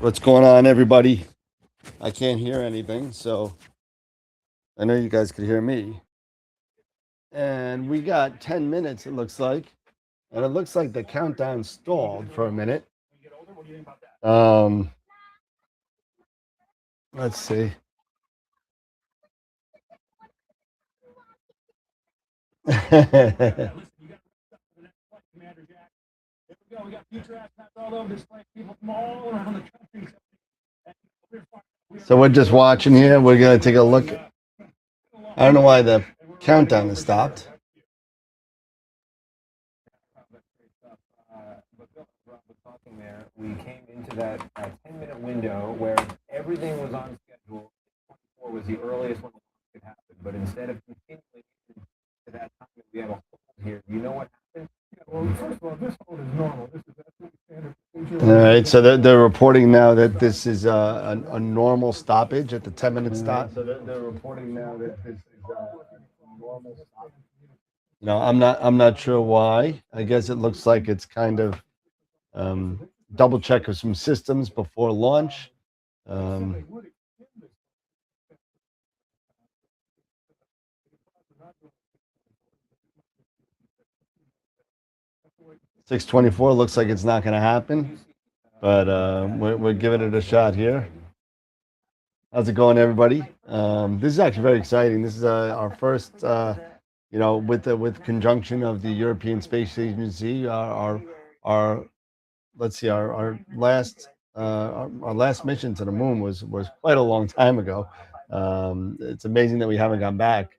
What's going on, everybody? I can't hear anything, so I know you guys could hear me. And we got 10 minutes, it looks like. And it looks like the countdown stalled for a minute. Um, let's see. So we're just watching here. We're going to take a look. I don't know why the countdown has stopped. We came into that 10-minute window where everything was on schedule. 24 was the earliest one that could happen, but instead of continuing to that time, we have a hold here. You know what happened? Yeah, well, first of all, this hold is normal. This is absolutely standard procedure. All right, so they're reporting now that this is a normal stoppage at the 10-minute stop. So they're reporting now that this is a normal stoppage. No, I'm not sure why. I guess it looks like it's kind of double check of some systems before launch. 624 looks like it's not going to happen, but we're giving it a shot here. How's it going, everybody? This is actually very exciting. This is our first, with conjunction of the European Space Agency. Our let's see, our last our last mission to the moon was quite a long time ago. It's amazing that we haven't gone back,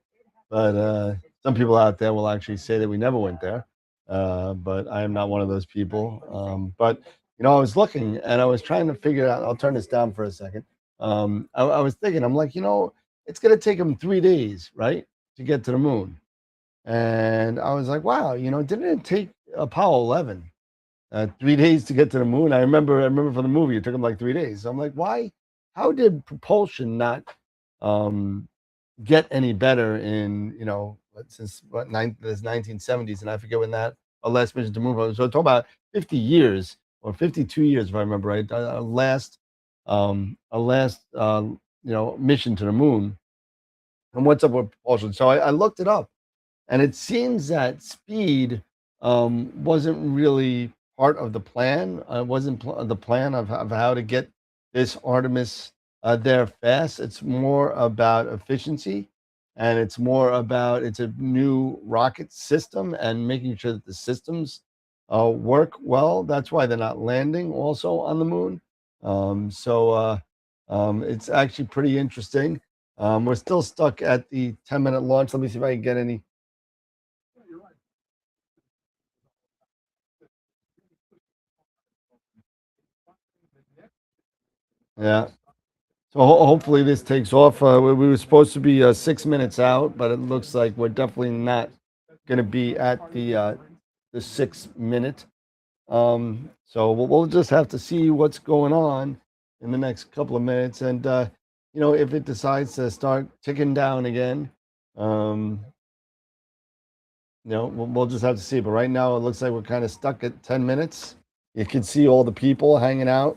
but some people out there will actually say that we never went there. But I am not one of those people. But I was looking and I was trying to figure out. I'll turn this down for a second. I was thinking, I'm like, it's going to take them 3 days, right, to get to the moon. And I was like, wow, didn't it take Apollo 11 3 days to get to the moon? I remember from the movie, it took them like 3 days. So I'm like, why? How did propulsion not um, get any better in since the 1970s? And I forget when that a last mission to moon. So talking about 50 years or 52 years, if I remember right, a last mission to the moon. And what's up with propulsion? So I looked it up, and it seems that speed wasn't really part of the plan. It wasn't the plan of how to get this Artemis there fast. It's more about efficiency, and it's more about it's a new rocket system and making sure that the systems work well. That's why they're not landing also on the moon. It's actually pretty interesting. We're still stuck at the 10-minute launch. Let me see if I can get any. Yeah. So hopefully this takes off. We were supposed to be 6 minutes out, but it looks like we're definitely not going to be at the 6 minute. So we'll just have to see what's going on in the next couple of minutes, and if it decides to start ticking down again, we'll just have to see. But right now, it looks like we're kind of stuck at 10 minutes. You can see all the people hanging out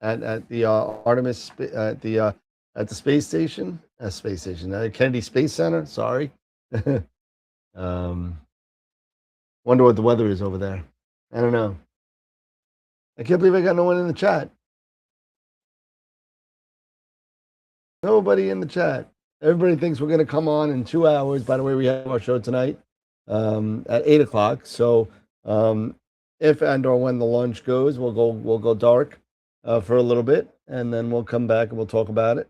at the Artemis at the space station, Kennedy Space Center. Sorry. um, Wonder what the weather is over there. I don't know. I can't believe I got no one in the chat. Nobody in the chat. Everybody thinks we're going to come on in 2 hours. By the way, we have our show tonight at 8 o'clock. So if and or when the launch goes, we'll go dark for a little bit, and then we'll come back and we'll talk about it.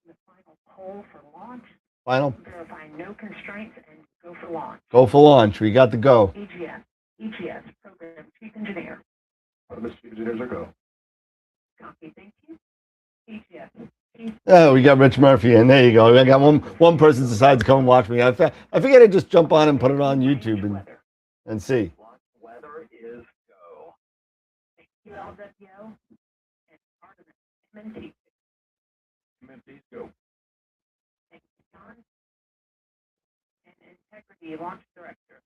The final poll for launch. Final. Verify no constraints and go for launch. Go for launch. We got to go. EGS, Program Chief Engineer. Artemis Chief Engineers are go. Copy, thank you. EGS. Oh, we got Rich Murphy, and there you go. I got one person decides to come and watch me. I figured I'd just jump on and put it on YouTube and see. Weather is go. Thank you, LWO and Artemis MNT. MNT's go. Thank you, John. And Integrity Launch Director.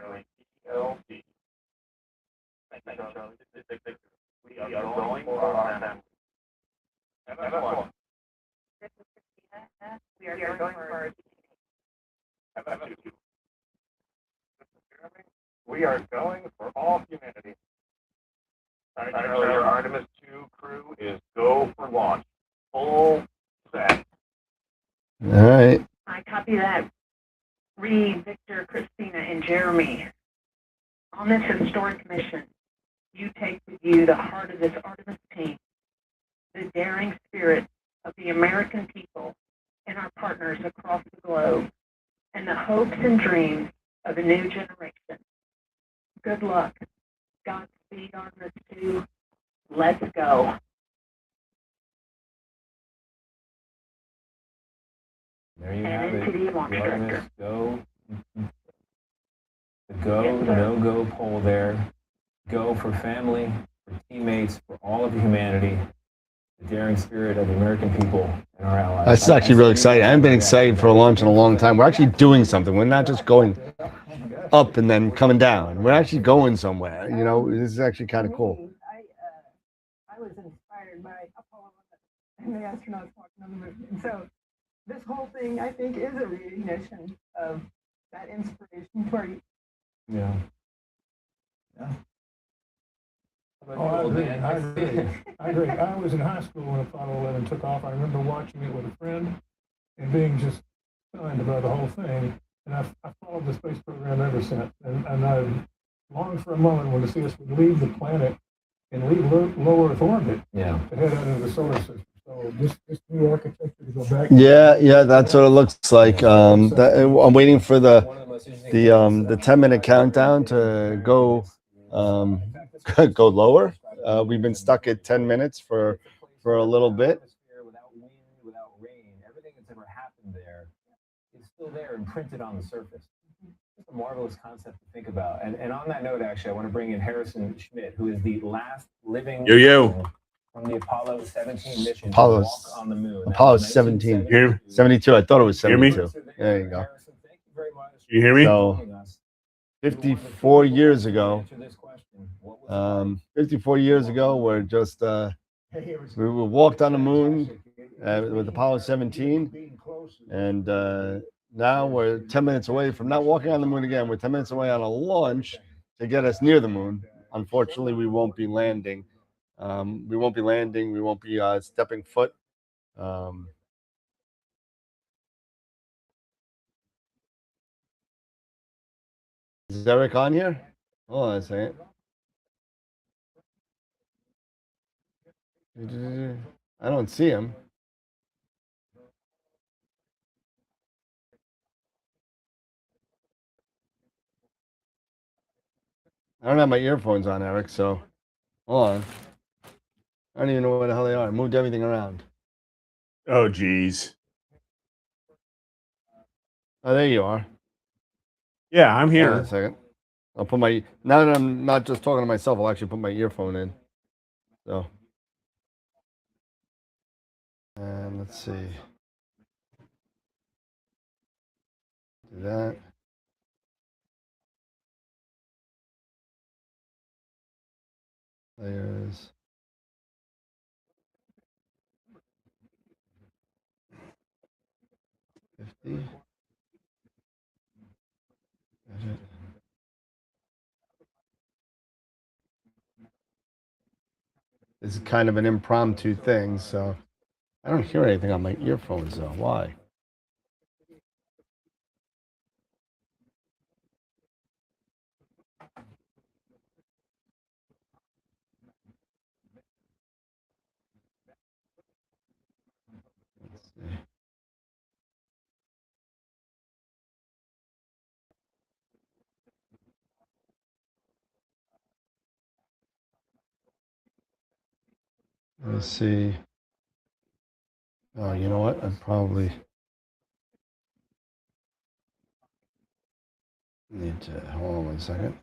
We are going for our family. This is Christina. We are going for our We are going for all humanity. Your Artemis 2 crew is go for launch. Full set. All right. I copy that. Reed, Victor, Christina, and Jeremy. On this historic mission, you take with you the heart of this Artemis team, the daring spirit of the American people and our partners across the globe, and the hopes and dreams of a new generation. Good luck. Godspeed, Artemis 2. Let's go. There you And have it. into the launch The Artemis director. go. The go, Yes, the sir. no-go poll there. Go for family, for teammates, for all of humanity. The daring spirit of the American people and our allies. That's actually really exciting. I haven't been excited for a launch in a long time. We're actually doing something. We're not just going up and then coming down. We're actually going somewhere. You know, this is actually kind of cool. I was inspired by Apollo 11 and the astronauts walking on the moon. And so this whole thing, I think, is a reignition of that inspiration to our youth. Yeah. Oh, I agree. I agree. I was in high school when Apollo 11 took off. I remember watching it with a friend and being just stunned about the whole thing. And I followed the space program ever since. And I longed for a moment when to see us leave the planet and leave low Earth orbit Yeah. to head out into the solar system. So this new architecture to go back. Yeah, that's what it looks like. I'm waiting for the 10-minute countdown to go go lower. We've been stuck at 10 minutes for a little bit. Without wind, without rain, everything that's ever happened there is still there and printed on the surface. It's a marvelous concept to think about. And on that note, actually, I want to bring in Harrison Schmidt, who is the last living person from the Apollo 17 mission to walk on the moon. Apollo 17. 72. I thought it was 72. There you go. Harrison, thank you very much. You hear me? So 54 years ago, 54 years ago, we're just we walked on the moon with Apollo 17, and now we're 10 minutes away from not walking on the moon again. We're 10 minutes away on a launch to get us near the moon. Unfortunately, we won't be landing. We won't be stepping foot. Is Eric on here? Hold on a second. I don't see him. I don't have my earphones on, Eric, so hold on. I don't even know where the hell they are. I moved everything around. Oh, geez. Oh, there you are. Yeah, I'm Hold on a here. second. I'll put my, now that I'm not just talking to myself, I'll actually put my earphone in. So, and let's see. Do that. There's 50. Edit. This is kind of an impromptu thing, so I don't hear anything on my earphones though. Why? Let's see. Let's see. Oh, you know what? I probably need to hold on 1 second.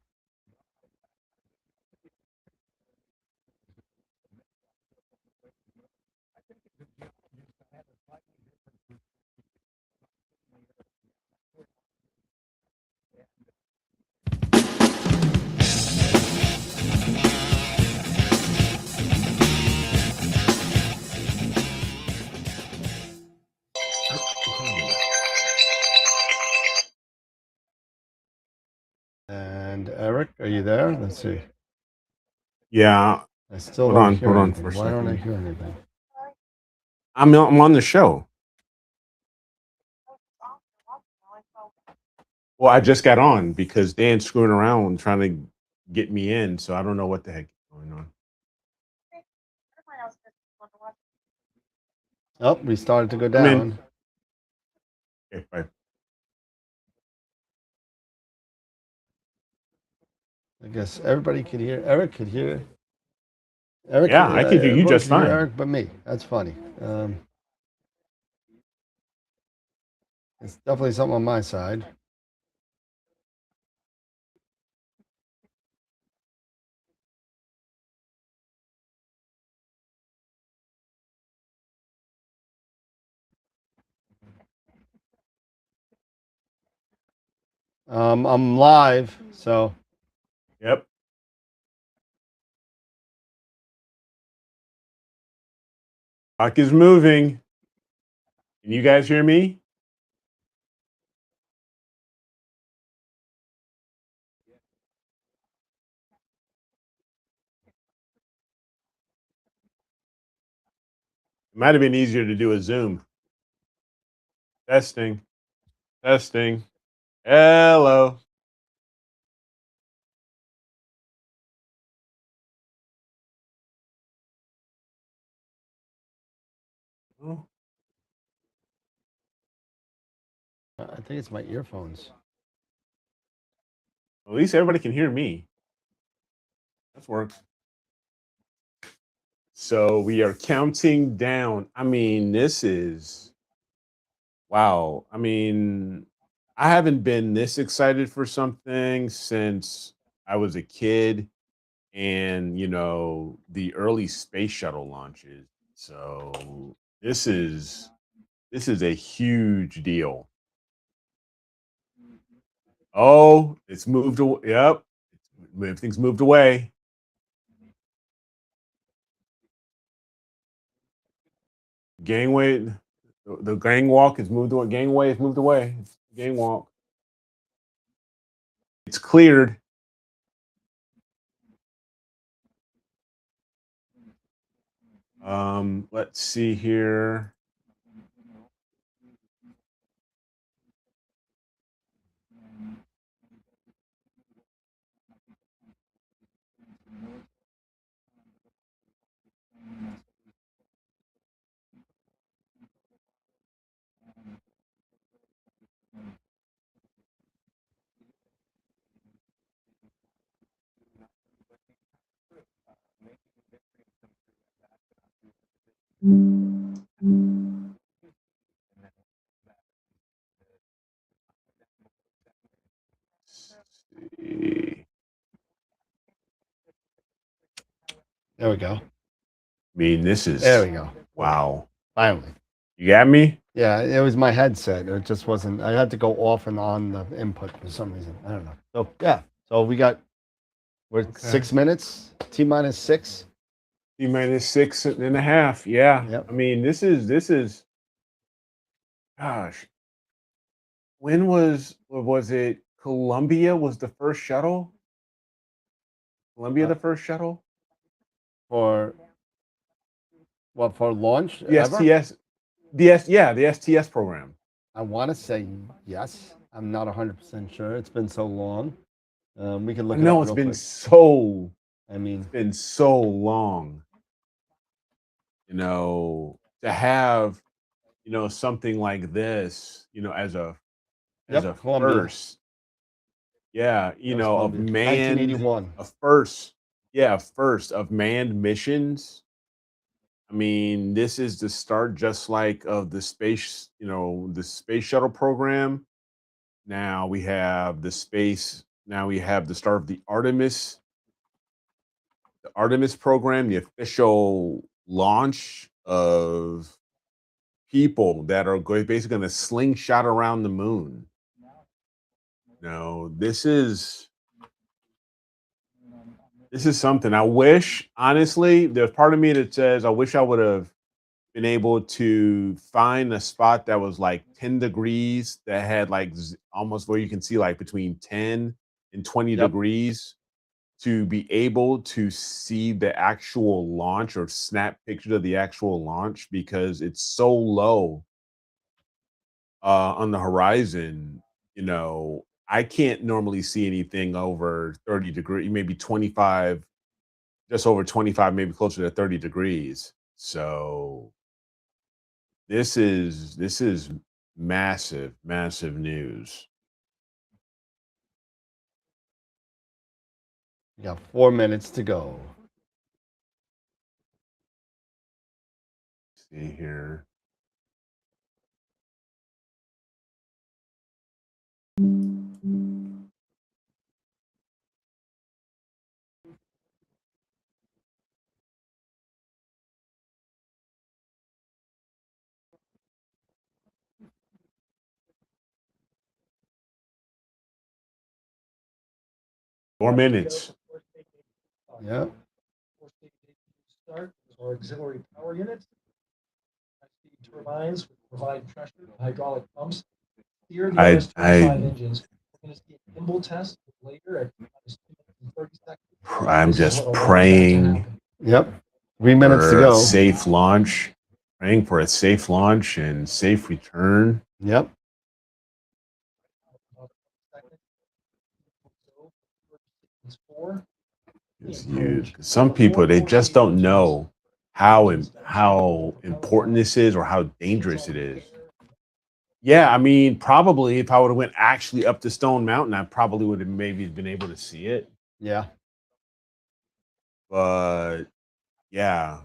Eric, are you there? Let's see. Yeah. I still Hold don't on, hear hold on anything. for a Why don't I second. hear anything? I'm on the show. Well, I just got on because Dan's screwing around trying to get me in, so I don't know what the heck is going on. Oh, we started to go I'm in. down. Okay, bye. I guess everybody could hear. Eric could hear. Eric, Yeah, I can hear you everyone just could hear fine. Eric, but me. That's funny. It's definitely something on my side. I'm live, so Yep. Clock is moving. Can you guys hear me? It might have been easier to do a Zoom. Testing. Testing. Hello. Oh, I think it's my earphones. at least everybody can hear me. That works. So we are counting down. I mean, this is wow. I mean, I haven't been this excited for something since I was a kid and, the early space shuttle launches. So this is a huge deal. Oh, it's moved away. Yep. Everything's moved away. Gangway, the gang walk is moved away. Gangway is moved away. It's gang walk. It's cleared. Let's see here. See. There we go. I mean, this is There we go. wow. Finally. You got me? Yeah, it was my headset. It just wasn't. I had to go off and on the input for some reason. I don't know. So yeah. So we're Okay. 6 minutes. T-6. T-minus 6.5. Yeah. Yep. I mean, this is gosh. When was it Columbia was the first shuttle? Columbia the first shuttle? For what, for launch The ever? STS the STS program. I want to say yes. I'm not 100% sure. It's been so long. We can look it No, up it's real been quick. so I mean, long. To have, something like this, as a Columbia. first. Yeah, That was of Columbia. manned 1981. a first. Yeah, first of manned missions. I mean, this is the start just like of the space, the space shuttle program. Now we have now we have the start of the Artemis program, the official launch of people that are basically going to slingshot around the moon. No, this is something. I wish, honestly, there's part of me that says I wish I would have been able to find a spot that was like 10 degrees that had like almost where you can see like between 10 and 20 Yep. degrees to be able to see the actual launch or snap pictures of the actual launch because it's so low on the horizon. You know, I can't normally see anything over 30 degrees, maybe 25, just over 25, maybe closer to 30 degrees. So this is massive, massive news. You got 4 minutes to go. See here. Four minutes. Yep. Start or auxiliary power units. High-speed turbines provide pressure to hydraulic pumps. Steer the RS-25 engines. We're going to see a gimbal test later at 30 seconds. I'm just praying. Yep. 3 minutes to for go. a safe launch. Praying for a safe launch and safe return. Yep. Is huge. Some people, they just don't know how important this is or how dangerous it is. Yeah, I mean, probably if I would have went actually up to Stone Mountain, I probably would have maybe been able to see it. Yeah. But yeah.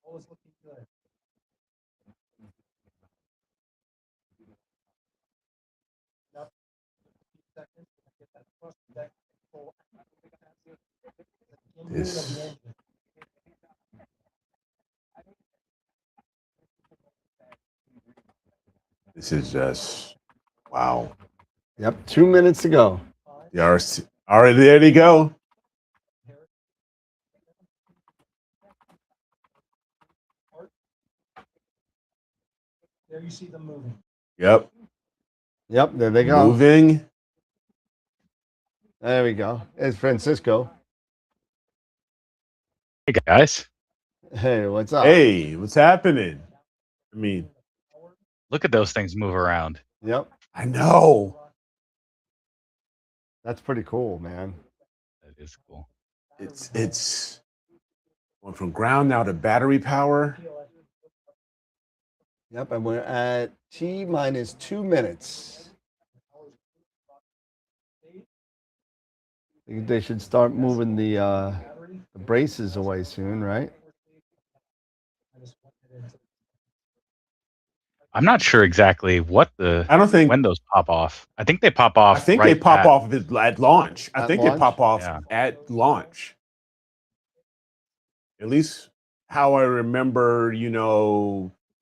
Always looking good. This is just wow. Yep. 2 minutes to go. The RC, all right, there you go. There you see them moving. Yep. Yep. There they go. Moving. There we go. It's Francisco. Hey guys, Hey, what's up? Hey, what's happening? I mean, look at those things move around. Yep. I know. That's pretty cool, man. That is cool. It's going from ground now to battery power. Yep. And we're at T minus 2 minutes. They should start moving the braces away soon, right? I'm not sure exactly what I don't think when those pop off. I think they pop off. I think right they pop at- off at launch. I At think launch? they pop off Yeah. at launch. At least how I remember,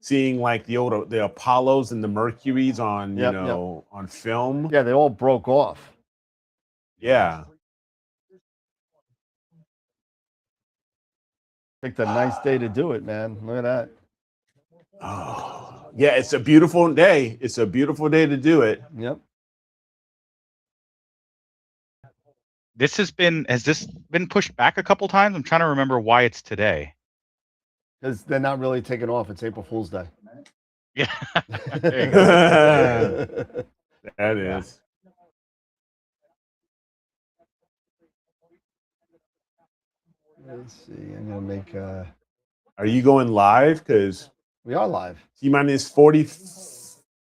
seeing like the Apollos and the Mercuries on, Yep, on film. Yeah, they all broke off. Yeah. Picked a nice day to do it, man. Look at that. Oh, yeah, it's a beautiful day. It's a beautiful day to do it. Yep. Has this been pushed back a couple times? I'm trying to remember why it's today. Because they're not really taking off. It's April Fool's Day. Yeah. There you go. That is. Let's see. I'm gonna make. Are you going live? Because We are live. T minus 40,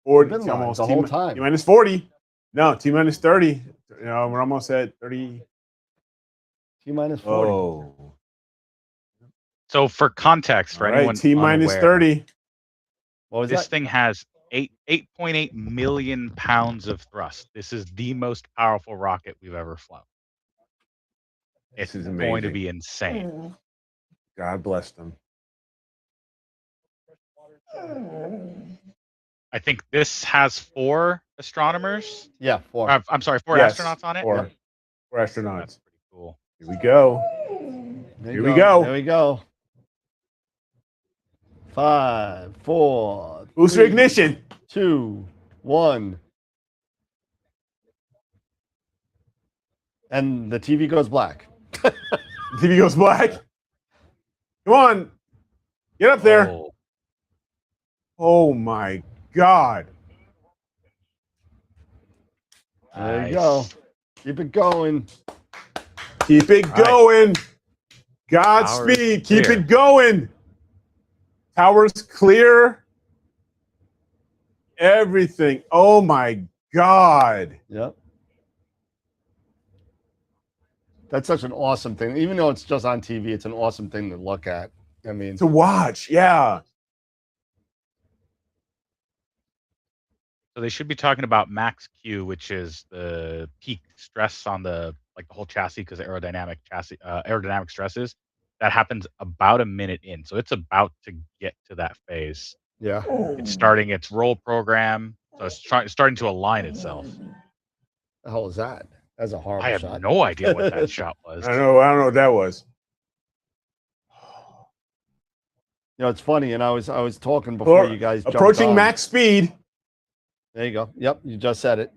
We've been live almost the whole time. T minus 40. No, T minus 30. We're almost at 30. T minus 40. Oh. So for context, for All anyone right, T minus unaware, 30. What was this that? thing has 8.8 million pounds of thrust. This is the most powerful rocket we've ever flown. It's This is going to amazing. be insane. God bless them. I think this has 4 astronomers. Yeah, 4. I'm sorry, 4 Yes, astronauts on it. 4 astronauts. That's pretty cool. Here we go. There Here you we go. There we go. 5, 4, Booster 3, ignition. 2, 1. And the TV goes black. TV goes black. Come on. Get up there. Oh, Oh my God. There you nice. go. Keep it going. Keep it All right. going. Power Godspeed. is Keep clear. it going. Tower's clear. Everything. Oh my God. Yep. That's such an awesome thing. Even though it's just on TV, it's an awesome thing to look at. I mean, To watch. Yeah. So they should be talking about max Q, which is the peak stress on the whole chassis because aerodynamic stresses. That happens about a minute in, so it's about to get to that phase. yeah. It's starting its roll program, so it's starting to align itself. The hell is that? That's a horrible I have shot. no idea what that shot was. I don't know what that was. You know, it's funny, and I was talking before you guys jumped Approaching on. max speed. There you go. Yep, you just said it.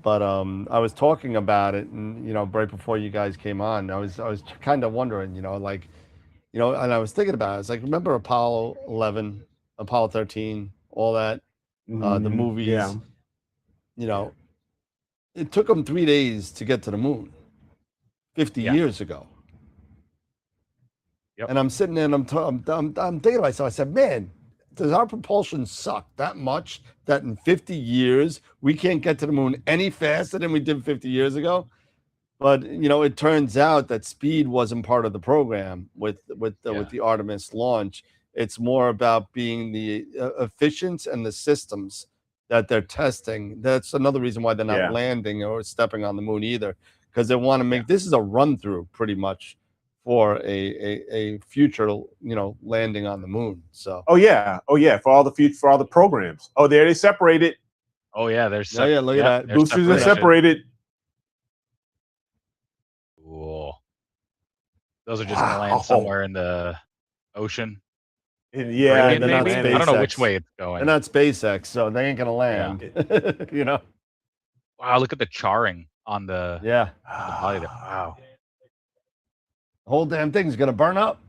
But I was talking about it, and right before you guys came on, I was kind of wondering, and I was thinking about it. It's like, remember Apollo 11, Apollo 13, all that, the movies. Yeah. It took them 3 days to get to the moon, 50 Yeah. years ago. Yep. And I'm sitting there, and I'm thinking to myself. I said, man, does our propulsion suck that much that in 50 years we can't get to the moon any faster than we did 50 years ago? But it turns out that speed wasn't part of the program with the Artemis launch. It's more about being the efficient and the systems that they're testing. That's another reason why they're not landing or stepping on the moon either, because they want to make this is a run through pretty much for a future landing on the moon. So for all the programs. Oh, there they separate it. Oh yeah, there's look at that. Boosters are separated. Cool. Those are just gonna land somewhere in the ocean. And they're not maybe. I don't know which SpaceX. way it's going. They're not SpaceX, so they ain't gonna land. Wow, look at the charring on the body there. Wow. The whole damn thing's gonna burn up.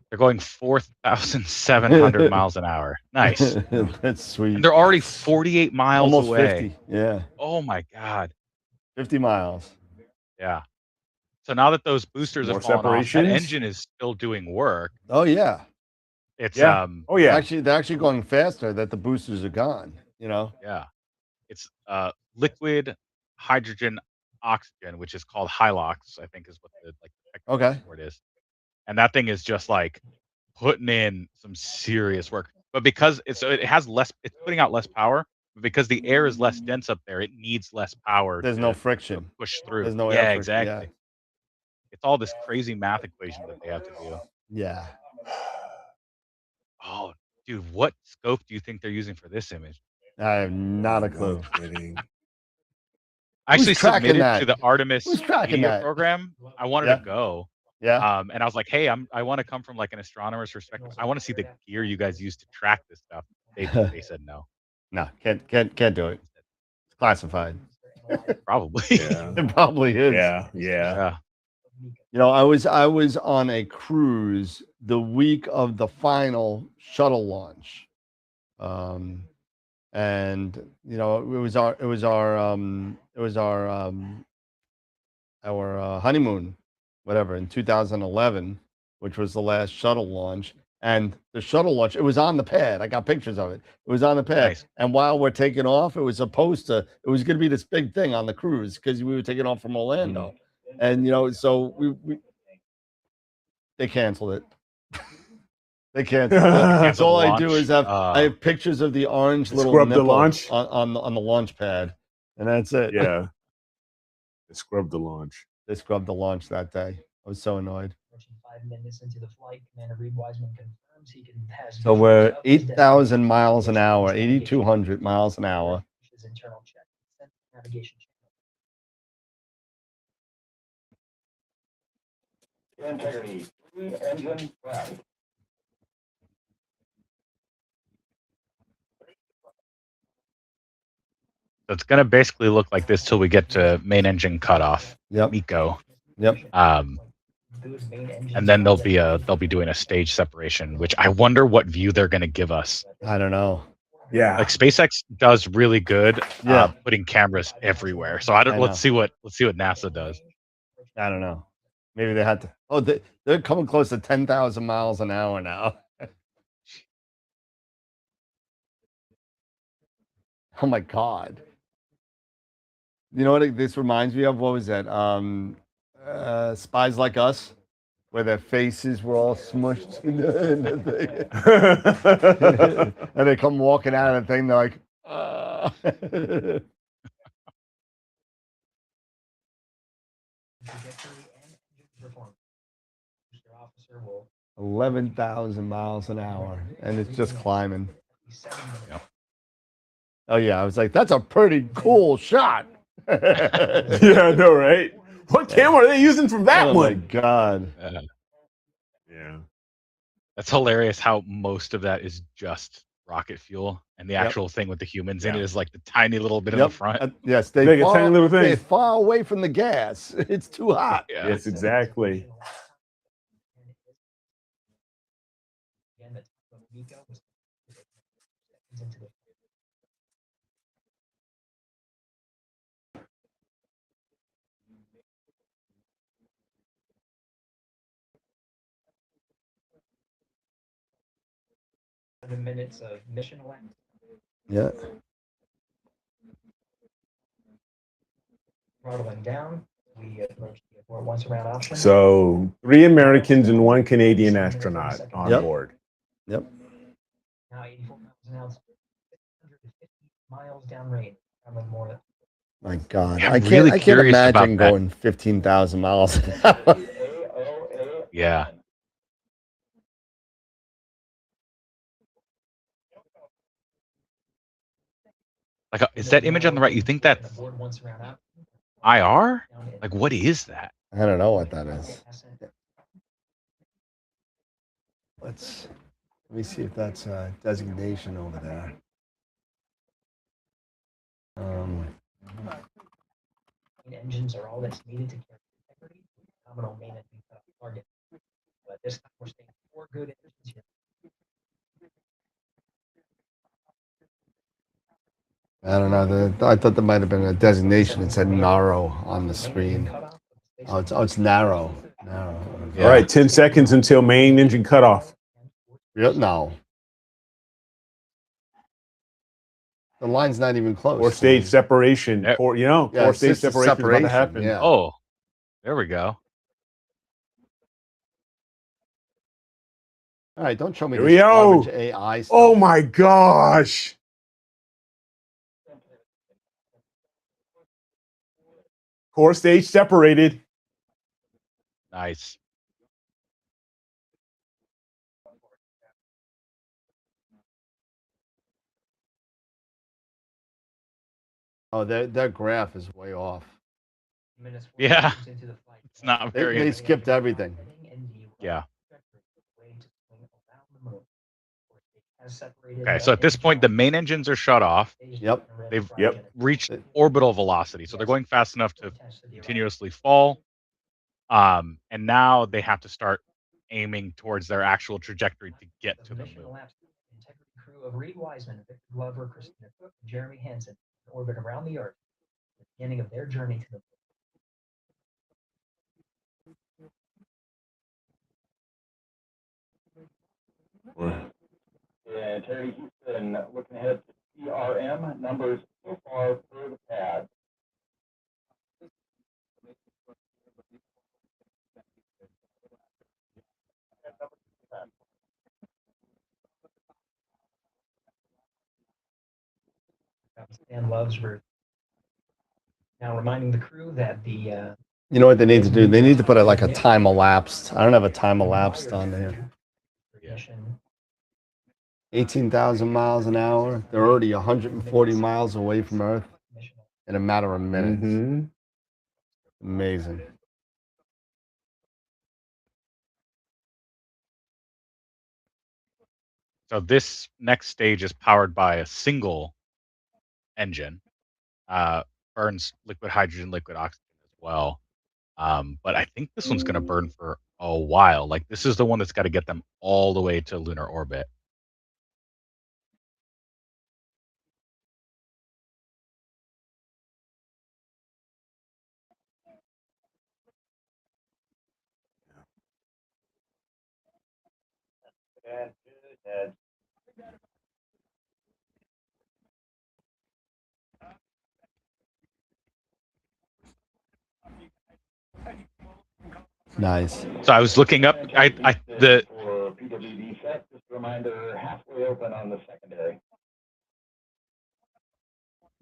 They're going 4,700 miles an hour. Nice. That's sweet. And they're already 48 miles Almost away. 50. Yeah. Oh my God. 50 miles. Yeah. So now that those boosters More are falling off, that separations? engine is still doing work. Oh yeah. It's Oh yeah. They're actually going faster that the boosters are gone. yeah. It's liquid hydrogen oxygen, which is called Hylox, I think is what the Okay. word is. And that thing is just like putting in some serious work. But because it's putting out less power, but because the air is less dense up there, it needs less power. There's no friction. Push through. There's no air friction. Exactly. Yeah. It's all this crazy math equation that they have to do. Yeah. Oh, dude, what scope do you think they're using for this image? I have not a clue. I actually tracking submitted that? to the Artemis Who's tracking media that? program. I wanted Yeah. to go. Yeah. And I was like, hey, I want to come from like an astronomer's perspective. I want to see the gear you guys use to track this stuff. They said no. No, can't do it. It's classified. Probably. Yeah. It probably is. Yeah. I was on a cruise the week of the final shuttle launch. And it was our honeymoon, whatever, in 2011, which was the last shuttle launch. And the shuttle launch, it was on the pad. I got pictures of it. It was on the pad. Nice. And while we're taking off, it was going to be this big thing on the cruise because we were taking off from Orlando. And, so they canceled it. They canceled it. So all I do is I have pictures of the orange little Scrub the nipple launch? on the launch pad. And that's it. Yeah. Scrub the launch. they scrubbed the launch that day. I was so annoyed. 5 minutes into the flight, Commander Reed Wiseman confirms he can pass. So we're 8,000 miles an hour, 8,200 miles an hour. His internal check, navigation channel. Integrity. Engine prep. So it's gonna basically look like this till we get to main engine cutoff. Yep. Miko. Yep. And then they'll be doing a stage separation, which I wonder what view they're gonna give us. I don't know. Yeah. Like SpaceX does really good Yeah. putting cameras everywhere. So let's see what NASA does. I don't know. Maybe they had to. Oh, they're coming close to 10,000 miles an hour now. Oh my God. You know what this reminds me of? What was that? Spies Like Us, where their faces were all smushed in the thing. And they come walking out of the thing, they're like, 11,000 miles an hour, and it's just climbing. Yep. Oh yeah, I was like, that's a pretty cool shot. Yeah, I know, right? What camera are they using from that Oh one? my God. Yeah. That's hilarious how most of that is just rocket fuel, and the actual thing with the humans in it is like the tiny little bit in the front. Yes, Like a tiny little thing. They're far away from the gas. It's too hot. Yeah. Yes, exactly. Minutes of mission length. Yeah. Throttling down. We approach the abort once around option. So 3 Americans and 1 Canadian astronaut on board. Yep. Now 84 miles an hour, 650 miles downrange. Traveling more. My God, Yeah, I I'm can't. really I can't curious about imagine that. going 15,000 miles an hour. Yeah. Like, is that image on the right? You think that's IR? Like, what is that? I don't know what that is. Let me see if that's a designation over there. Engines are all that's needed to carry integrity. Nominal main engine target. But this time we're staying 4 good engines here. I don't know. I thought there might have been a designation. It said narrow on the screen. Oh, it's narrow. Narrow. Yeah. All right, 10 seconds until main engine cutoff. Yep. No. The line's not even close. 4-stage separation. Yep. 4-stage separation is about to happen. Yeah. Oh, there we go. All right, don't show me Here this we go. garbage AI stuff. Oh my gosh. Core stage separated. Nice. Oh, their graph is way off. Yeah. It's not very. They skipped everything. Yeah. Okay, so at this point, the main engines are shut off. Yep. They've reached orbital velocity, so they're going fast enough to continuously fall. And now they have to start aiming towards their actual trajectory to get to the moon. Crew of Reed Wiseman, Victor Glover, Christina Cook, and Jeremy Hansen orbit around the Earth at the beginning of their journey to the moon. Yeah, Terry Houston looking ahead to PRM numbers so far for the pad. Stan Love's version. Now reminding the crew that the You know what they need to do? They need to put like a time elapsed. I don't have a time elapsed on there. Yeah. 18,000 miles an hour. They're already 140 miles away from Earth in a matter of minutes. Mm-hmm. Amazing. So this next stage is powered by a single engine. Burns liquid hydrogen, liquid oxygen as well. But I think this one's going to burn for a while. Like this is the one that's got to get them all the way to lunar orbit. Nice. So I was looking up. The For PWD set, just a reminder, halfway open on the secondary.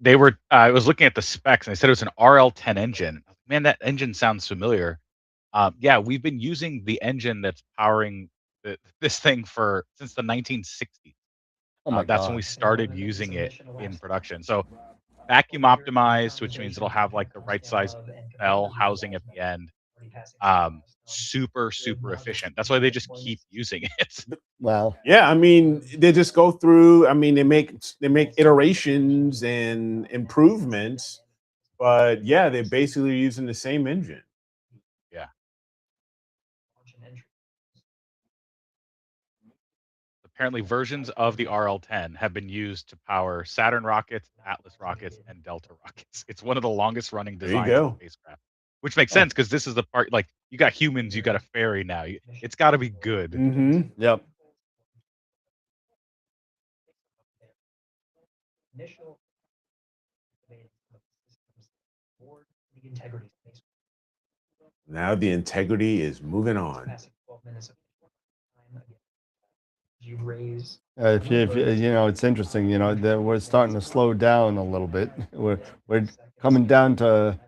they were. I was looking at the specs, and they said it was an RL10 engine. Man, that engine sounds familiar. Yeah, we've been using the engine that's powering this thing for since the 1960s. Oh my That's when God. we started using it in production. So vacuum optimized, which means it'll have like the right size bell housing at the end. Super, super efficient. That's why they just keep using it. Wow. Yeah, I mean, they just go through. I mean, they make iterations and improvements, but yeah, they're basically using the same engine. Yeah. Apparently, versions of the RL-10 have been used to power Saturn rockets, Atlas rockets, and Delta rockets. It's one of the longest running There you designs of go. spacecraft, which makes sense because this is the part. Like, you got humans, you got a ferry now. It's got to be good. Mm-hmm. Yep. Initial the integrity space. Now the integrity is moving on. 12 minutes of time. You raise. If you, you know, it's interesting. You know, that we're starting to slow down a little bit. We're coming down to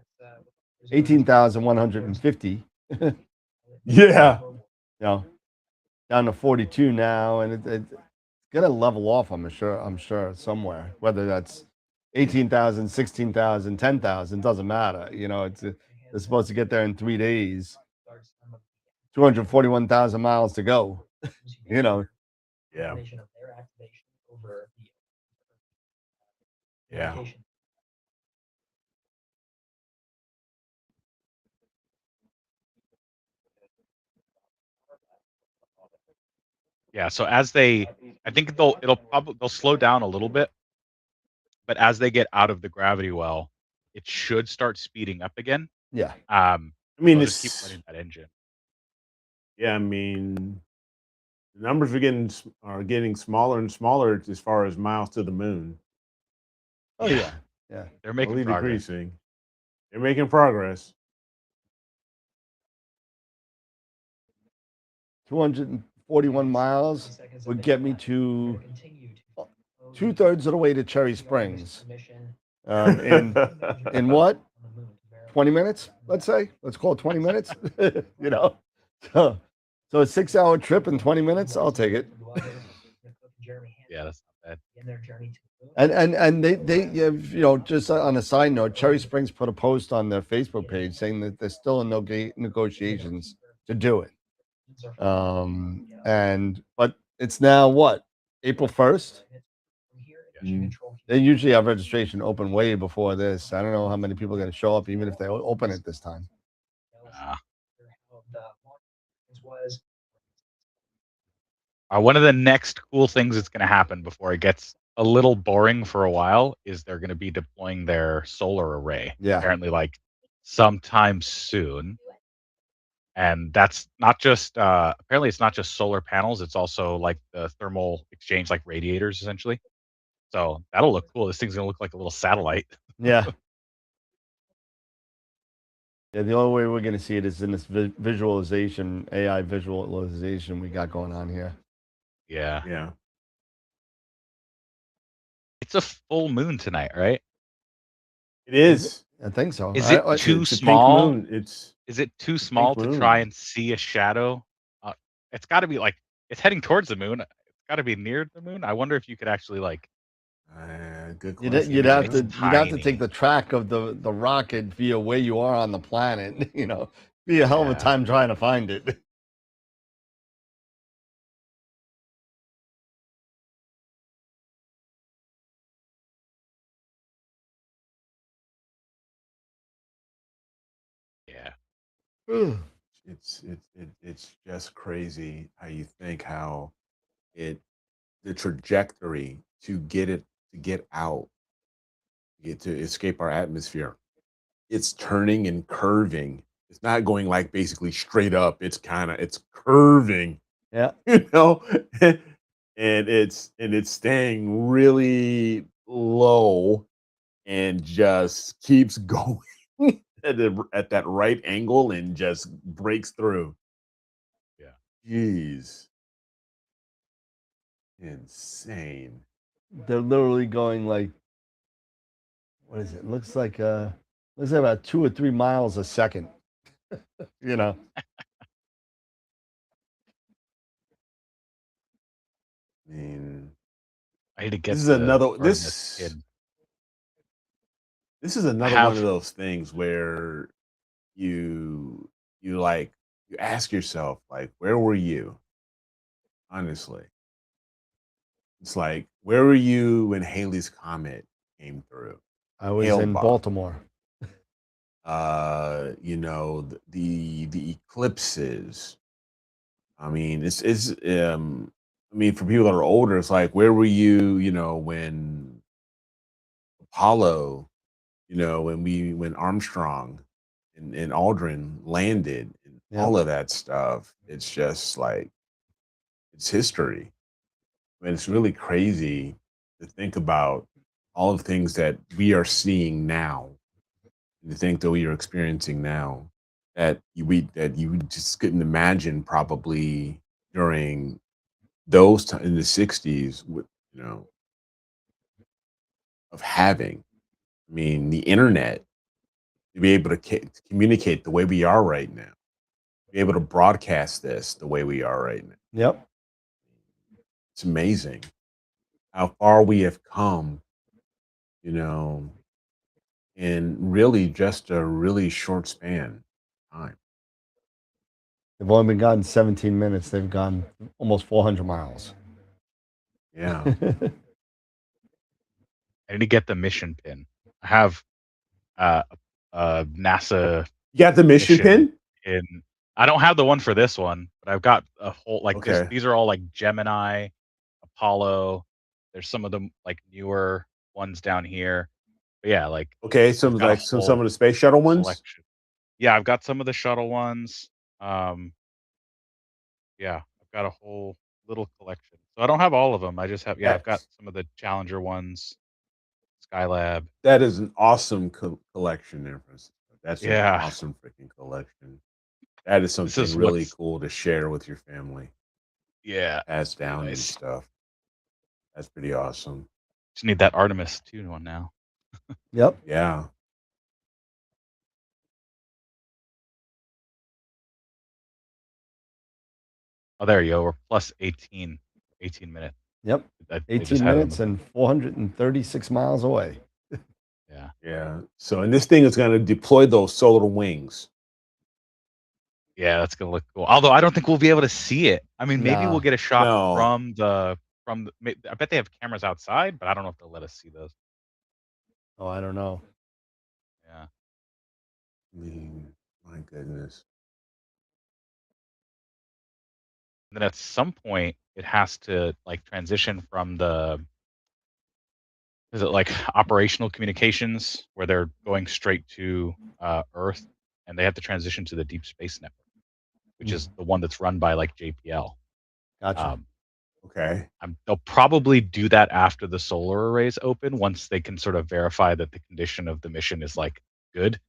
18,150. Yeah. You know, down to 42 now, and it's gonna level off. I'm sure somewhere. Whether that's 18,000, 16,000, 10,000, doesn't matter. You know, they're supposed to get there in 3 days. 241,000 miles to go. You know. Yeah. Yeah. Yeah. So I think they'll slow down a little bit, but as they get out of the gravity well, it should start speeding up again. Yeah. I mean, they'll just keep running that engine. Yeah, I mean, the numbers are getting smaller and smaller as far as miles to the moon. Oh yeah. Yeah. They're making progress. Decreasing. They're making progress. 241 miles would get me to 2/3 of the way to Cherry Springs. In what? 20 minutes, let's say. Let's call it 20 minutes. You know, so a 6-hour trip in 20 minutes, I'll take it. Yeah, that's not And bad. they you know, just on a side note, Cherry Springs put a post on their Facebook page saying that they're still in negotiations to do it. But it's now what, April 1st? They usually have registration open way before this. I don't know how many people are going to show up, even if they open it this time. One of the next cool things that's going to happen before it gets a little boring for a while is they're going to be deploying their solar array. Yeah. Apparently, like sometime soon. And that's not just apparently it's not just solar panels, it's also like the thermal exchange, like radiators essentially. So that'll look cool. This thing's gonna look like a little satellite. Yeah. Yeah, the only way we're going to see it is in this visualization, AI visualization we got going on here. Yeah. Yeah. It's a full moon tonight, right? It is. I think so. Is it too It's a pink small? moon. It's Is it too a small pink to try moon. and see a shadow? It's got to be like it's heading towards the moon. It's got to be near the moon. I wonder if you could actually like. Good You'd question. you'd I don't have It's to know. you'd have to take tiny. the track of the rocket via where you are on the planet. Be a hell of a Yeah. time trying to find it. Yeah. Ugh. It's just crazy how you think how it the trajectory to get out, get to escape our atmosphere. It's turning and curving. It's not going like basically straight up. It's curving, Yeah. you know, and it's staying really low and just keeps going at that right angle and just breaks through. Yeah. Jeez, insane. They're literally going like, what is it? Looks like about 2 or 3 miles a second. You know. I mean, I need to get this is the another Artemis this kid. this is I another one of have. those things where you you like you ask yourself like, where were you? Honestly, it's like, where were you when Haley's comet came through? I was in Hale-Bopp. Baltimore. The eclipses. I mean, I mean, for people that are older, it's like, where were you, when Apollo, when Armstrong and Aldrin landed and Yep. all of that stuff. It's just like it's history. I mean, it's really crazy to think about all of the things that we are seeing now, and to think that we are experiencing now that you just couldn't imagine probably during in the 60s with of having. I mean, the internet, to be able to communicate the way we are right now, be able to broadcast this the way we are right now. Yep. It's amazing how far we have come, you know, in really just a really short span of time. They've only been gone 17 minutes. They've gone almost 400 miles. Yeah. I need to get the mission pin. I have uh, a NASA You got the mission mission pin? in. I don't have the one for this one, but I've got a whole like this. Okay. These are all like Gemini, Apollo. There's some of the like newer ones down here. But yeah, like Okay. I've got a Some whole of the space shuttle ones. collection. Yeah, I've got some of the shuttle ones. Um, yeah, I've got a whole little collection. So I don't have all of them. I just have I've got That's some of the Challenger ones, Skylab. that is an awesome collection there, Francisco. That's an Yeah, awesome freaking collection. That is this something is really what's cool to share with your family, yeah, pass really down and nice. stuff. That's pretty awesome. Just need that Artemis 2 one now. Yep. Yeah. Oh, there you go. We're plus 18 minutes. Yep. They just 18 had it on minutes the and 436 miles away. yeah. Yeah. So, and this thing is going to deploy those solar wings. Yeah, that's gonna look cool. Although I don't think we'll be able to see it. I mean, maybe we'll Nah. get a shot No. I bet they have cameras outside, but I don't know if they'll let us see those. Oh, I don't know. Yeah. I mean, my goodness. And then at some point it has to like transition from the is it like operational communications where they're going straight to Earth and they have to transition to the deep space network, which is the one that's run by like JPL. Gotcha. Okay. They'll probably do that after the solar arrays open once they can sort of verify that the condition of the mission is like good.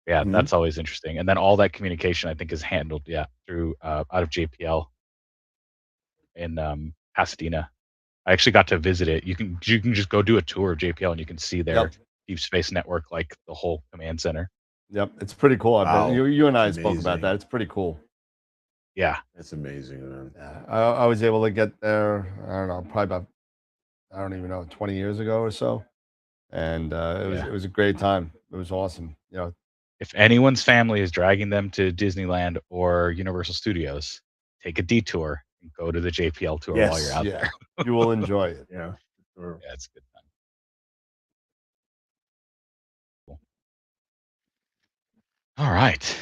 Yeah, Mhm. that's always interesting. And then all that communication I think is handled through out of JPL in Pasadena. I actually got to visit it. You can just go do a tour of JPL and you can see their Yep. deep space network, like the whole command center. Yep, it's pretty cool. I bet Wow, you and I that's spoke about amazing. that. It's pretty cool. Yeah. That's amazing, man. Yeah, I was able to get there. I don't know, probably about I don't even know 20 years ago or so, and Yeah. it was a great time. It was awesome. You know, If anyone's family is dragging them to Disneyland or Universal Studios, take a detour and go to the JPL tour while you're Yes. out yeah, there. you will enjoy it. Yeah. Sure. Yeah, it's a good time. Cool. All right.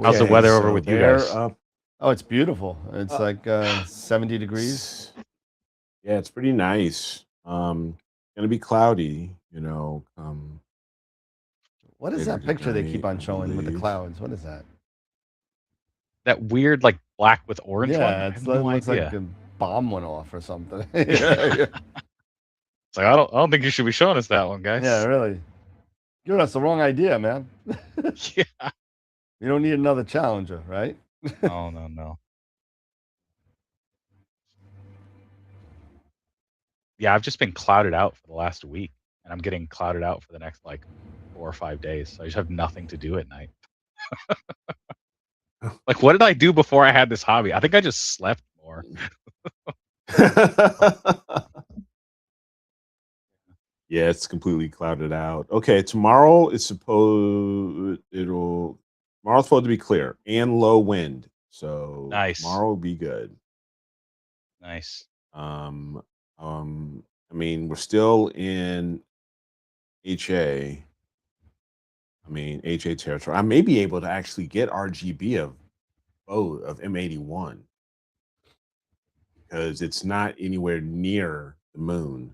How's the Okay, weather over so with you they're guys? up. Oh, it's beautiful. It's Uh, like 70 degrees. Yeah, it's pretty nice. Gonna be cloudy, What is later that picture they keep tonight, on I showing with the believe. clouds? What is that? That weird, like black with orange one? Yeah, I have it no looks like idea. a bomb went off or something. yeah, It's like I don't think you should be showing us that one, yeah, guys. really. Giving us the wrong idea, man. Yeah. You don't need another challenger, right? Oh no. Yeah, I've just been clouded out for the last week, and I'm getting clouded out for the next like 4 or 5 days. So I just have nothing to do at night. Like, what did I do before I had this hobby? I think I just slept more. Yeah, it's completely clouded out. Okay, tomorrow's supposed to be clear and low wind. So Nice. tomorrow will be good. Nice. Um, I mean, we're still in HA. HA territory. I may be able to actually get RGB of M81 because it's not anywhere near the moon.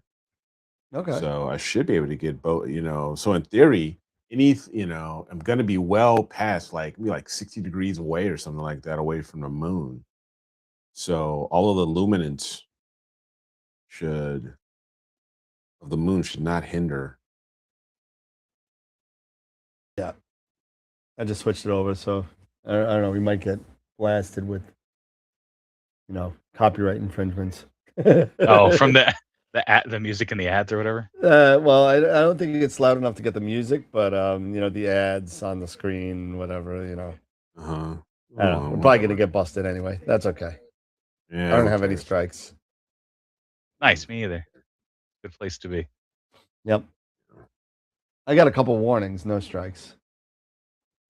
Okay. So I should be able to get both, So in theory, I'm gonna be well past like 60 degrees away or something like that away from the moon. So all of the luminance should of the moon should not hinder. Yeah. I just switched it over, so I don't know. We might get blasted with, copyright infringements. Oh, from the music and the ads or whatever. Well, I don't think it's loud enough to get the music, but the ads on the screen, whatever, Uh-huh. I don't know. We're Well, probably whatever. gonna get busted anyway. That's okay. Yeah, I don't who have any cares? strikes. Nice, me either. Good place to be. Yep. I got a couple warnings, no strikes.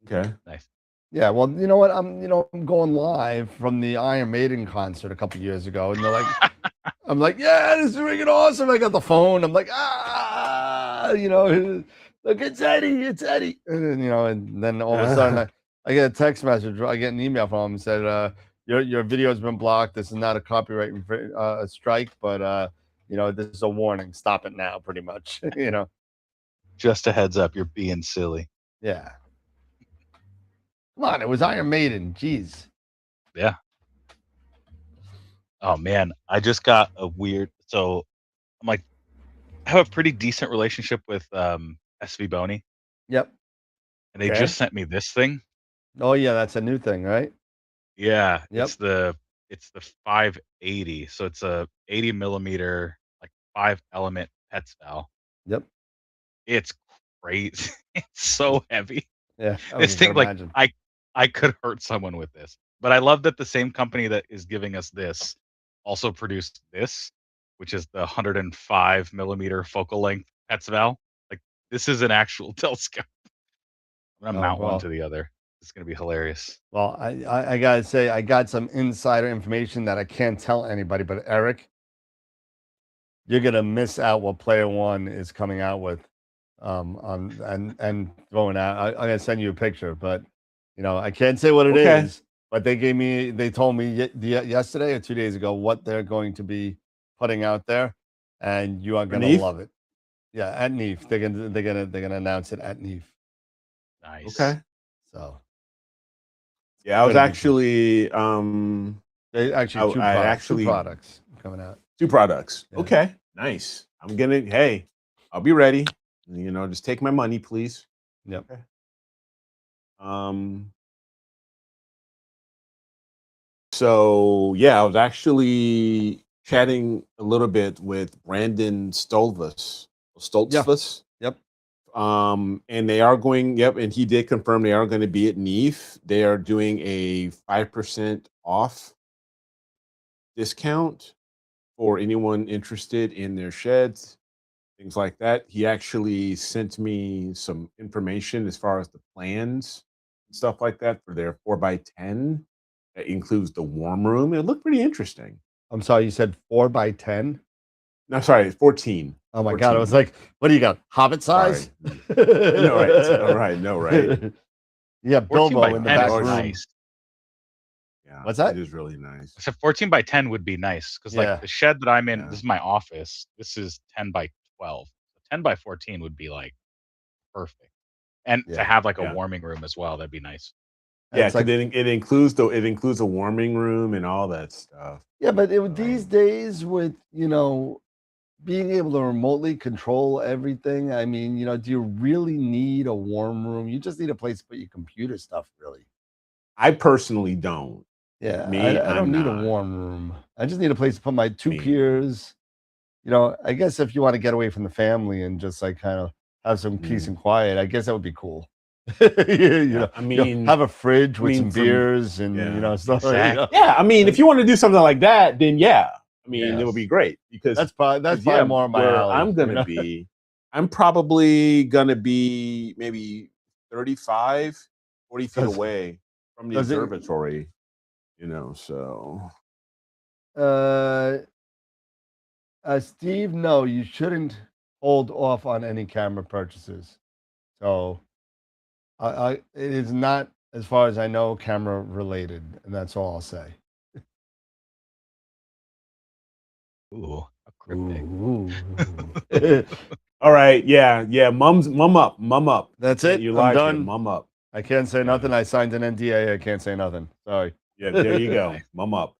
Okay. Nice. Yeah, well, you know what? I'm going live from the Iron Maiden concert a couple years ago, and they're like, I'm like, yeah, this is freaking awesome. I got the phone. I'm like, look, it's Eddie. And then all of a sudden I get a text message, I get an email from him and said, your video's been blocked. This is not a copyright strike, but this is a warning. Stop it now, pretty much. Just a heads up, you're being silly. Yeah. Come on, it was Iron Maiden. Jeez. Yeah. Oh man, I just got a weird. So I'm like, I have a pretty decent relationship with SV Boney, Yep. and they Okay. just sent me this thing. Oh yeah, that's a new thing, right? Yeah, Yep. it's the 580. So it's a 80 millimeter like 5-element PETS valve. Yep. It's crazy. It's so heavy. Yeah. This thing, like, imagine. I could hurt someone with this. But I love that the same company that is giving us this also produced this, which is the 105 millimeter focal length PETS valve. Like, this is an actual telescope. I'm gonna mount one to the other. It's gonna be hilarious. Well, I gotta say, I got some insider information that I can't tell anybody, but Eric, you're gonna miss out what Player One is coming out with, and throwing out. I'm gonna send you a picture, but I can't say what it Okay. is. But they told me yesterday or 2 days ago what they're going to be putting out there, and you are gonna NEAF? love it. Yeah, at NEAF, they're gonna announce it at NEAF. Nice. Okay. So Yeah, I was Gonna be actually they actually two I products, actually two products coming out. 2 products. Yeah. Okay. Nice. Hey, I'll be ready. Just take my money, please. Yep. Okay. So yeah, I was actually chatting a little bit with Brandon Stoltzfus. Yep. And they are going, and he did confirm they are going to be at NEAF. They are doing a 5% off discount for anyone interested in their sheds, things like that. He actually sent me some information as far as the plans and stuff like that for their 4x10. That includes the warm room. It looked pretty interesting. I'm sorry, you said 4x10? No, sorry, 14. Oh my 14. God, I was like, what do you got? Hobbit size? No, right. All right. No, right. Yeah, 14 Bilbo by in the 10 back is room. nice. Yeah. What's that? It is really nice. I said 14 by 10 would be nice because, Yeah. like, the shed that I'm in, Yeah. this is my office. This is 10 by 12. 10 by 14 would be like perfect. And to Yeah. have like a Yeah. warming room as well, that'd be nice. Yeah, It's because like, it includes a warming room and all that stuff. yeah, but these days with, being able to remotely control everything, I mean, do you really need a warm room? You just need a place to put your computer stuff, really. I personally don't. Yeah, Me, I I'm don't need a not. warm room. I just need a place to put my two Me. peers. I guess if you want to get away from the family and just like kind of have some peace and quiet, I guess that would be cool. I mean, have a fridge with some for me- beers and yeah. stuff. Exactly. Yeah, I mean, if you want to do something like that, then yeah. I mean, it would Yes. be great because That's probably yeah, more of my where alley. I'm gonna be, I'm probably gonna be maybe 35, 40 feet Does- away from the does it- observatory, so Steve, no, you shouldn't hold off on any camera purchases. So, it is not, as far as I know, camera related, and that's all I'll say. Ooh, a cryptic. Ooh. all right, yeah, mum up. That's it. You I'm lied here, done. mum up. I can't say nothing. I signed an NDA. I can't say nothing. Sorry. Yeah, there you go, mum up.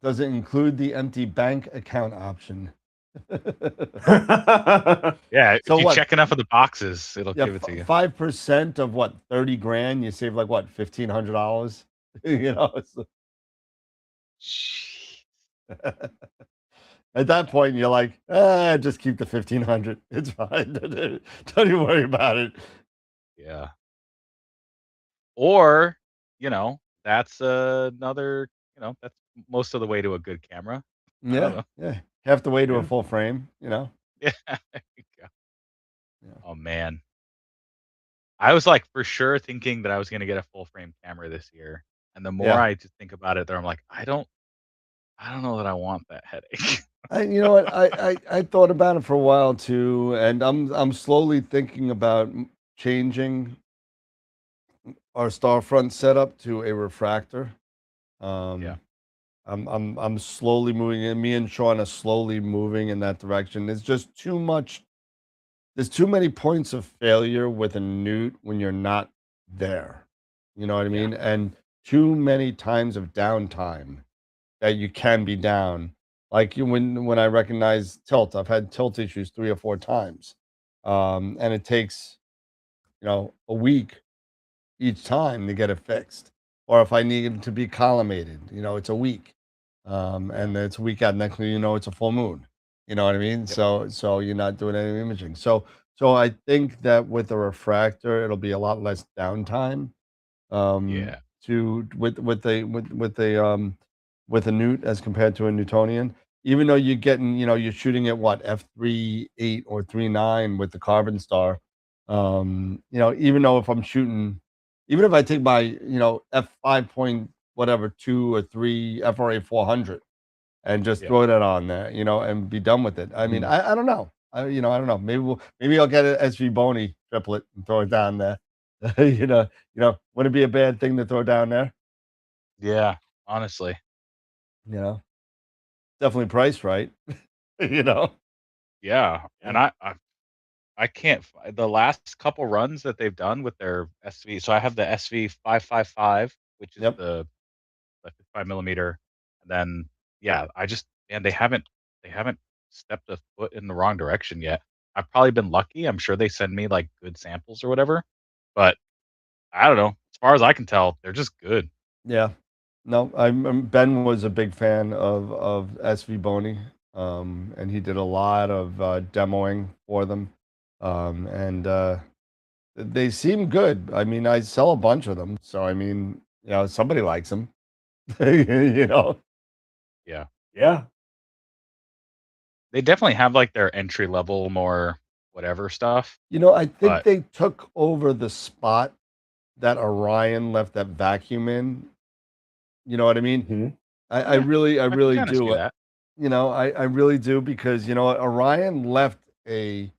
Does it include the empty bank account option? Yeah, So if you what? check enough of the boxes, it'll Yeah, give it to you. 5% of what? 30 grand. You save like what? $1,500. At that point, you're like, just keep the 1,500. It's fine. Don't even worry about it. Yeah. Or, that's another, that's most of the way to a good camera. I don't know. Yeah. Half the way to a Yeah. full frame. Yeah. There you go. Yeah. Oh man. I was like for sure thinking that I was gonna get a full frame camera this year. And the more Yeah. I just think about it, there I'm like, I don't know that I want that headache. You know what? I thought about it for a while too, and I'm slowly thinking about changing our Starfront setup to a refractor. Yeah. I'm slowly moving, and me and Sean are slowly moving in that direction. There's just too much. There's too many points of failure with a newt when you're not there. You know what I Yeah. mean? And too many times of downtime that you can be down. Like when I recognize tilt, I've had tilt issues 3 or 4 times, and it takes a week each time to get it fixed. Or if I need it to be collimated, it's a week, and it's a week out. Next thing you know, it's a full moon. You know what I mean? Yep. So you're not doing any imaging. So I think that with a refractor, it'll be a lot less downtime. Yeah. To with a newt as compared to a Newtonian. Even though you're getting, you're shooting at what, f3.8 or 3.9 with the Carbon Star. Even though if I'm shooting, even if I take my, f5 point whatever 2 or 3 FRA 400 and just Yeah. throw that on there, and be done with it. I mean, I don't know. I don't know. Maybe I'll get an SV Boney triplet and throw it down there. Wouldn't it be a bad thing to throw down there? Yeah. Honestly. Definitely priced right. you know. Yeah. And I can't the last couple runs that they've done with their SV. So I have the SV 555, which is Yep. the 55 millimeter. And then man, they haven't stepped a foot in the wrong direction yet. I've probably been lucky. I'm sure they send me like good samples or whatever. But I don't know. As far as I can tell, they're just good. Yeah. No, Ben was a big fan of SV Boney, and he did a lot of demoing for them, and they seem good. I mean, I sell a bunch of them, so I mean, somebody likes them, you know. Yeah. Yeah. They definitely have like their entry level, more whatever stuff. I think But they took over the spot that Orion left that vacuum in. You know what I mean? Hmm. I yeah, really, I I can really kind of see do. that. I really do because you know what, Orion left a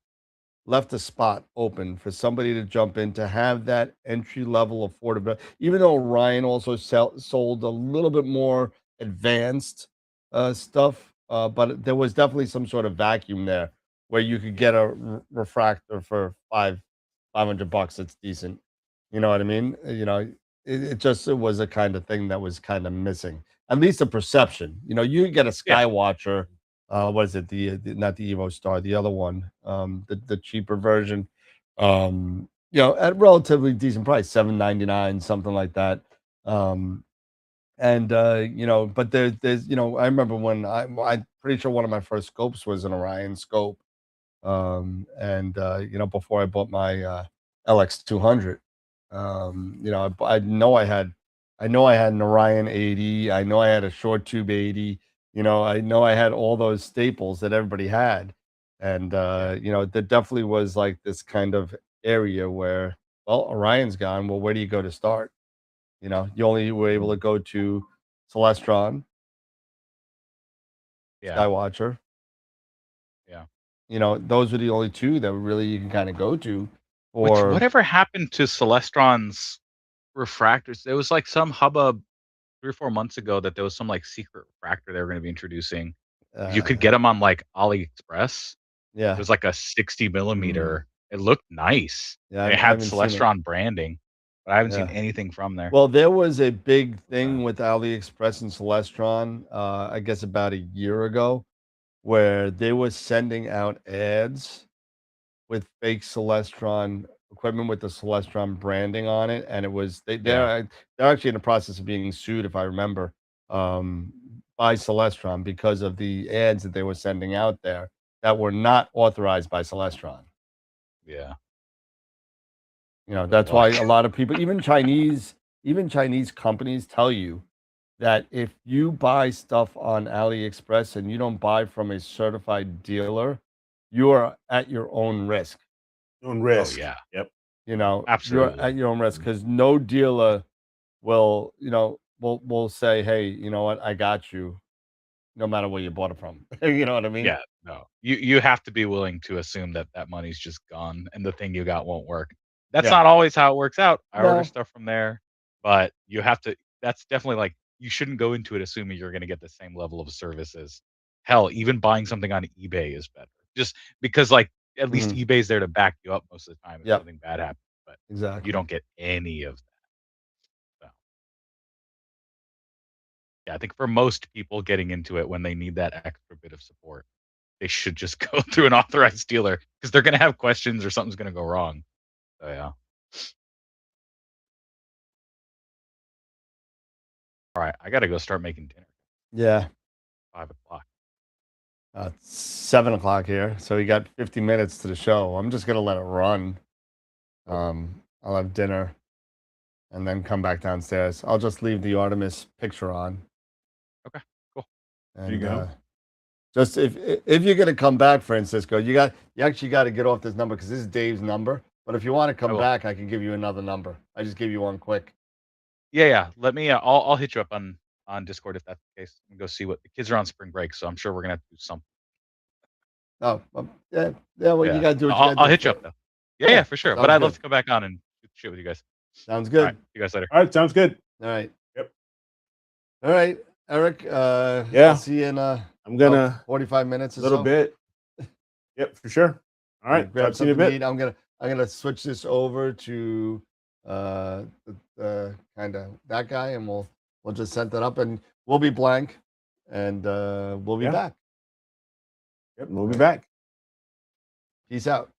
spot open for somebody to jump in to have that entry level affordability. Even though Ryan also sold a little bit more advanced stuff, but there was definitely some sort of vacuum there where you could get a refractor for 500 bucks. It's decent. You know what I mean? It was a kind of thing that was kind of missing. At least a perception. You could get a Yeah. Skywatcher, what is it? Not the Evo Star, the other one, the cheaper version, at relatively decent price, 799, something like that. Um, and but there's I remember when I'm pretty sure one of my first scopes was an Orion scope, and before I bought my LX200, I know I had an Orion 80, I know I had a short tube 80, I know I had all those staples that everybody had, and Yeah. there definitely was like this kind of area where, well, Orion's gone. Well, where do you go to start? You only were able to go to Celestron, Yeah. Skywatcher. Yeah. Those were the only two that really you can kind of go to Which for. whatever happened to Celestron's refractors? There was like some hubbub 3 or 4 months ago that there was some like secret refractor they were going to be introducing. You could uh, get them on like AliExpress. It yeah. was like a 60 Mm, millimeter. It looked nice, yeah, and it I had haven't seen it. Celestron branding, but I haven't seen Yeah. anything from there. Well, there was a big Uh, thing with AliExpress and Celestron, I guess about a year ago, where they were sending out ads with fake Celestron equipment with the Celestron branding on it, and it was yeah. they're actually in the process of being sued, if I remember, um, by Celestron because of the ads that they were sending out there that were not authorized by Celestron. Yeah. Good That's why luck. a lot of people, even Chinese companies tell you that if you buy stuff on AliExpress and you don't buy from a certified dealer, you are at your own risk. On Oh risk. yeah. Yep. You're Absolutely. at your own risk because no dealer will say, "Hey, you know what? I got you," no matter where you bought it from. You know what I mean? Yeah. No. You have to be willing to assume that that money's just gone and the thing you got won't work. That's Yeah. not always how it works out. I order No. stuff from there, but you have to. That's definitely like you shouldn't go into it assuming you're going to get the same level of services. Hell, even buying something on eBay is better. Just because, like, at least Mhm. eBay's there to back you up most of the time if Yep. something bad happens. But you Exactly. don't get any of that. So, yeah, I think for most people getting into it when they need that extra bit of support, they should just go through an authorized dealer because they're going to have questions or something's going to go wrong. So yeah. All right, I got to go start making dinner. Yeah. 5 o'clock. It's 7 o'clock here, so we got 50 minutes to the show. I'm just gonna let it run. Cool. I'll have dinner and then come back downstairs. I'll just leave the Artemis picture on, Okay. Cool. There you and go. just if you're gonna come back, Francisco, you actually got to get off this number because this is Dave's number. But if you want to I come will. back, I can give you another number. I just gave you one quick. Yeah, yeah. Let me. I'll hit you up on Discord if that's the case and go see what the kids are on spring break. So I'm sure we're gonna have to do something. Oh, yeah, yeah. Well, you Yeah. gotta do what you I'll gotta I'll do. hit you up though. Yeah, yeah, Yeah, for sure. But sounds I'd love good. to come back on and shoot shit with you guys. Sounds All right. good. See you guys later. All right. Sounds good. All right. Yep. All right, Eric. I'll Yeah. see you in I'm gonna 45 minutes a or little so. bit. Yep, for sure. All You right. grab Talk to you in a something to bit. eat. I'm gonna switch this over to the kind of that guy, and we'll just set that up, and we'll be blank, and we'll be Yeah. back. Yep. We'll be Right. back. Peace out.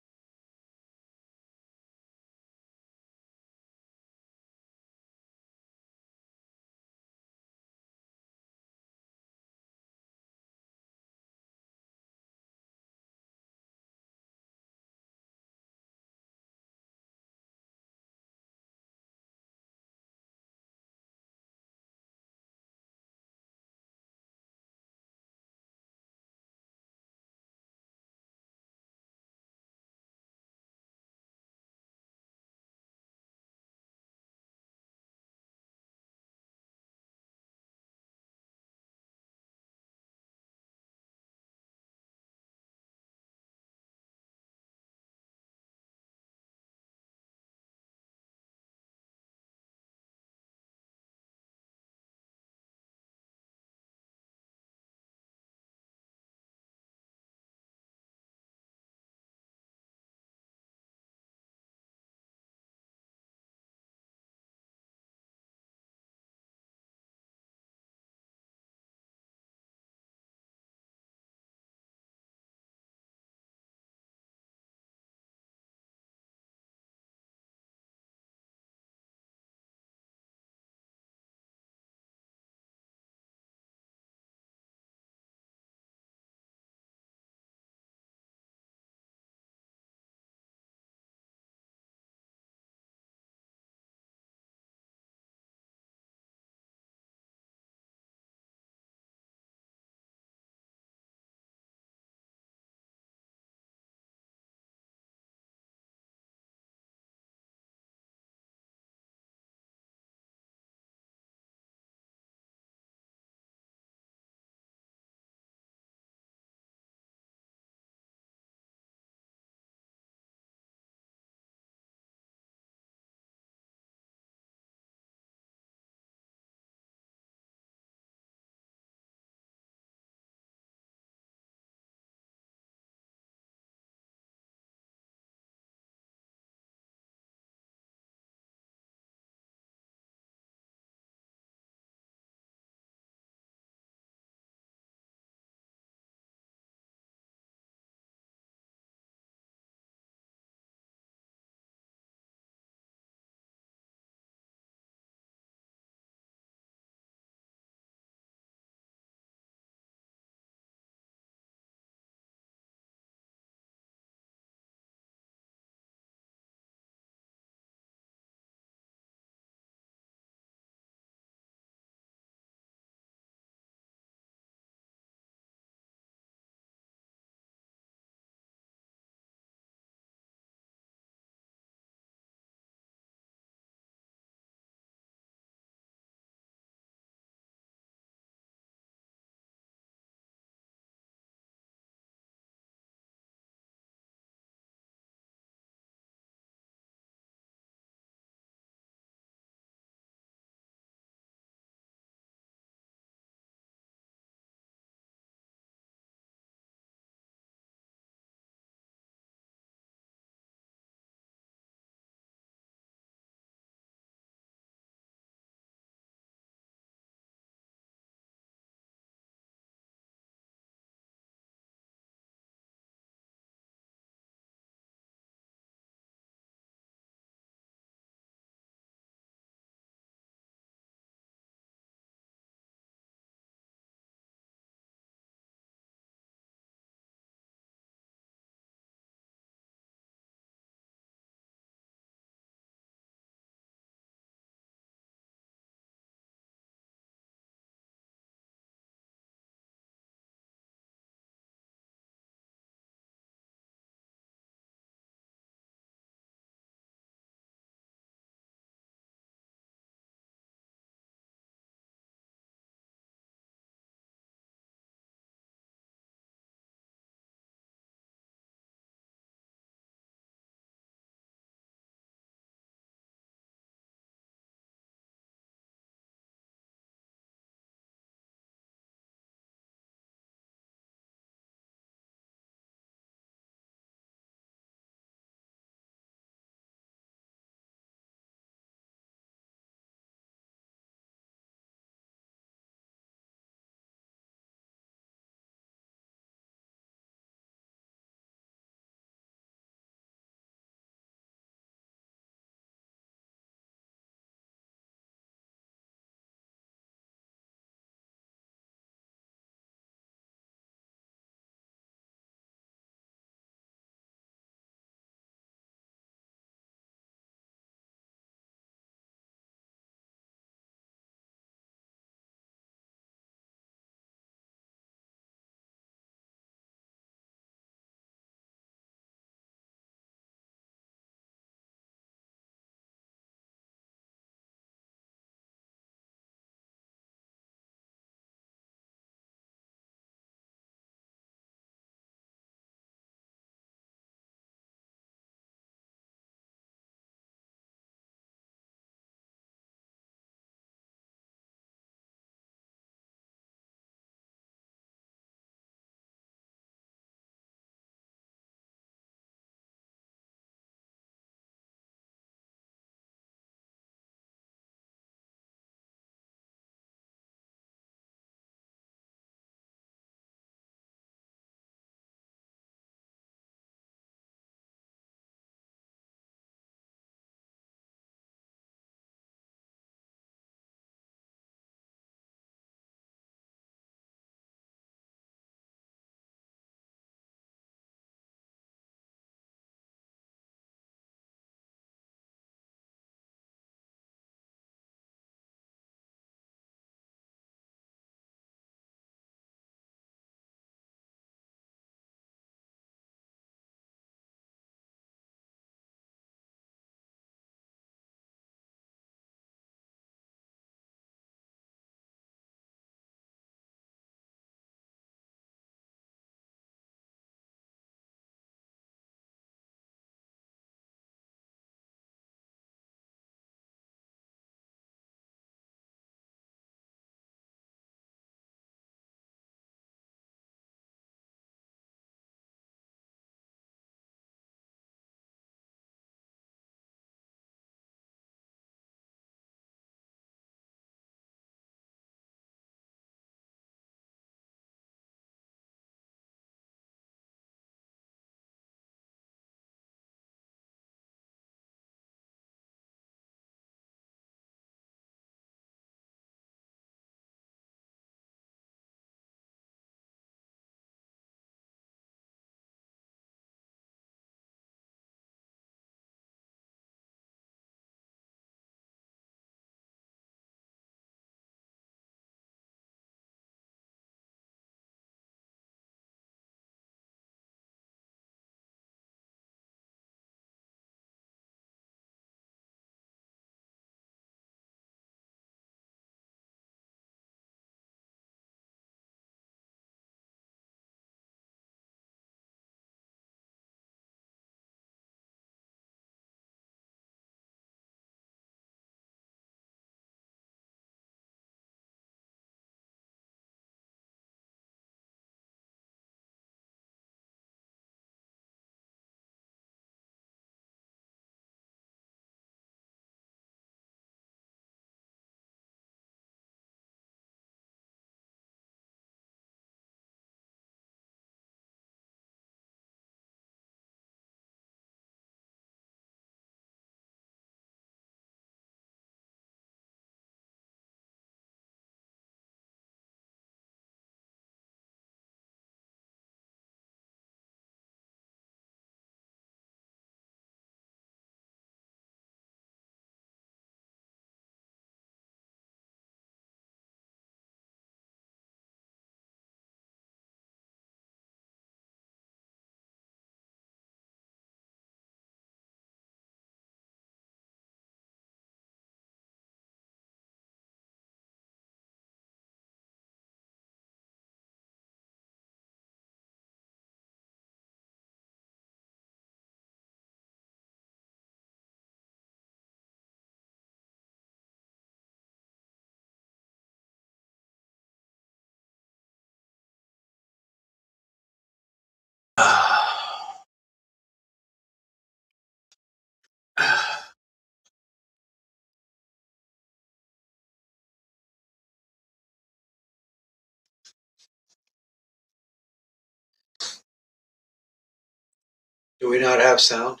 Do we not have sound?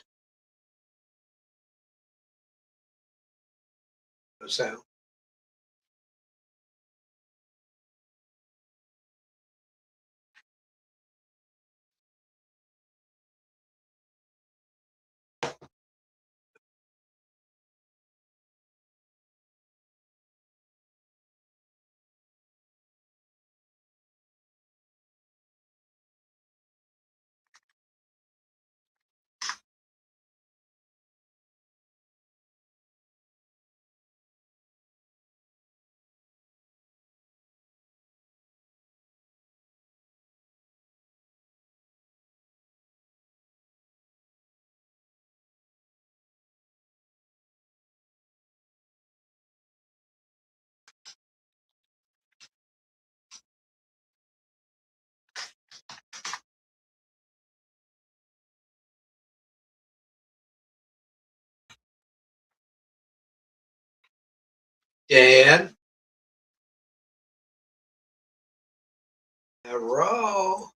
No sound. Dan? Hello?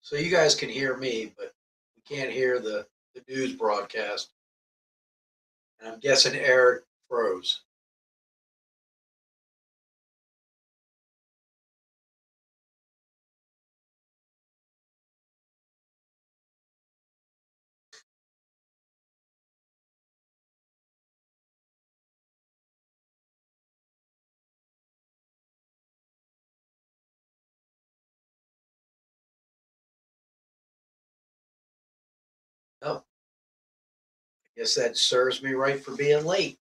So you guys can hear me, but we can't hear the news broadcast. And I'm guessing Eric froze. Oh, I guess that serves me right for being late.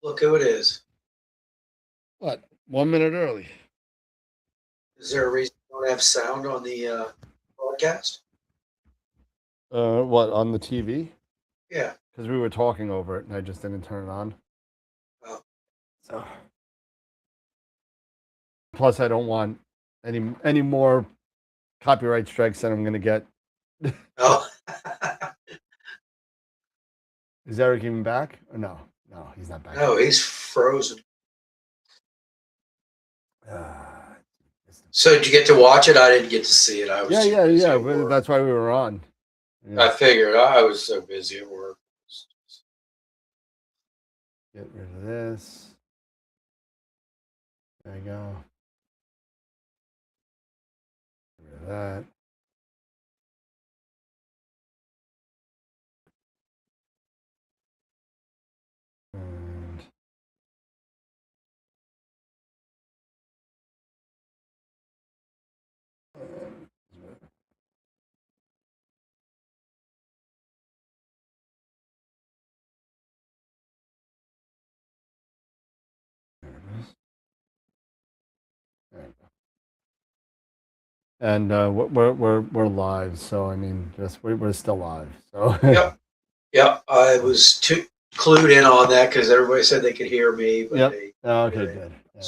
Look who it is. What? 1 minute early. Is there a reason you don't have sound on the broadcast? What, on the TV? Yeah. Because we were talking over it and I just didn't turn it on. Oh. So. Plus, I don't want any more copyright strikes that I'm going to get. Oh. Is Eric even back? Or no? No, he's not back. No, he's frozen. Uh, So did you get to watch it? I didn't get to see it. I was too busy at work. That's why we were on. I figured I was so busy at work. Get rid of this. There you go. Get rid of that. And and we're live, so I mean, just we're still live. So Yep. I was too clued in on that because everybody said they could hear me. But Yep. they, Okay, good. Yeah.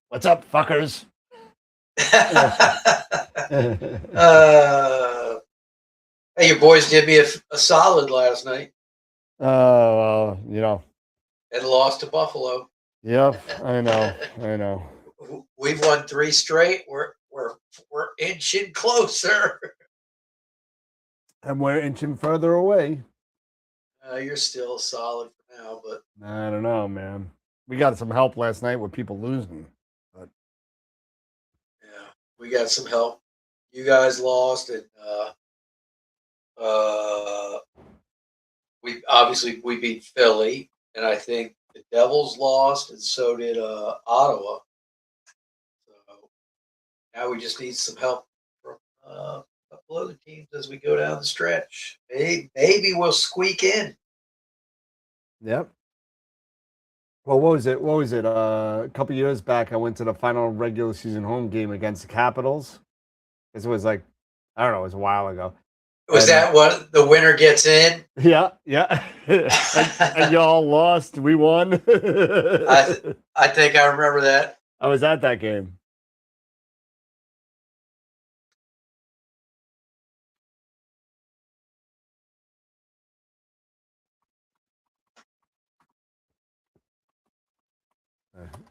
What's up, fuckers? Hey, your boys did me a solid last night Oh, well, and lost to Buffalo. Yep, I know. We've won 3 straight. We're inching closer. And we're inching further away. You're still solid for now, but I don't know, man. We got some help last night with people losing. But yeah, we got some help. You guys lost, and we beat Philly, and I think the Devils lost, and so did Ottawa. So now we just need some help from a couple other teams as we go down the stretch. Maybe we'll squeak in. Yep. Well, what was it? A couple years back, I went to the final regular season home game against the Capitals. It was like, I don't know, it was a while ago. Was that what the winner gets in? Yeah. and y'all lost. We won. I think I remember that. I was at that game.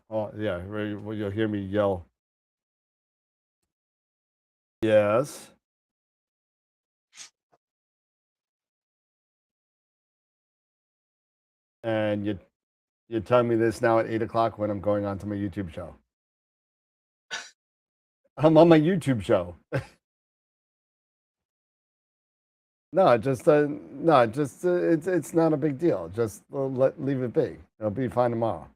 Oh yeah, well, you'll hear me yell. Yes. And you tell me this now at 8:00 when I'm going on to my YouTube show. I'm on my YouTube show. It's not a big deal. Just leave it be. It'll be fine tomorrow.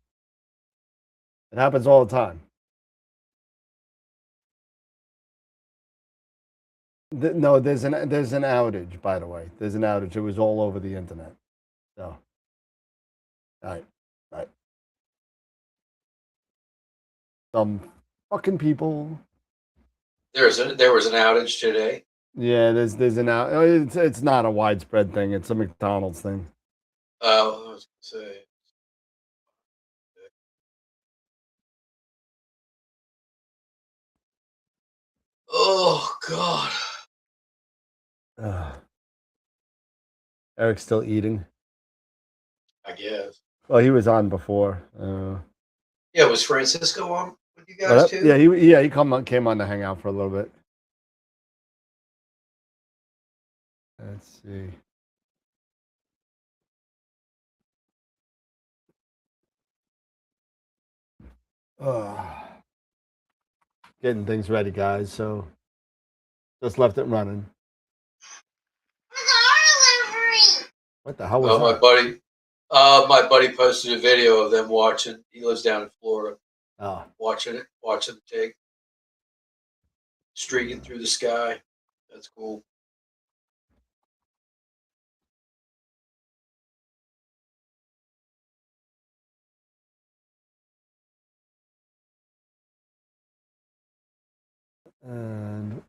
It happens all the time. No, there's an outage, by the way. There's an outage. It was all over the internet. So, all right. Some fucking people. There was an outage today. Yeah, there's an out. It's not a widespread thing. It's a McDonald's thing. Oh, I was gonna say. Oh God. Eric's still eating. I guess. Well, he was on before. Yeah, was Francisco on with you guys too? Yeah, he came on to hang out for a little bit. Let's see. Getting things ready, guys. So just left it running. What the hell was that? My buddy posted a video of them watching. He lives down in Florida. Oh. Watching the take, streaking through the sky. That's cool. And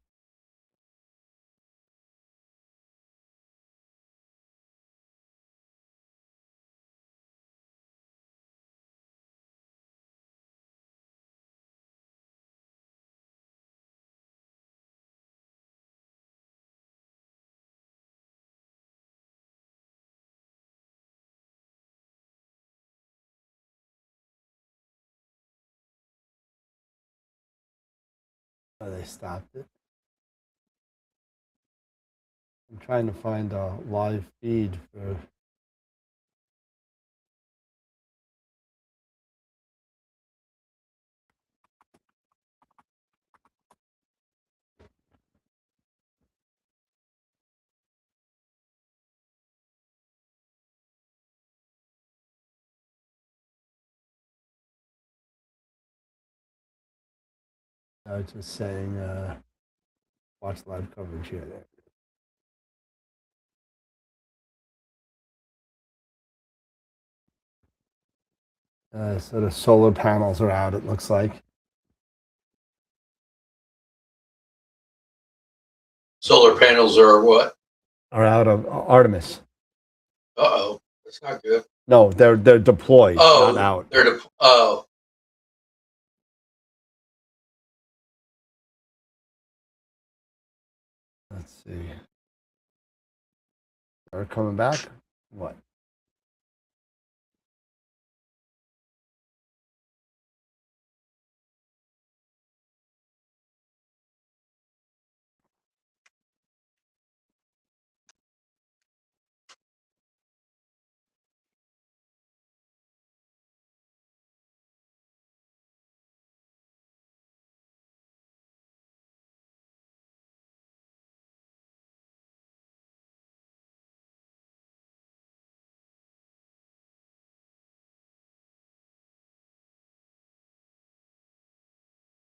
they stopped it. I'm trying to find a live feed for. I was just saying, watch live coverage here. So the solar panels are out, it looks like. Solar panels are what? Are out of Artemis. Uh-oh. That's not good. No, they're deployed, not Oh, out. oh. Let's see. Are coming back? What?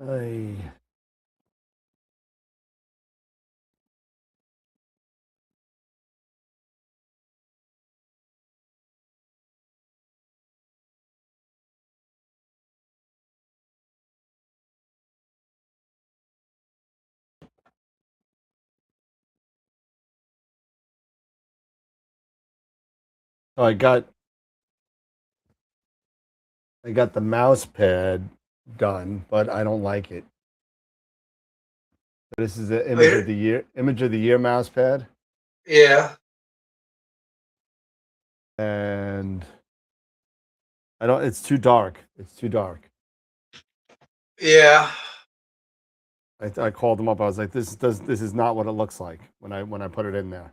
Hey. So I got the mouse pad done, but I don't like it. This is the image of the year mouse pad. Yeah. And I don't it's too dark. It's too dark. Yeah. I called them up. I was like, this is not what it looks like when I put it in there.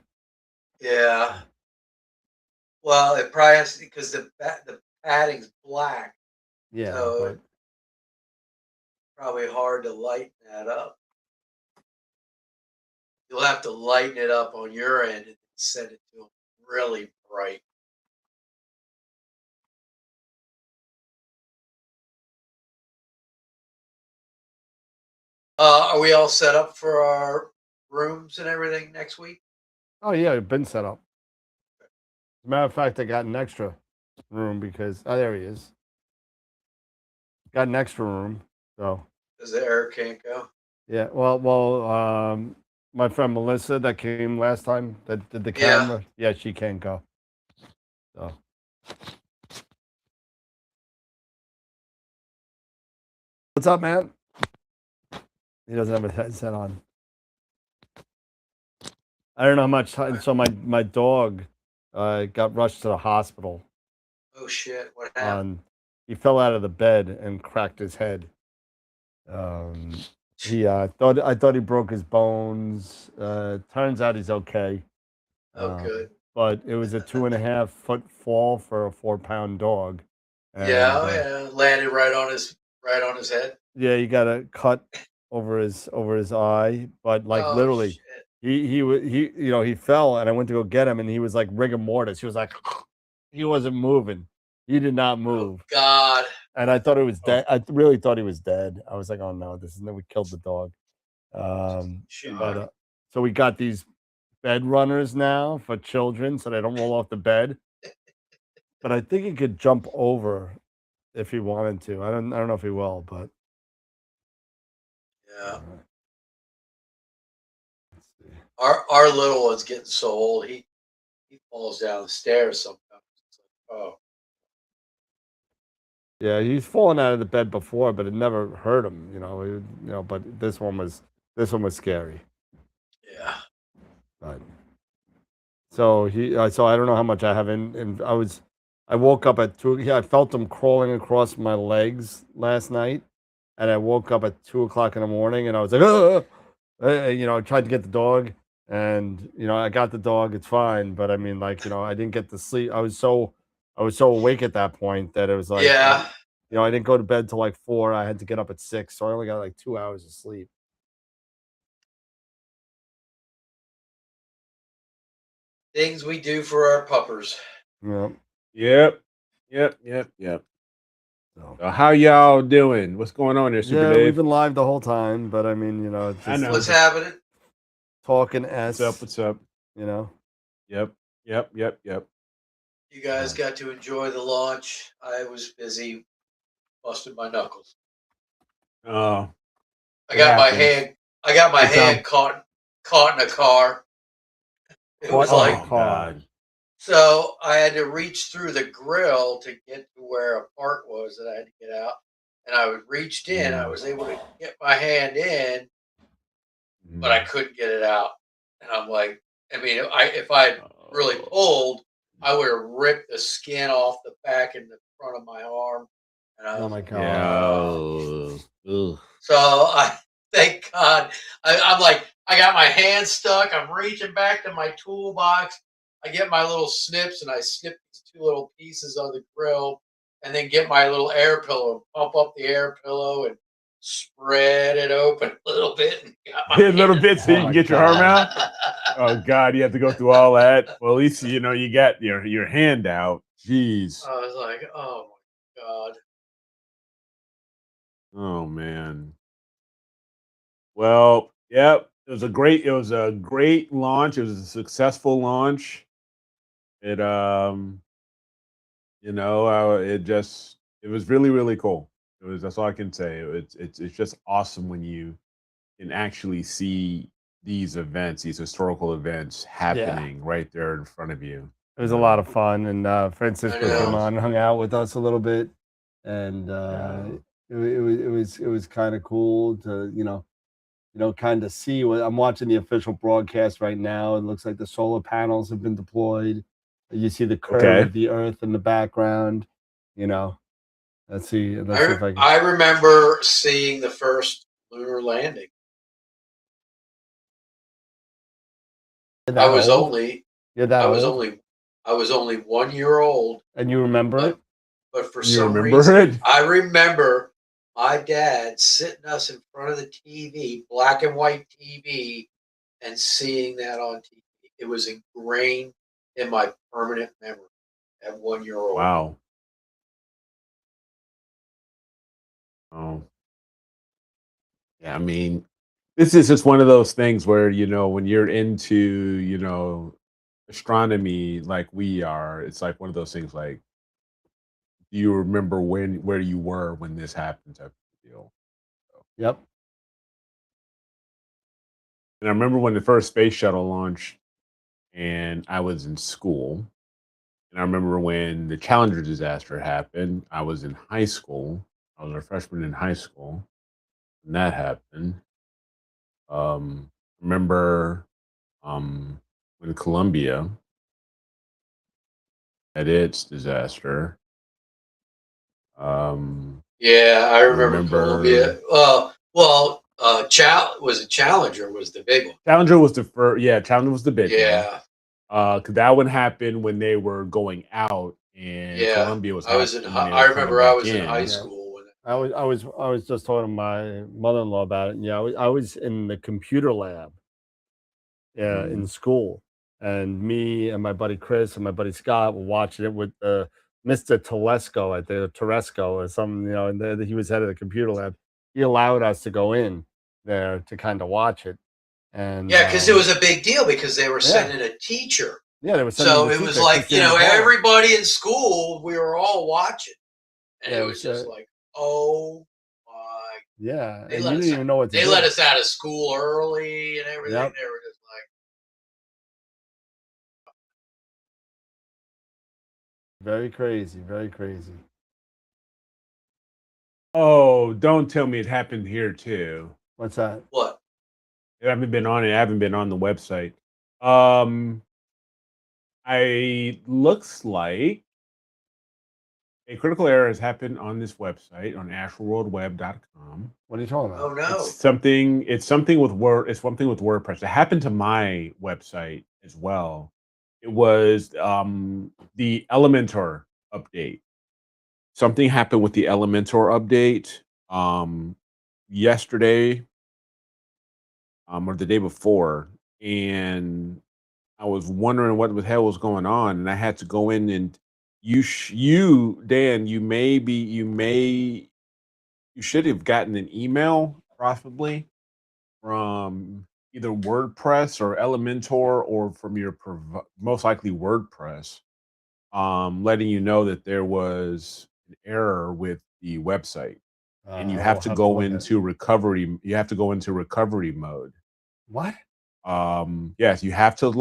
Yeah. Well, it probably has to, because the padding's black. Yeah, So but it's probably hard to lighten that up. You'll have to lighten it up on your end and set it to really bright. Are we all set up for our rooms and everything next week? oh yeah, it's been set up. As a matter of fact, I got an extra room because there he is. Got an extra room, so Because the air can't go. yeah. My friend Melissa that came last time that did the Yeah. camera, yeah, she can't go. So what's up, man? He doesn't have a headset on. I don't know how much time. So my dog got rushed to the hospital. Oh shit! What happened? He fell out of the bed and cracked his head. He thought he broke his bones. Turns out he's okay. Oh, good. But it was a 2.5-foot fall for a 4-pound dog. Yeah, oh yeah, landed right on his head. Yeah, he got a cut over his eye, but like Oh, literally, shit. he fell, and I went to go get him, and he was like rigor mortis. He was like, he wasn't moving. He did not move. Oh, God. And I thought it was dead. I really thought he was dead. I was like, oh no, we killed the dog. So we got these bed runners now for children, so they don't roll off the bed. But I think he could jump over if he wanted to. I don't know if he will, but yeah. Our little one's getting so old. He falls down the stairs sometimes. It's like, oh, Yeah, he's fallen out of the bed before, but it never hurt him. But this one was scary. yeah. But so I don't know how much I have in. And I woke up at 2. Yeah, I felt him crawling across my legs last night, and I woke up at 2 o'clock in the morning, and I was like, "Ugh!" I tried to get the dog, and I got the dog. It's fine, but I mean, like, I didn't get to sleep. I was so awake at that point that it was like, Yeah. I didn't go to bed till like 4. I had to get up at 6, so I only got like 2 hours of sleep. Things we do for our puppers. Yeah. Yep. So. So how y'all doing? What's going on there, Super Yeah, Dave? we've been live the whole time, but I mean, it's I just know. What's happening? talking S. What's up? Yep. You guys got to enjoy the launch. I was busy busting my knuckles. Oh. I got my hand caught in a car. It was like, God. so I had to reach through the grill to get to where a part was that I had to get out. And I reached in, I was able to get my hand in, but I couldn't get it out. And I'm like, I mean, if I had really pulled, I would have ripped the skin off the back and the front of my arm. And I was Oh my like, God. Yeah. so I thank God. I'm like, I got my hand stuck. I'm reaching back to my toolbox. I get my little snips and I snip these 2 little pieces of the grill, and then get my little air pillow, pump up the air pillow, and spread it open a little bit. And got my A little bit so you can get your arm out. Oh God, you have to go through all that. Well, at least you got your hand out. Jeez. I was like, oh my God. Oh man. Well, yep. It was a great launch. It was a successful launch. It it was really, really cool. That's all I can say. It's just awesome when you can actually see these events, these historical events happening right there in front of you. It was a lot of fun, and Francisco I know. came on and hung out with us a little bit, and it was kind of cool to kind of see what I'm watching the official broadcast right now. It looks like the solar panels have been deployed. You see the curve of the Earth in the background. Let's see if I can. I remember seeing the first lunar landing. I was only 1 year old. And you remember it? But for some reason, I remember my dad sitting us in front of the TV, black and white TV, and seeing that on TV. It was ingrained in my permanent memory at 1 year old. Wow. Oh. Yeah, I mean, this is just one of those things where, when you're into, astronomy like we are, it's like one of those things like, do you remember where you were when this happened type of deal? So. Yep. And I remember when the first space shuttle launched and I was in school. And I remember when the Challenger disaster happened, I was in high school. I was a freshman in high school when that happened. Remember when Columbia had its disaster. Yeah, I remember Columbia. Challenger was the big one. Challenger was the first. Yeah, Challenger was the big one. Yeah. Because that one happened when they were going out, and Columbia was. I remember I was in high school when I was just talking to my mother-in-law about it. And yeah, I was in the computer lab. Yeah, in school, and me and my buddy Chris and my buddy Scott were watching it with Mr. Telesco at the Teresco or something. And he was head of the computer lab. He allowed us to go in there to kind of watch it. And yeah, because it was a big deal because they were sending a teacher. Yeah, they were sending. So it was like everybody in school, we were all watching, and it was just like, oh my. Yeah, and you didn't even know what to do. They let us out of school early and everything. Yep. They were just like, Very crazy. Very crazy. Oh, don't tell me it happened here too. What's that? What? I haven't been on it. I haven't been on the website. Um, I looks like a critical error has happened on this website on AstroWorldWeb.com. What are you talking Oh about? no. It's something with Word. It's something with WordPress. It happened to my website as well. It was the Elementor update. Something happened with the Elementor update yesterday or the day before, and I was wondering what the hell was going on, and I had to go in and you Dan, you should have gotten an email possibly from either WordPress or Elementor or from your most likely WordPress, letting you know that there was an error with the website, and you I'll have to have to go look at it. into recovery. You have to go into recovery mode. What? Yes, you have to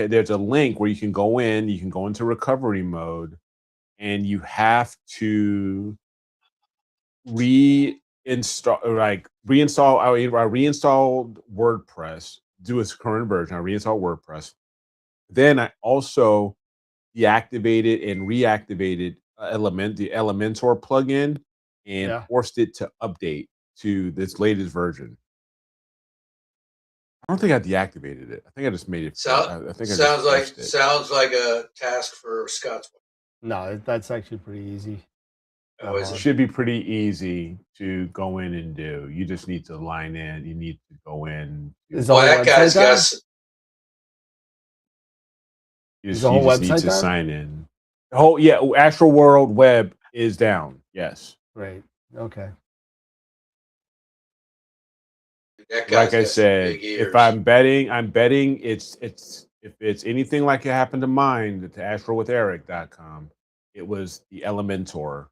there's a link where you can go into recovery mode, and you have to reinstall. I reinstalled WordPress, do its current version. I reinstalled WordPress. Then I also deactivated and reactivated the Elementor plugin and Yeah. forced it to update to this latest version. I don't think I deactivated it. I think I just made it. I think I just forced it. Sounds like a task for Scott's. No, that's actually pretty easy. Oh, is It it? should be pretty easy to go in and do. You just need to line in. You need to go in. Is the Well, whole that website guy's down? got. Is the whole You just need website to down? sign in. The whole AstroWorld web is down. Yes. Great. Okay. That guy's Like I got some said, big ears. if I'm betting it's if it's anything like it happened to mine, to astrowitheric.com, it was the Elementor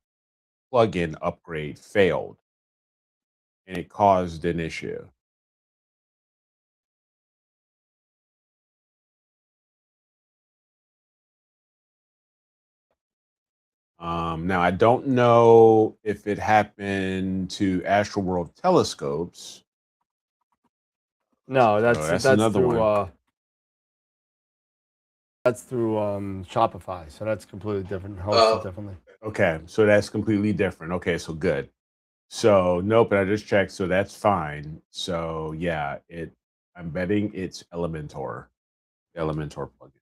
plugin upgrade failed and it caused an issue. Now I don't know if it happened to AstroWorld telescopes. No, So that's another one. That's through Shopify, so that's completely different, hosted differently. Okay, so that's completely different. Okay, so good. So nope, and I just checked, so that's fine. So yeah, I'm betting it's Elementor plugin.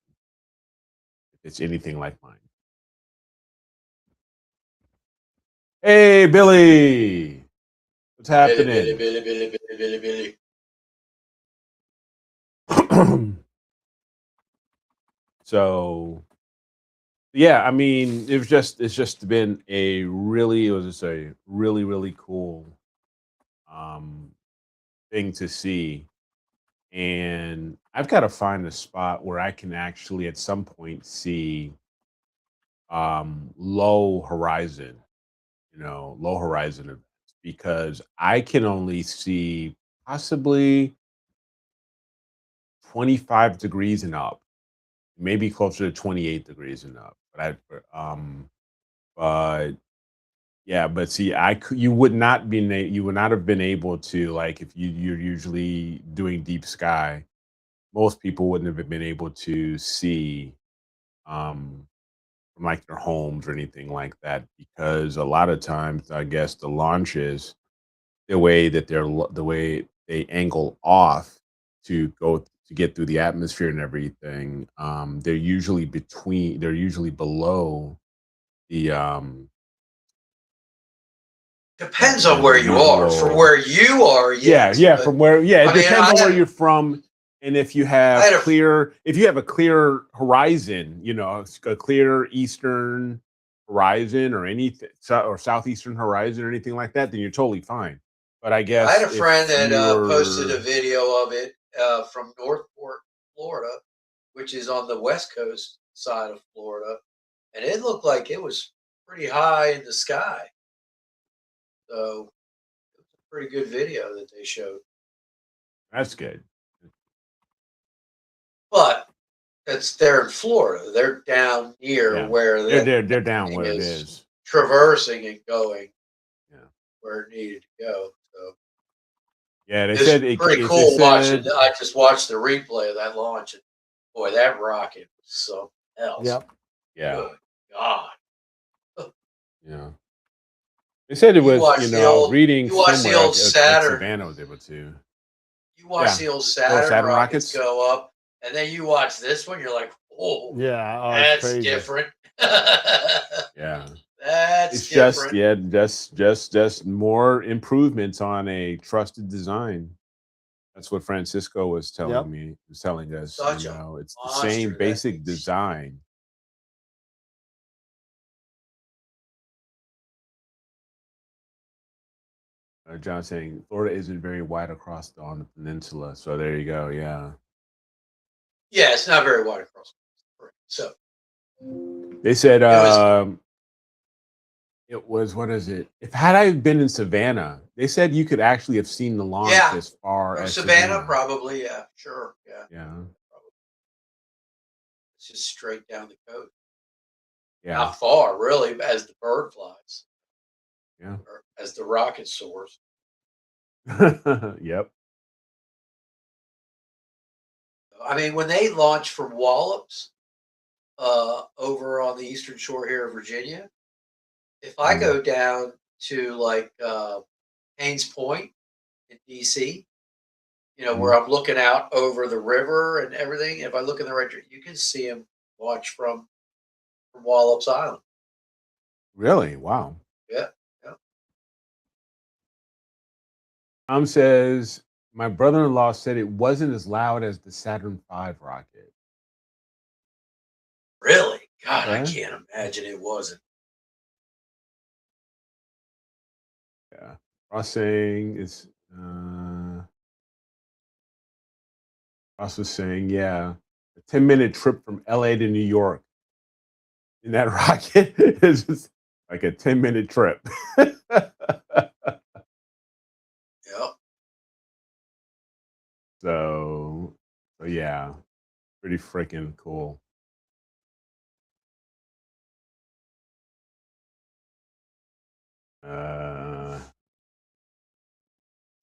If it's anything like mine. Hey Billy, what's happening? Billy. So yeah, I mean, it's just been a really really cool thing to see. And I've got to find a spot where I can actually at some point see low horizon, low horizon events, because I can only see possibly 25 degrees and up, maybe closer to 28 degrees and up. But yeah, but see, you would not have been able to, like, if you're usually doing deep sky, most people wouldn't have been able to see um from like their homes or anything like that, because a lot of times I guess the launches, the way they angle off to get through the atmosphere and everything, they're usually below the Depends on where you are. From where you are, yes. Yeah, from where, it I mean, depends on where you're from, and if you have a clear horizon, a clear eastern horizon or anything, or southeastern horizon or anything like that, then you're totally fine. But I guess I had a friend that posted a you're- video of it from Northport, Florida, which is on the west coast side of Florida, and it looked like it was pretty high in the sky. So it was a pretty good video that they showed. That's good. But they're in Florida. They're down near Yeah. where They're down thing where it is is. traversing and going Yeah. where it needed to go. So Yeah, they it's said pretty they cool watching. said, I just watched the replay of that launch, and boy, that rocket was something else. Yep. yeah, Good God. yeah. They said it You was, watch the old. reading You watch the somewhere old like Saturn. Savannah was able to. You watch Yeah. the old Little Saturn Saturn rockets rockets. go up, and then you watch this one. You're like, oh, Yeah. Oh, it's that's crazy. different. Yeah. That's It's different. just more improvements on a trusted design. That's what Francisco was telling Yep. me. Was telling us. Such a It's the monster, same that basic thing's design. John saying Florida isn't very wide across on the peninsula, so there you go. Yeah, Yeah, it's not very wide across. So they said was- it was what is it? If had I been in Savannah, they said you could actually have seen the launch Yeah. as far from as Savannah, probably. Yeah, sure. Yeah, Yeah, it's just straight down the coast. yeah, Not far, really, as the bird flies, yeah. or as the rocket soars. Yep. I mean, when they launch from Wallops, over on the eastern shore here of Virginia, if I go down to like Haynes Point in DC, where I'm looking out over the river and everything, if I look in the right direction, you can see them launch from Wallops Island. Really? Wow. Yeah, yeah. Tom says my brother-in-law said it wasn't as loud as the Saturn V rocket. Really? God, I Okay. can't imagine it wasn't. Yeah. Ross saying it's Ross was saying, yeah, a 10-minute trip from LA to New York in that rocket is just like a 10-minute trip. Yep. So yeah, pretty freaking cool.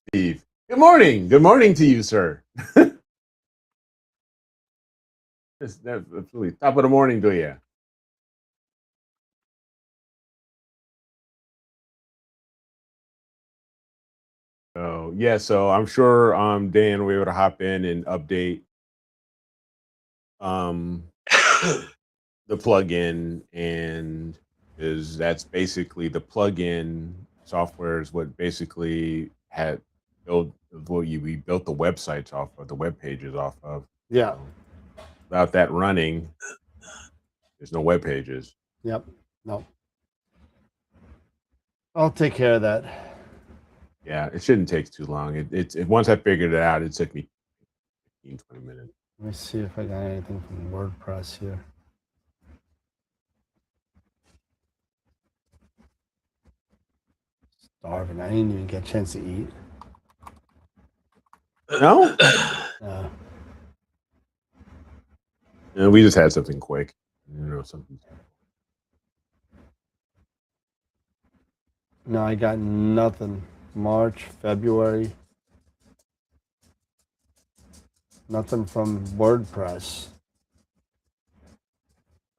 Steve, good morning. Good morning to you, sir. That's absolutely top of the morning to you. So yeah, so I'm sure Dan will be able to hop in and update the plugin, and that's basically the plugin software is what basically had built we built the websites off of, the web pages off of. Yeah. So without that running, there's no web pages. Yep. No. I'll take care of that. Yeah, it shouldn't take too long. It once I figured it out, it took me 15, 20 minutes. Let me see if I got anything from WordPress here. Starving. I didn't even get a chance to eat. No? We just had something quick. Something. No, I got nothing. March, February. Nothing from WordPress.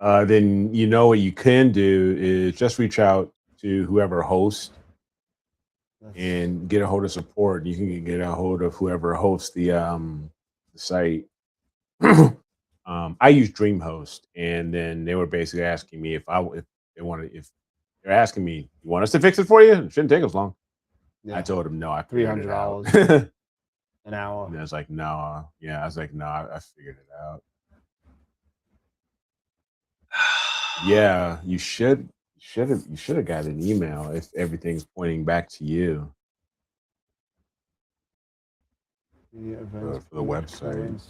Then what you can do is just reach out to whoever hosts and get a hold of support. You can get a hold of whoever hosts the site. I use DreamHost, and then they were basically asking me if they're asking me, you want us to fix it for you? It shouldn't take us long. Yeah. I told them no. I figured it out. $300 an hour. And I was like, no. Yeah, I was like, no. I figured it out. Yeah, you should have got an email if everything's pointing back to you. For the website.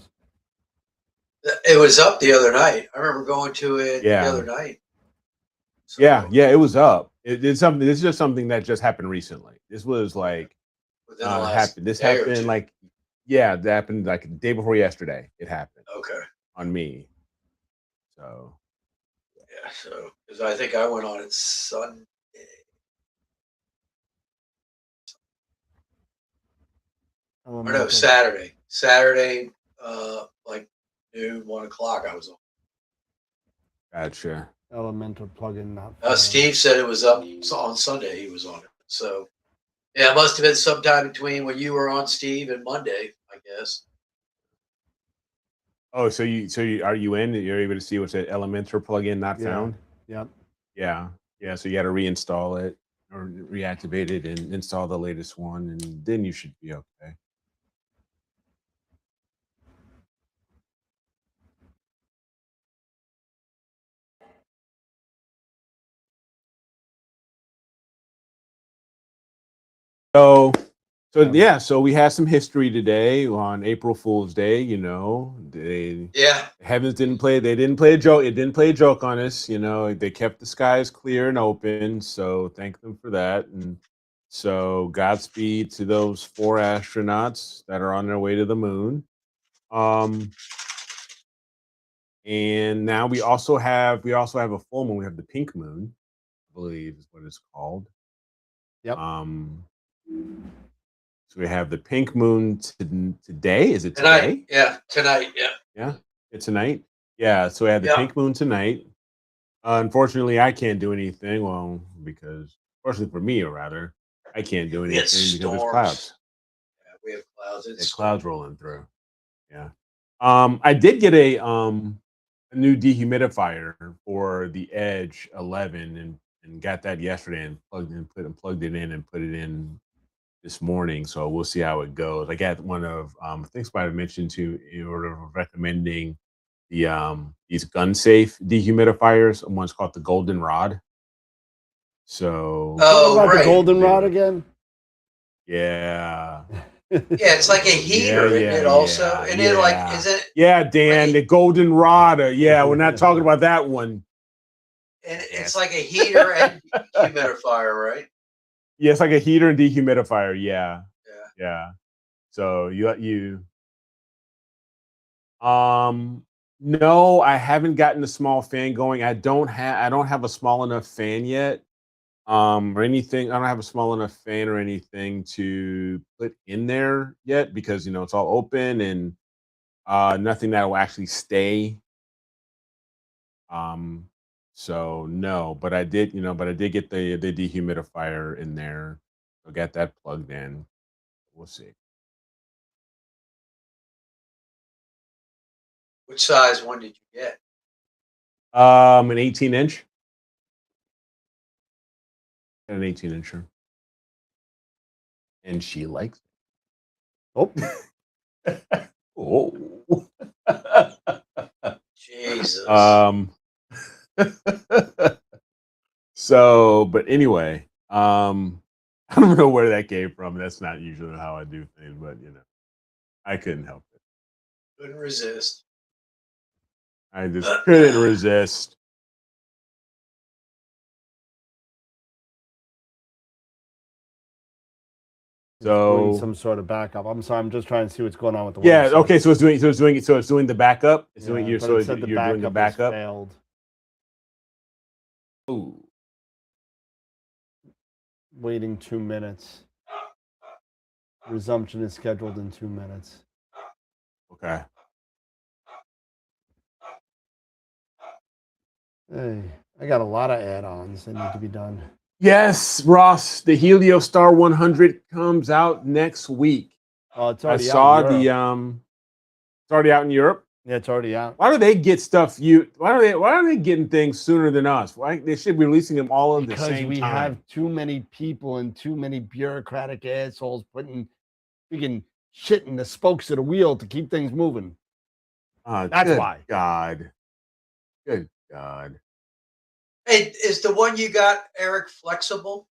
It was up the other night. I remember going to it the other night. So, yeah, it was up. It's something. This is just something that just happened recently. This was like happened. This happened like that happened like the day before yesterday. It happened. Okay. On me. So Yeah, so because I think I went on it Sunday. Or no, Elemental. Saturday. Saturday, like noon, 1 o'clock. I was on. gotcha. Elemental plugin not found. Steve said it was up on Sunday. He was on it. So yeah, it must have been sometime between when you were on, Steve, and Monday, I guess. Oh, so you are you in? You're able to see what's that Elementor plugin not Yeah. found? Yep. Yeah. Yeah. So you got to reinstall it or reactivate it and install the latest one, and then you should be okay. So yeah, so we had some history today on April Fool's Day. You know, Yeah. heavens didn't play. They didn't play a joke. It didn't play a joke on us. You know, they kept the skies clear and open. So thank them for that. And so Godspeed to those 4 astronauts that are on their way to the moon. And now we also have a full moon. We have the pink moon, I believe is what it's called. Yep. So we have the pink moon today. Is it Tonight. today? Yeah, tonight. Yeah. Yeah, it's tonight. Yeah, so we had the Yeah. pink moon tonight. Unfortunately, I can't do anything. Well, because fortunately for me, or rather, I can't do We had anything because there's storms. clouds. Yeah, we have clouds. It's There's clouds rolling through. Yeah. I did get a new dehumidifier for the Edge 11 and got that yesterday and plugged it in and put it in this morning. So we'll see how it goes. I got one of I think somebody mentioned to in order of recommending the these gun safe dehumidifiers. One's called the Golden Rod. So Oh, What about right. the goldenrod again? yeah. Yeah, it's like a heater, isn't it? Also, and it like is it? Yeah, Dan, the Golden Rod. Yeah, we're not talking about that one. And it's like a heater and humidifier, right? Yeah, it's like a heater and dehumidifier. Yeah. Yeah. Yeah. So no, I haven't gotten the small fan going. I don't have a small enough fan yet. Or anything. I don't have a small enough fan or anything to put in there yet because it's all open and nothing that will actually stay. So no, but I did get the dehumidifier in there. So got that plugged in. We'll see. Which size one did you get? An 18-inch. An 18-incher. And she likes it. Oh. Jesus. So, but anyway, I don't know where that came from. That's not usually how I do things, but I couldn't help it. Couldn't resist. I just couldn't resist. Doing So some sort of backup. I'm sorry. I'm just trying to see what's going on with the yeah, website. okay. So it's doing the backup. It's doing but so it said you're doing the has backup. failed. Ooh. Waiting 2 minutes. Resumption is scheduled in 2 minutes. Okay. Hey, I got a lot of add-ons that need to be done. Yes, Ross. The Heliostar 100 comes out next week. Oh, it's I already saw out in the Europe. It's already out in Europe. Yeah, it's already out. Why do they get stuff? Why are they getting things sooner than us? Why they should be releasing them all at the same time? Because we have too many people and too many bureaucratic assholes putting freaking shit in the spokes of the wheel to keep things moving. That's good why. God. Good God. Hey, is the one you got, Eric, flexible?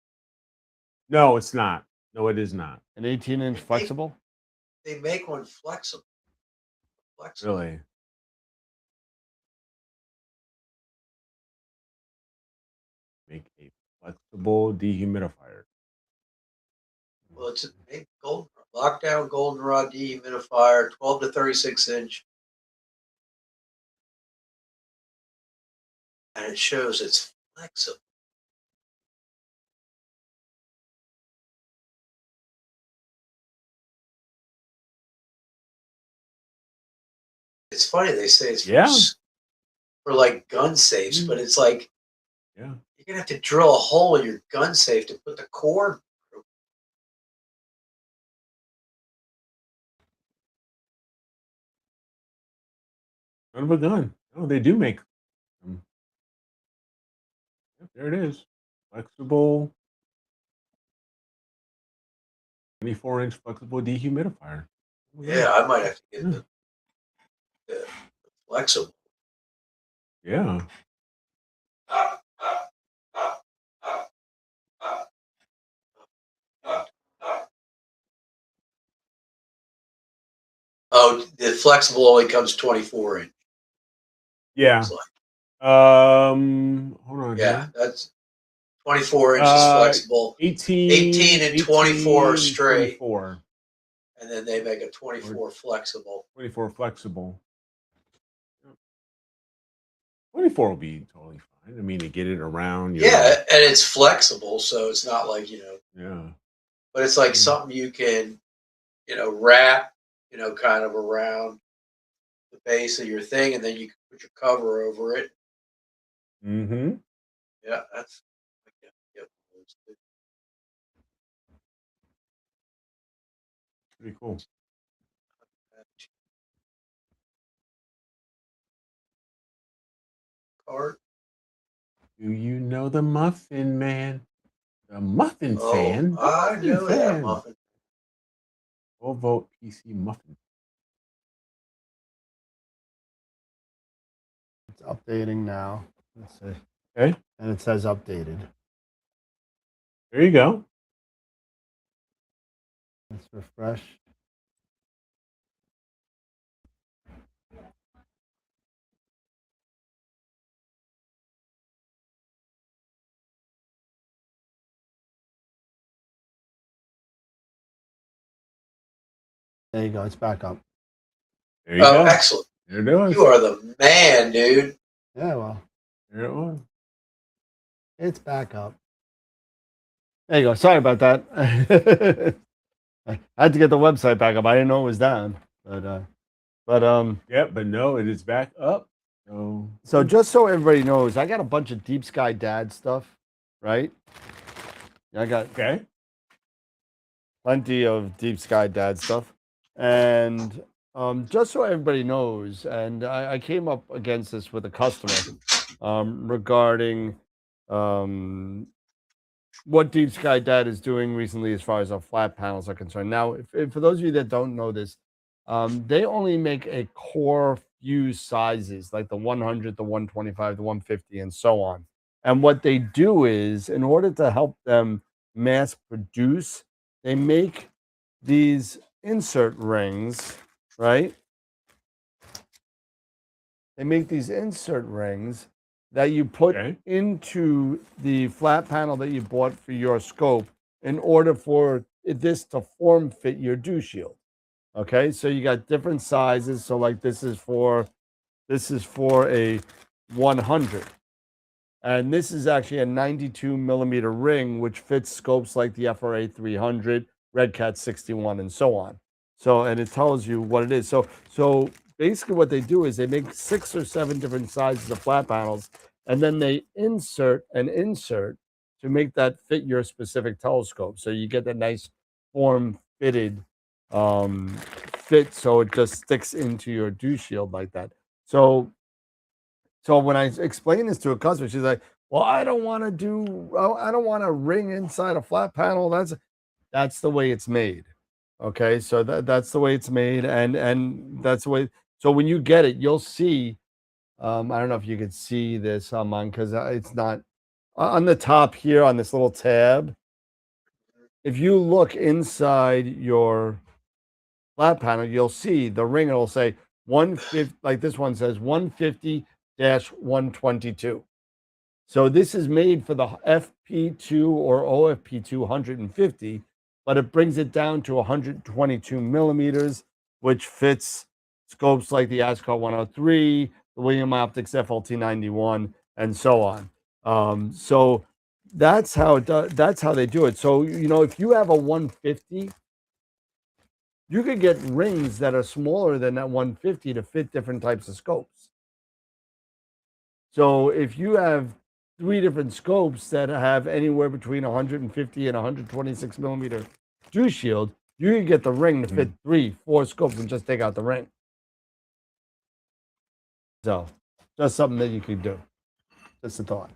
No, it's not. No, it is not. An 18-inch flexible? They make one flexible. Really? Make a flexible dehumidifier. Well, it's a big lockdown goldenrod dehumidifier, 12 to 36 inch. and it shows it's flexible. It's funny they say it's for like gun safes, but it's like you're gonna have to drill a hole in your gun safe to put the cord through. Son of a gun. Oh, they do make them. Yep, there it is. Flexible 24-inch flexible dehumidifier. Yeah, I might have to get the flexible. Yeah. Oh, the flexible only comes 24 inch. Yeah. Looks like. Hold on. Yeah, here. that's 24 inches flexible. 18 and 24 straight. 24. And then they make a 24 flexible. 24 flexible. 24 will be totally fine. I mean, to get it around. Yeah, and it's flexible, so it's not like, Yeah. But it's like something you can, wrap, kind of around the base of your thing, and then you can put your cover over it. Mm-hmm. Yeah, that's. Yep. Pretty cool. Card. Do you know the Muffin Man? The Muffin Oh, Fan? The I Muffin know that Fan. muffin. 12-volt PC Muffin. It's updating now. Let's see. Okay. And it says updated. There you go. Let's refresh. There you go. It's back up. There you go. Excellent. There it was. You are the man, dude. Yeah, well. There it was. It's back up. There you go. Sorry about that. I had to get the website back up. I didn't know it was down. Yeah, but no, it is back up. So just so everybody knows, I got a bunch of Deep Sky Dad stuff, right? I got plenty of Deep Sky Dad stuff. And just so everybody knows, and I came up against this with a customer regarding what Deep Sky Dad is doing recently as far as our flat panels are concerned. Now, if for those of you that don't know this, they only make a core fuse sizes like the 100, the 125, the 150, and so on. And what they do is, in order to help them mass produce, they make these insert rings, right? They make these insert rings that you put into the flat panel that you bought for your scope in order for this to form fit your dew shield. Okay, so you got different sizes. So like this is for a 100. And this is actually a 92 millimeter ring, which fits scopes like the FRA 300, Red Cat 61, and so on. So, and it tells you what it is. So basically what they do is they make 6 or 7 different sizes of flat panels, and then they insert and insert to make that fit your specific telescope. So you get that nice form fitted fit, so it just sticks into your dew shield like that. So when I explain this to a customer, she's like, "Well, I don't want to ring inside a flat panel. That's the way it's made." Okay, so that's the way it's made, and that's the way. So when you get it, you'll see. I don't know if you could see this on mine because it's not on the top here on this little tab. If you look inside your flat panel, you'll see the ring. It'll say 150, like this one says 150-122. So this is made for the FP2 or OFP2 150, but it brings it down to 122 millimeters, which fits scopes like the ASCO 103, the William Optics FLT 91, and so on. So that's how it does, that's how they do it. So if you have a 150, you could get rings that are smaller than that 150 to fit different types of scopes. So if you have 3 different scopes that have anywhere between 150 and 126 millimeter dew shield, you can get the ring to fit 3-4 scopes and just take out the ring. So just something that you could do. Just a thought.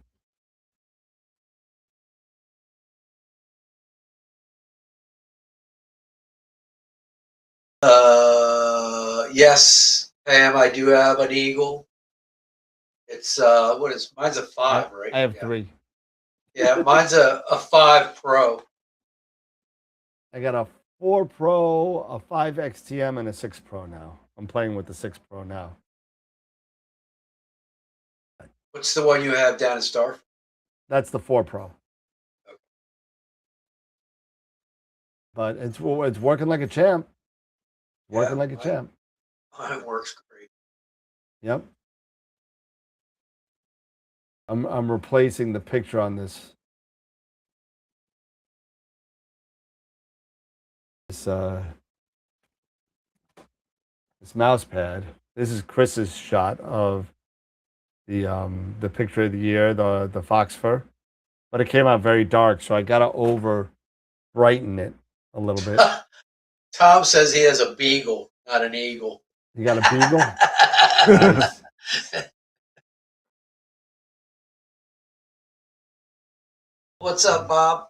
Yes, Pam, I do have an Eagle. It's mine's a 5, right? I have Yeah. 3. Yeah, mine's a 5 Pro. I got a 4 Pro, a 5 XTM, and a 6 Pro now. I'm playing with the 6 Pro now. What's the one you have down at Star? That's the 4 Pro. But it's working like a champ. Working like a champ. It works great. Yep. I'm replacing the picture on this mouse pad. This is Chris's shot of the picture of the year, the fox fur, but it came out very dark, so I gotta over brighten it a little bit. Tom says he has a beagle, not an eagle. You got a beagle? Nice. What's up, Bob?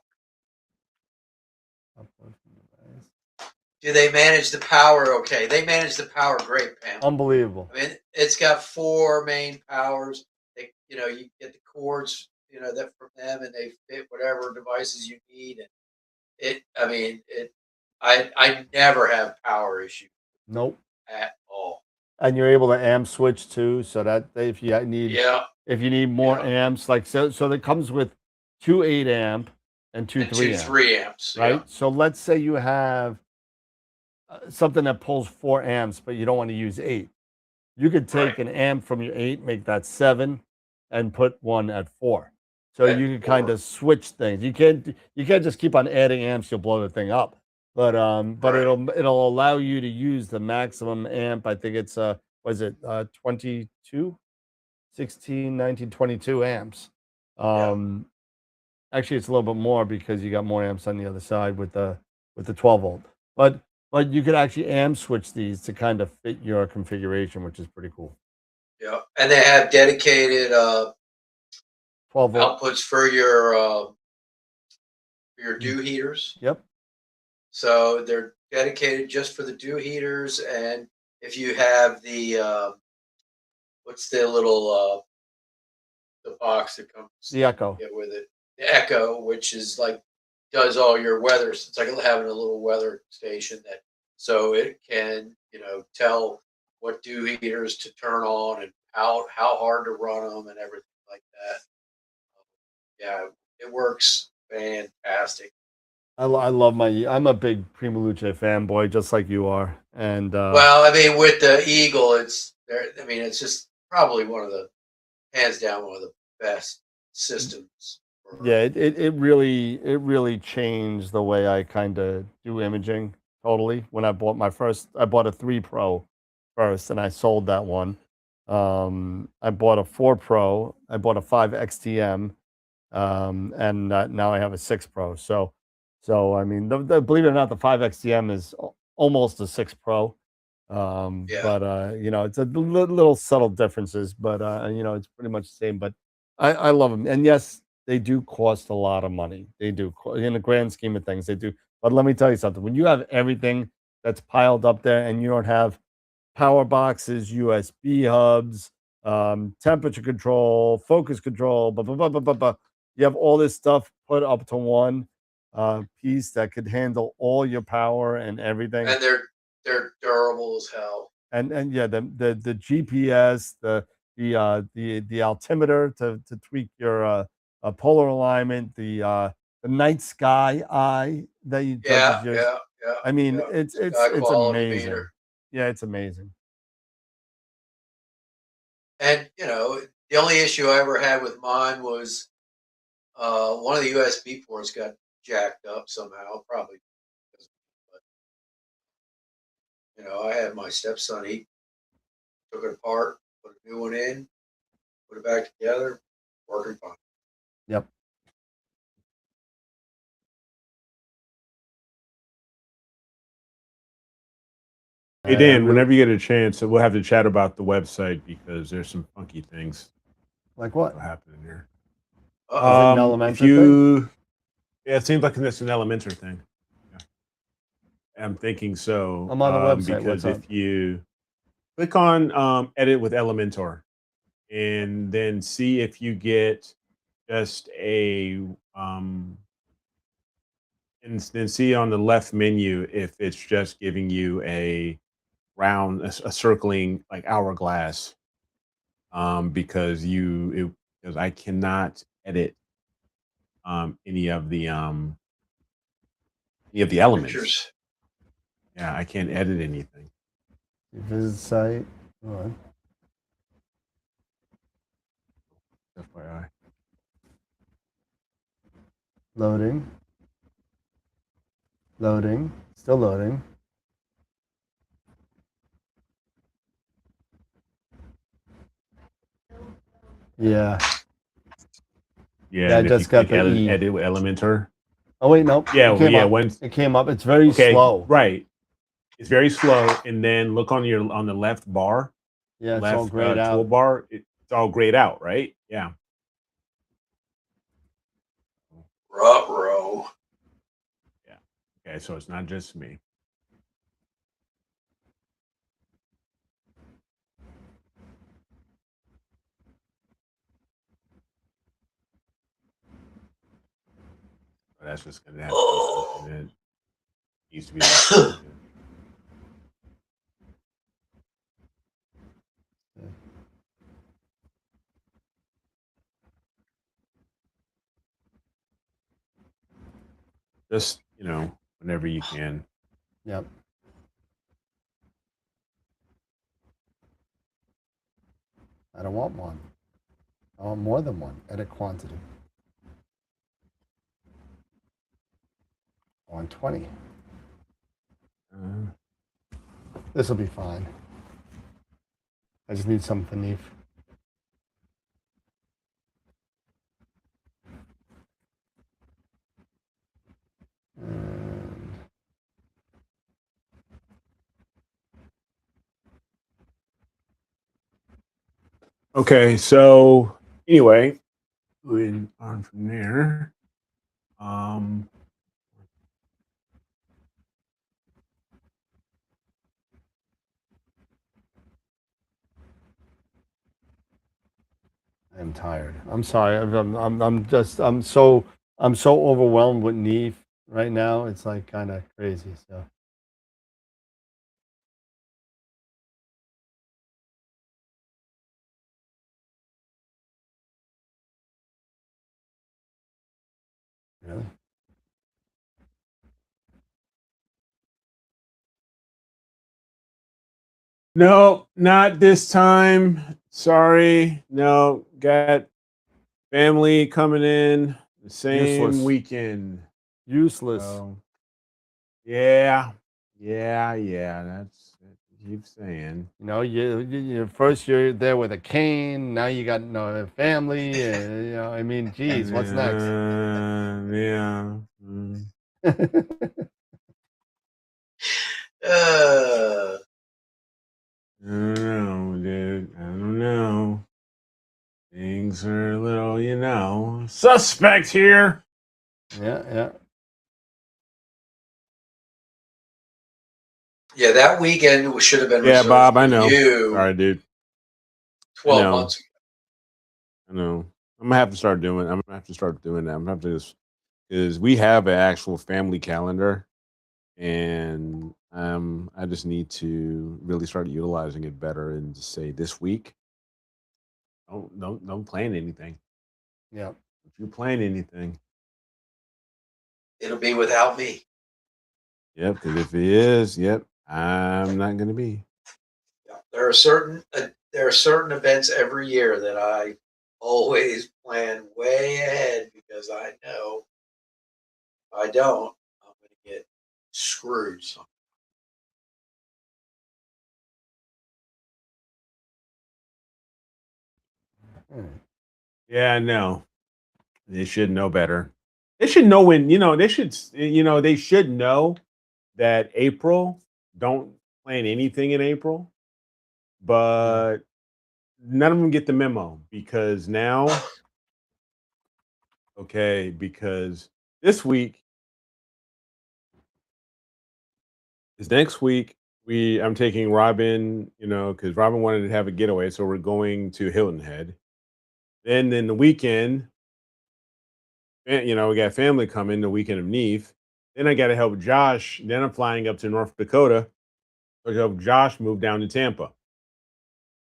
Do they manage the power okay? They manage the power great, Pam. Unbelievable. I mean, it's got 4 main powers. You get the cords, that from them, and they fit whatever devices you need. And I never have power issues. Nope. At all. And you're able to amp switch too, so that if you need more amps, like so that comes with 2 8-amp and 2 3 amps, right? Yeah. So let's say you have something that pulls 4 amps, but you don't want to use 8. You could take an amp from your 8, make that 7, and put one at 4. So you can kind of switch things. You can't just keep on adding amps; you'll blow the thing up. But it'll allow you to use the maximum amp. I think it's 22, 16, 19, 22 amps. Actually, it's a little bit more because you got more amps on the other side with the 12 volt. But you could actually amp switch these to kind of fit your configuration, which is pretty cool. Yeah, and they have dedicated 12 volt outputs for your dew heaters. Yep. So they're dedicated just for the dew heaters, and if you have the what's the little the box that comes the Echo with it, the Echo, which is like does all your weather. It's like having a little weather station so it can tell what dew heaters to turn on and how hard to run them and everything like that. Yeah, it works fantastic. I love I'm a big Prima Luce fanboy, just like you are. And well, I mean, with the Eagle, it's just probably hands down one of the best systems. Yeah, it really changed the way I kind of do imaging totally. When I bought I bought a 3 Pro first, and I sold that one. I bought a 4 Pro. I bought a 5 XTM, and now I have a 6 Pro. So I mean, believe it or not, the 5 XTM is almost a 6 Pro. But it's a little subtle differences, but it's pretty much the same. But I love them, and yes, they do cost a lot of money. They do, in the grand scheme of things, they do. But let me tell you something: when you have everything that's piled up there, and you don't have power boxes, USB hubs, temperature control, focus control, blah, blah, blah, blah, blah, blah. You have all this stuff put up to one piece that could handle all your power and everything. And they're durable as hell. And yeah, the GPS, the altimeter to tweak your polar alignment, the night sky eye that you yeah. I mean, it's amazing. Meter. Yeah, it's amazing. And The only issue I ever had with mine was one of the USB ports got jacked up somehow, probably. But, I had my stepson, he took it apart, put a new one in, put it back together, working fine. Yep. Hey Dan, whenever you get a chance, we'll have to chat about the website because there's some funky things Like what? happening here. Is it an Elementor If you, yeah, it seems like it's an Elementor thing. Yeah. I'm thinking so. I'm on the website. Because What's if up? you click on edit with Elementor, and then see if you get just a and then see on the left menu if it's just giving you a round, a circling like hourglass. Because because I cannot edit any of the elements. Pictures. Yeah, I can't edit anything. Visit site. Hold on. FYI. Loading. Loading. Still loading. Yeah. Yeah, I just got the edit with Elementor. Oh wait, nope. Yeah, it came up. It's very slow. Right. It's very slow, and then look on the left bar. Yeah, it's left, all grayed out. Toolbar. It's all grayed out, right? Yeah. Ruh-roh. Yeah. Okay, so it's not just me. But that's just gonna have to be something that needs to be. Just whenever you can. Yep. I don't want one. I want more than one. Edit quantity. I want 20. This will be fine. I just need something new. Okay, so anyway, moving on from there. I'm tired. I'm sorry. I'm so overwhelmed with Neve right now. It's like kind of crazy. So. Really? No, not this time. Sorry. No, got family coming in the same Useless. weekend. Useless. So, yeah. That's keep saying. You first you're there with a cane. Now you got no family. I mean, geez, what's next? Yeah. I don't know, dude. I don't know. Things are a little, suspect here. Yeah. Yeah, that weekend should have been Yeah, reserved Bob, for I know. you Sorry, dude. 12 months ago. I know. I'm gonna have to start doing. I'm gonna have to start doing that. I'm gonna have to just because we have an actual family calendar, and I just need to really start utilizing it better and just say this week. Don't plan anything. Yeah. If you're planning anything, It'll be without me. yep. Because if it is, yep, I'm not gonna be. There are certain there are certain events every year that I always plan way ahead because I know if I don't, I'm going to get screwed. Yeah, I know. They should know better. They should know when, they should know that April, don't plan anything in April, but none of them get the memo because now, okay, because this week is next week. I'm taking Robin, because Robin wanted to have a getaway, so we're going to Hilton Head. Then the weekend, we got family coming the weekend of Neve. Then I got to help Josh. Then I'm flying up to North Dakota to help Josh move down to Tampa.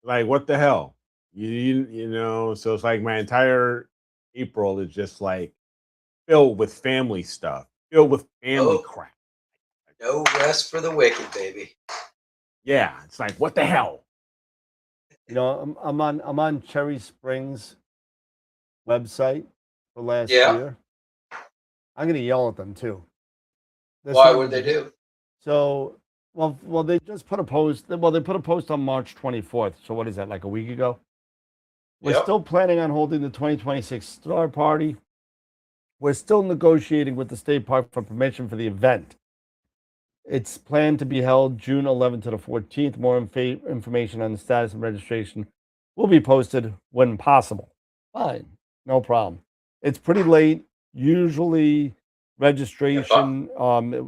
Like, what the hell? So it's like my entire April is just like filled with family stuff, filled with family crap. No rest for the wicked, baby. Yeah, it's like, what the hell? I'm on Cherry Springs website for last year. I'm gonna yell at them too. Why would they do? So, well, they just put a post. Well, they put a post on March 24th. So what is that? Like a week ago? We're still planning on holding the 2026 Star Party. We're still negotiating with the state park for permission for the event. It's planned to be held June 11th to the 14th. More information on the status and registration will be posted when possible. Fine, no problem. It's pretty late. Usually, registration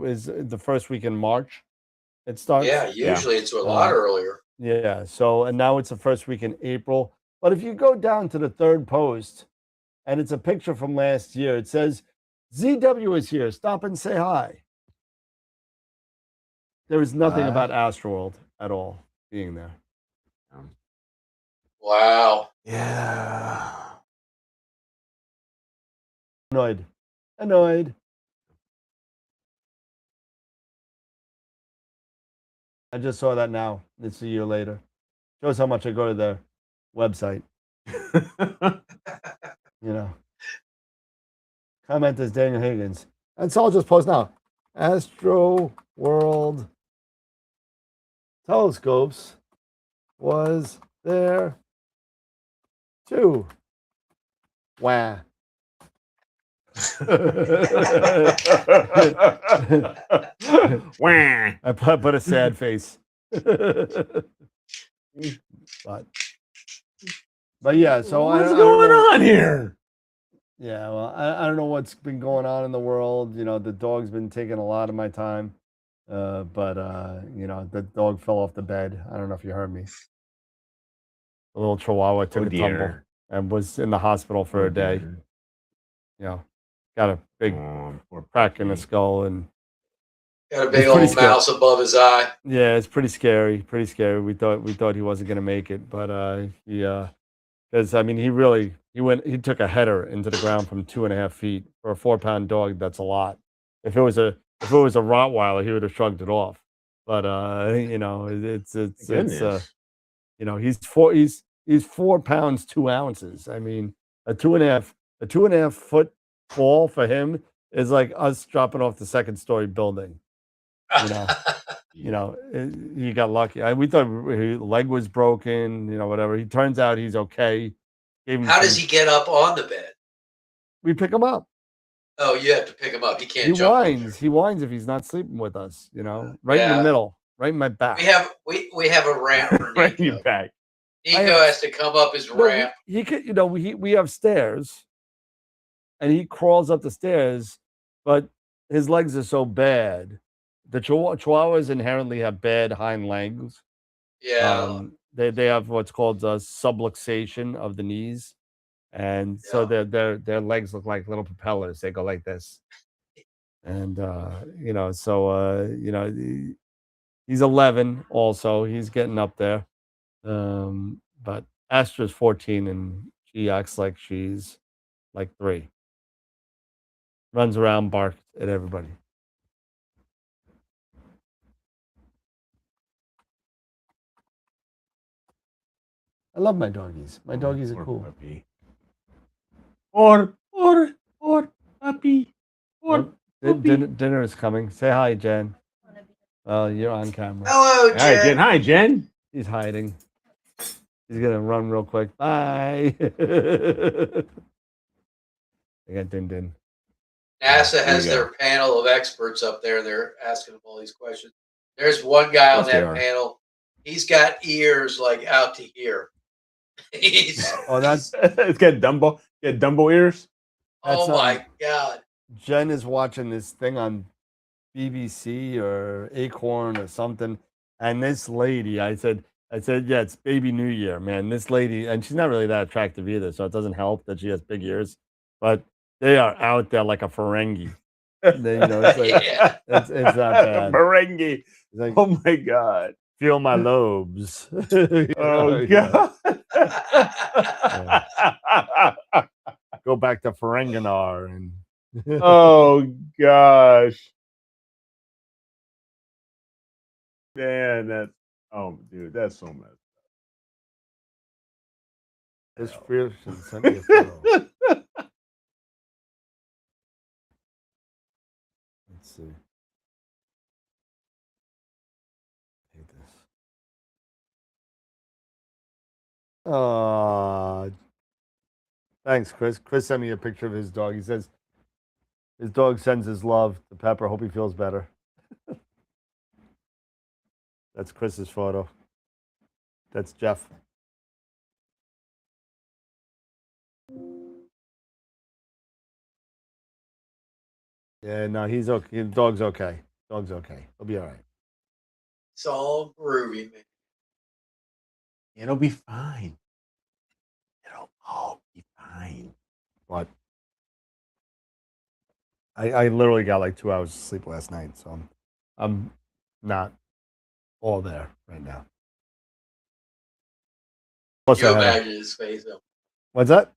is the first week in March. It starts. Yeah, usually it's a lot earlier. Yeah. So, and now it's the first week in April. But if you go down to the third post, and it's a picture from last year, it says, "ZW is here. Stop and say hi." There is nothing about AstroWorld at all being there. Wow. Yeah. Annoyed. I just saw that now. It's a year later. Shows how much I go to their website. Comment is Daniel Higgins. And so I'll just post now. AstroWorld telescopes was there too. Wah. Wah. I put a sad face. But yeah, so what's going on here? Yeah, well, I don't know what's been going on in the world. The dog's been taking a lot of my time. But the dog fell off the bed. I don't know if you heard me. A little Chihuahua took a tumble and was in the hospital for a day. Got a big crack in the skull and got a big old mouse above his eye. Yeah, it's pretty scary. Pretty scary. We thought he wasn't gonna make it, but because he took a header into the ground from 2.5 feet for a 4-pound dog. That's a lot. If it was a Rottweiler, he would have shrugged it off. But he's 4 pounds 2 ounces. I mean, a 2.5 foot fall for him is like us dropping off the second story building. He got lucky. We thought his leg was broken, whatever. He turns out he's okay. How does he get up on the bed? We pick him up. Oh, you have to pick him up. He can't jump. He whines if he's not sleeping with us, right in the middle, right in my back. We have a ramp for Nico. Right in your back. Nico has to come up his ramp. He could, we have stairs and he crawls up the stairs, but his legs are so bad. The Chihuahuas inherently have bad hind legs. Yeah. They have what's called subluxation of the knees, and so their legs look like little propellers. They go like this, and he's 11. Also, he's getting up there, but Astra's 14, and she acts like she's like 3. Runs around, barks at everybody. I love my doggies. My doggies are Poor cool. puppy. Or puppy. Oh, dinner is coming. Say hi, Jen. You're on camera. Hello, Hi, Jen. Jen. Hi, Jen. He's hiding. He's gonna run real quick. Bye. I got Din. NASA Here has we go. their panel of experts up there. They're asking them all these questions. There's one guy on Of course they that are. panel. He's got ears like out to here. He's Oh, that's It's got Dumbo. Got Dumbo ears. oh my God. Jen is watching this thing on BBC or Acorn or something, and this lady, I said, yeah, it's Baby New Year, man. This lady, and she's not really that attractive either, so it doesn't help that she has big ears, but they are out there like a Ferengi. They, it's like, Yeah. it's not bad. Merengue. It's like, Oh my God. feel my lobes. Oh God. Go back to Ferenginar and. Oh gosh. Man, that's dude, that's so messed This Pearson sent me a photo. Let's see. Hate this. Thanks, Chris. Chris sent me a picture of his dog. He says his dog sends his love to Pepper. Hope he feels better. That's Chris's photo. That's Jeff. Yeah, no, he's okay. The dog's okay. Dog's okay. He'll be all right. It's all groovy, man. It'll be fine. It'll all be fine. But I literally got like 2 hours of sleep last night, so I'm not all there right now. Plus, You I had imagine his face. what's that?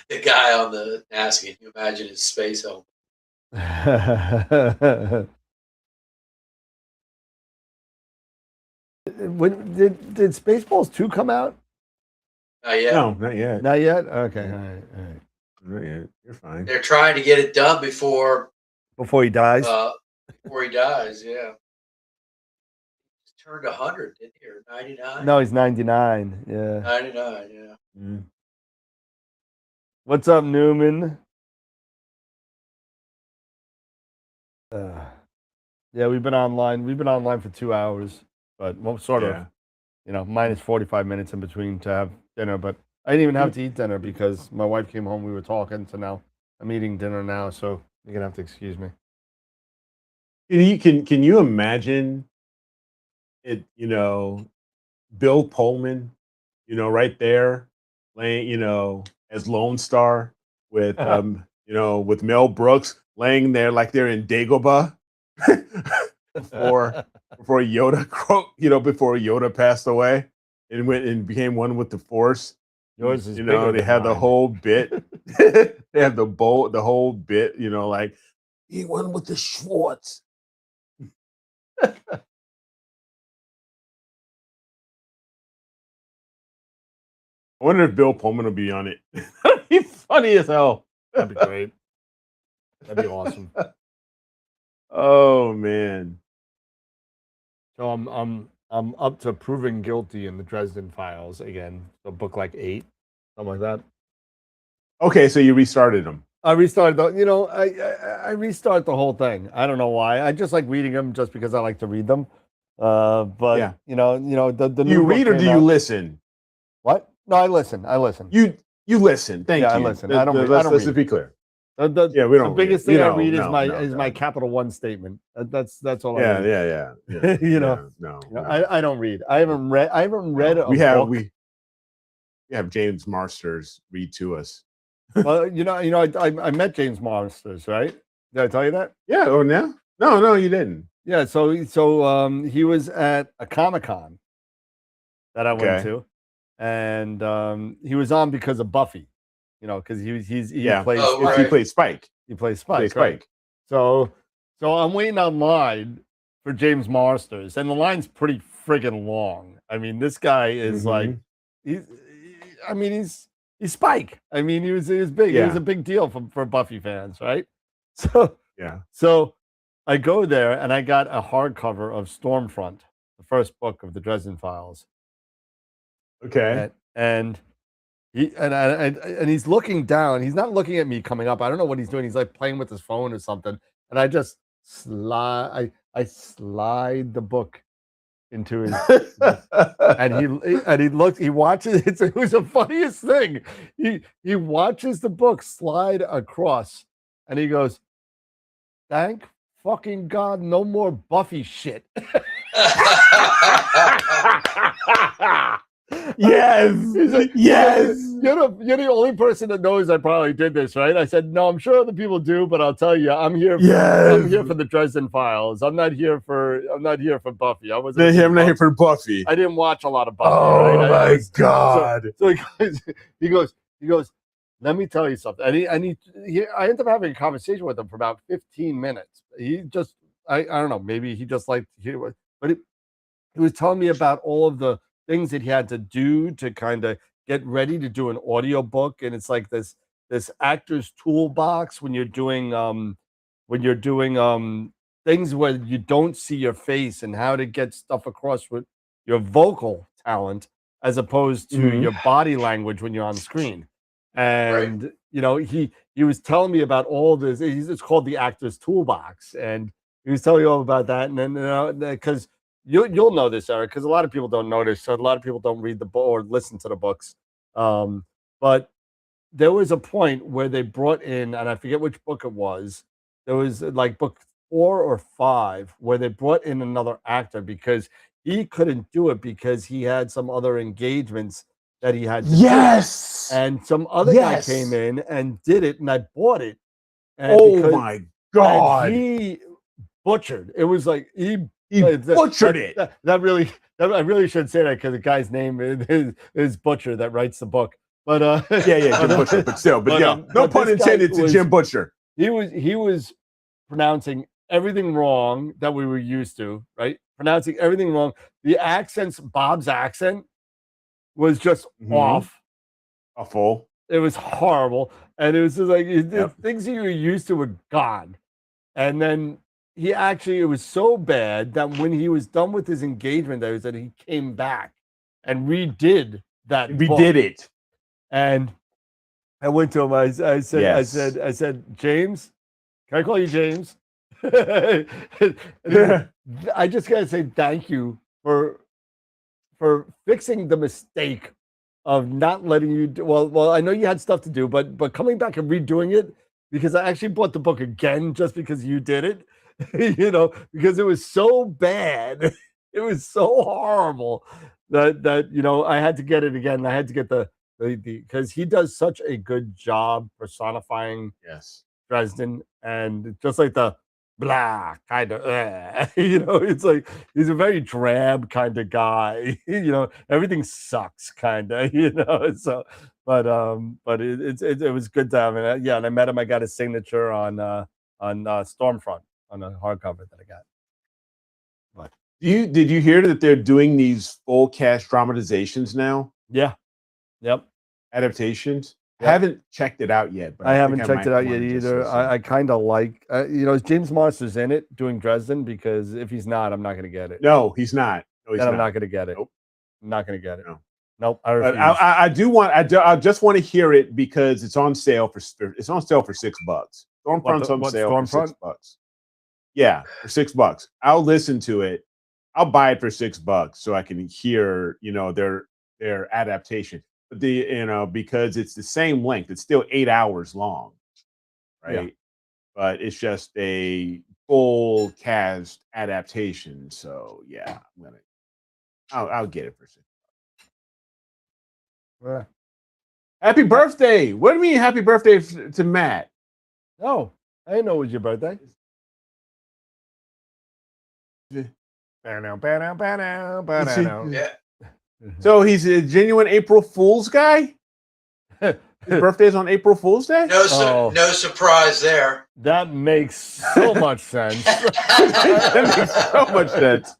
The guy on the NASA, can you imagine his space helmet? When did Spaceballs 2 come out? Yeah. No, not yet. Not yet. Okay, all right. Not yet. You're fine. They're trying to get it done before Before he dies. yeah. He turned 100, didn't he? Or 99? No, he's 99. Yeah. 99, yeah. Mm. What's up, Newman? Yeah, we've been online. We've been online for 2 hours, but sort of, minus 45 minutes in between to have dinner. But I didn't even have to eat dinner because my wife came home. We were talking, so now I'm eating dinner now. So you're gonna have to excuse me. Can you imagine it? Bill Pullman, right there, laying, as Lone Star with with Mel Brooks laying there like they're in Dagobah before Yoda, before Yoda passed away and went and became one with the Force. Yours is they had the whole bit. They have the whole bit, like he won with the Schwartz. I wonder if Bill Pullman will be on it. That'd be funny as hell. That'd be great. That'd be awesome. Oh man. So I'm up to Proving Guilty in the Dresden Files again. So book like 8, something like that. Okay, so you restarted them. I restarted I restart the whole thing. I don't know why. I just like reading them just because I like to read them. But Yeah. the new You book read or came do you out. listen? What? No, I listen. You listen. Thank Yeah, you. I listen. I don't read. Let's be clear. The We don't. the biggest read. thing I read is No. my Capital One statement. That's all I Yeah. read. No. I don't read. I haven't read a We book. have James Marsters read to us. Well, I met James Marsters, right? Did I tell you that? Yeah. Oh, no. No, you didn't. Yeah. So he was at a Comic-Con that I went to, and he was on because of Buffy, because he plays. Oh, Spike. right. He played Spike. He plays He played Spike. Right? Spike. So I'm waiting online for James Marsters, and the line's pretty friggin' long. I mean, this guy is like, he's Spike. I mean, he was big. He was a big deal for Buffy fans, right? So So I go there and I got a hardcover of Stormfront, the first book of the Dresden Files. Okay. And he's looking down. He's not looking at me coming up. I don't know what he's doing. He's like playing with his phone or something. And I just slide the book into his and he looks, he watches it. It was the funniest thing. He watches the book slide across and he goes, "Thank fucking God, no more Buffy shit." Yes. Yes. You're the only person that knows I probably did this, right? I said, no, I'm sure other people do, but I'll tell you, I'm here for the Dresden Files. I'm not here for Buffy. I'm not here for Buffy. I didn't watch a lot of Buffy. Oh right? my God. So he goes, let me tell you something. And I ended up having a conversation with him for about 15 minutes. He just, I don't know, maybe he just liked to hear it, but he was telling me about all of the things that he had to do to kind of get ready to do an audio book. And it's like this actor's toolbox when you're doing things where you don't see your face and how to get stuff across with your vocal talent as opposed to your body language when you're on screen. And you know, he was telling me about all this. It's called the actor's toolbox, and he was telling me all about that. And then because you'll know this, Eric, because a lot of people don't know this. So a lot of people don't read the book or listen to the books. But there was a point where they brought in, and I forget which book it was. There was like book 4 or 5 where they brought in another actor because he couldn't do it because he had some other engagements that he had to do. And some other guy came in and did it, and I bought it. And my God. He butchered. It was like he butchered it. I really should say that because the guy's name is Butcher that writes the book. But Jim Butcher, but still, no pun intended to Jim Butcher. He was pronouncing everything wrong that we were used to, right? Pronouncing everything wrong. The accents, Bob's accent was just off. Awful. It was horrible. And it was just like things that you were used to were gone. And then it was so bad that when he was done with his engagement, that he came back and redid that. Redid it. And I went to him. I said, James, can I call you James? I just gotta say thank you for fixing the mistake of not letting you do well. I know you had stuff to do, but coming back and redoing it, because I actually bought the book again just because you did it. You know, because it was so bad, it was so horrible that you know, I had to get it again. I had to get the because he does such a good job personifying Dresden, and just like the blah kind of you know, it's like he's a very drab kind of guy. You know, everything sucks kind of, you know. So but it was good to have him. And I met him. I got his signature on Stormfront on a hardcover that I got. But did you hear that they're doing these full cast dramatizations now? Yeah. Yep. Adaptations. Yep. I haven't checked it out yet. But I haven't checked it out yet either. I kind of like, you know, is James Marsters in it doing Dresden? Because if he's not, I'm not going to get it. No, he's not. No, I'm not going to get it. Nope. I'm not going to get it. No. Nope. I just want to hear it because it's on sale for $6. Stormfront's on sale for $6. Yeah, for $6. I'll listen to it. I'll buy it for $6 so I can hear, you know, their adaptation. But because it's the same length, it's still 8 hours long, right? Yeah. But it's just a full cast adaptation. So yeah, I'll get it for $6. Happy birthday! What do you mean happy birthday to Matt? Oh, I didn't know it was your birthday. Yeah. So he's a genuine April Fool's guy? His birthday's on April Fool's Day? No surprise there. That makes so much sense. That makes so much sense.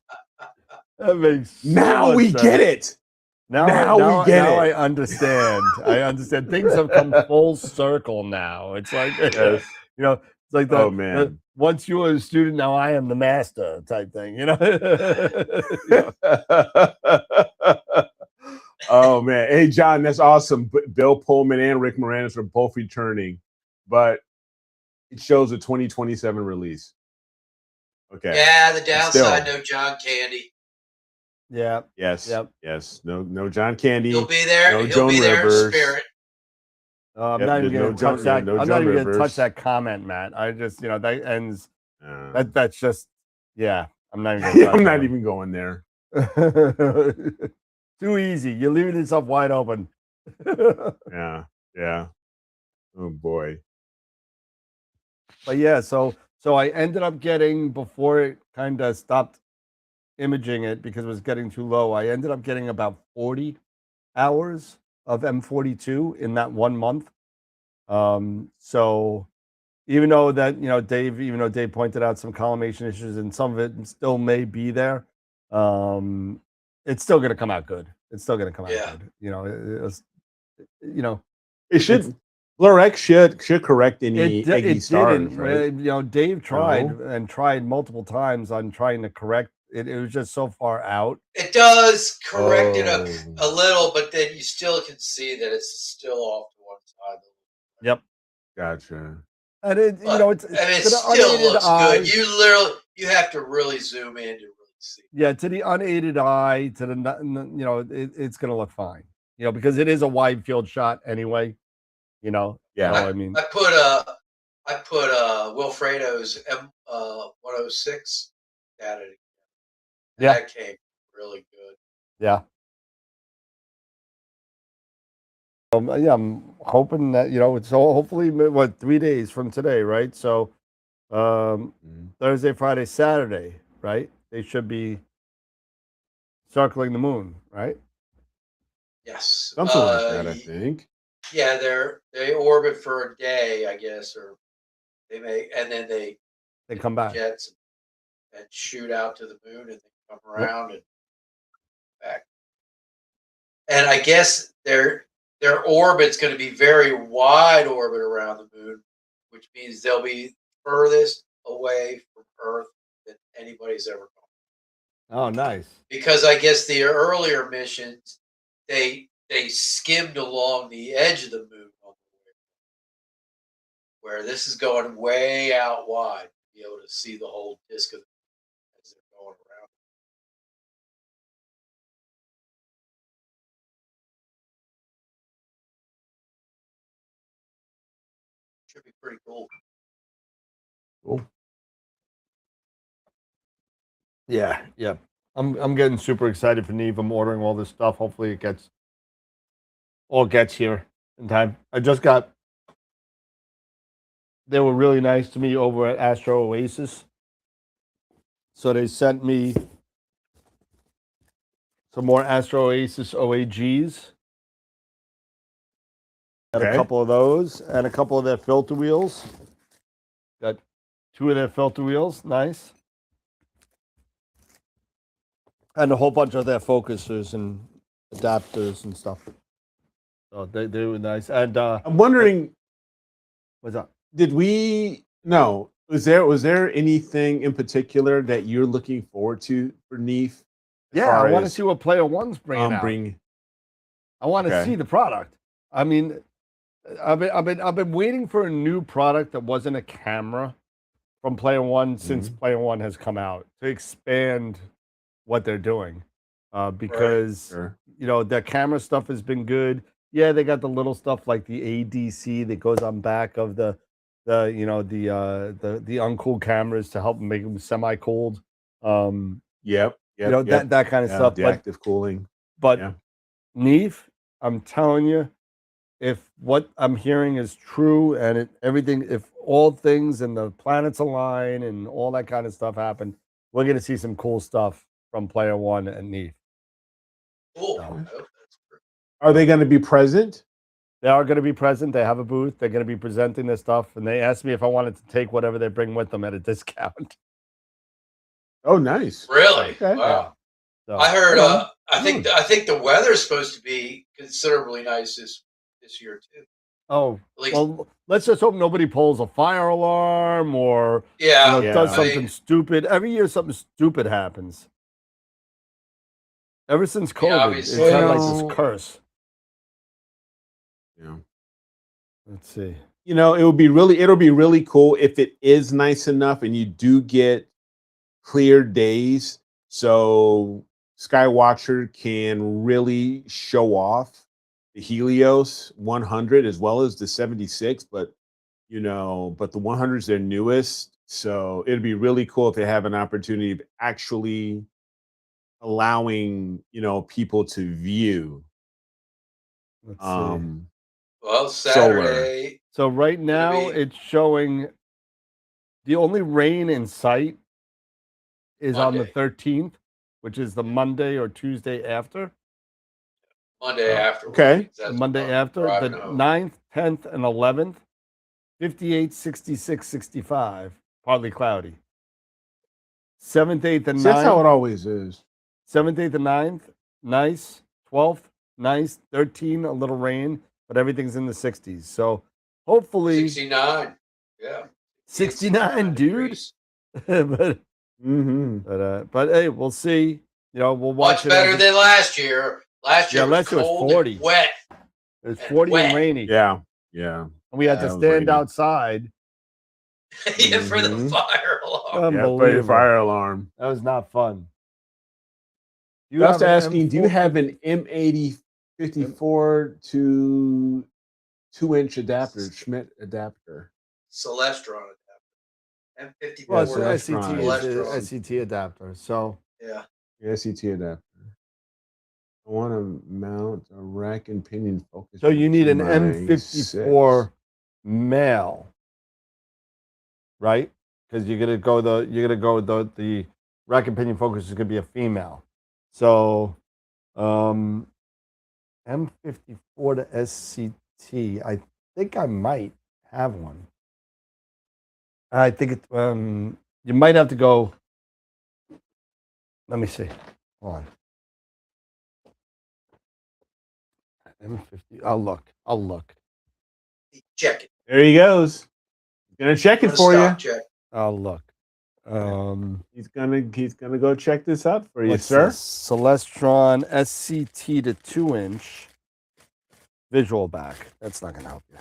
That makes so Now much we sense. get it. Now we get now it. I understand. I understand. Things have come full circle now. It's like Yes. you know, it's like Oh the man. once you were a student, now I am the master type thing, you know. Oh man. Hey John, that's awesome. Bill Pullman and Rick Moranis are both returning, but it shows a 2027 release. Okay. Yeah, the downside, Still. no John Candy. Yeah. Yes. Yep. Yes. No John Candy. He'll be there. No He'll Joan be there in Rivers. spirit. I'm Yep, not even there's going no to touch Joan- that. no I'm not Joan even going to touch Rivers. that comment, Matt. I just, that ends. Uh, That's just, yeah. I'm not even. Gonna touch I'm that not one. even going there. Too easy. You're leaving yourself wide open. Yeah. Yeah. Oh boy. But yeah, so I ended up getting, before it kind of stopped imaging it because it was getting too low, I ended up getting about 40 hours of M42 in that 1 month. So even though Dave pointed out some collimation issues and some of it still may be there, it's still going to come out good. It's still going to come out Yeah. good. It should. Blur should correct any eggy It stars, didn't. right? Dave tried No? and tried multiple times on trying to correct it. It was just so far out. It does correct it Oh. a little, but then you still can see that it's still off to one side. Yep. Gotcha. And it, But, it's I mean, it to the still unaided looks eye. good. You have to really zoom in to really see. Yeah, to the unaided eye, it's going to look fine. Because it is a wide field shot anyway. Yeah. So, I mean, I put Wilfredo's M106 at it. Yeah. That came really good. yeah. Yeah, I'm hoping that, so hopefully, 3 days from today, right? So, Thursday, Friday, Saturday, right? They should be circling the moon, right? Yes. Something like that, I think. Yeah, they orbit for a day, I guess, or and then they come back. jets and shoot out to the moon and then come around and back. And I guess their orbit's going to be very wide orbit around the moon, which means they'll be furthest away from Earth than anybody's ever gone. Oh, nice. Because I guess the earlier missions, they skimmed along the edge of the moon, where this is going way out wide to be able to see the whole disk of the moon as they're going around. Should be pretty cool. Cool. Yeah. I'm getting super excited for Neve. I'm ordering all this stuff. Hopefully it gets here in time. They were really nice to me over at Astro Oasis. So they sent me some more Astro Oasis OAGs. Got a couple of those and a couple of their filter wheels. Got 2 of their filter wheels. Nice. And a whole bunch of their focusers and adapters and stuff. So they were nice. And I'm wondering, what's up? Was there anything in particular that you're looking forward to for Neef? Yeah, I want to see what Player One's bringing out. I want to see the product. I mean, I've been waiting for a new product that wasn't a camera from Player One since Player One has come out to expand what they're doing. Because their camera stuff has been good. Yeah, they got the little stuff like the ADC that goes on back of the uncooled cameras to help make them semi-cooled. Yep. That kind of stuff. The active cooling. But Neve, I'm telling you, if what I'm hearing is true and if all things and the planets align and all that kind of stuff happen, we're going to see some cool stuff from Player One and Neve. Cool. Are they going to be present? They are going to be present. They have a booth. They're going to be presenting their stuff. And they asked me if I wanted to take whatever they bring with them at a discount. Oh, nice. Really? Okay. Wow. So I heard. you know, I think the weather's supposed to be considerably nice this year too. oh At least, well, let's just hope nobody pulls a fire alarm or yeah. does Yeah. something mean, stupid. Every year something stupid happens. Ever since I mean, COVID, it's obviously, had like this Well, curse. yeah. Let's see. It'll be really cool if it is nice enough and you do get clear days so Skywatcher can really show off the Helios 100 as well as the 76, but the 100 is their newest, so it'd be really cool if they have an opportunity of actually allowing people to view Let's see. well, solar. Saturday. So right gonna now be it's showing the only rain in sight is on the Monday. 13th, which is the Monday or Tuesday after. Monday after. Okay. That's Monday when I'm after, the driving home. 9th, 10th, and 11th, 58, 66, 65, partly cloudy. 7th, 8th, and See, that's how 9th, it always is. 7th, 8th, and 9th, nice. 12th, nice. 13, a little rain, but everything's in the 60s. So hopefully 69. Yeah. 69, dude. degrees. but Mm-hmm. but hey, we'll see. We'll watch Much it. better than last year. Last year Yeah, was last year was cold 40. and wet. It was and 40 and wet. rainy. Yeah. And we had to that was stand rainy. outside. Yeah, for the Mhm. fire alarm. Yeah, play the Unbelievable. fire alarm. That was not fun. I was have an asking, do you M4? have an M80 54 to 2-inch adapter, Schmidt adapter? Celestron adapter. M54. Well, Yeah, it's an Celestron. SCT, it's Celestron. an SCT adapter. So Yeah. The SCT adapter. I want to mount a rack and pinion focus. you need to an my M54 6. male, right? Because you're gonna go the rack and pinion focus is gonna be a female. So M54 to SCT. I think I might have one. I think it. You might have to go. Let me see. Hold on. M50. I'll look. Check it. There he goes. He's gonna check it Run a for you. stock check. I'll look. He's gonna go check this out for you, What's sir. this? Celestron SCT to 2-inch visual back. That's not gonna help you.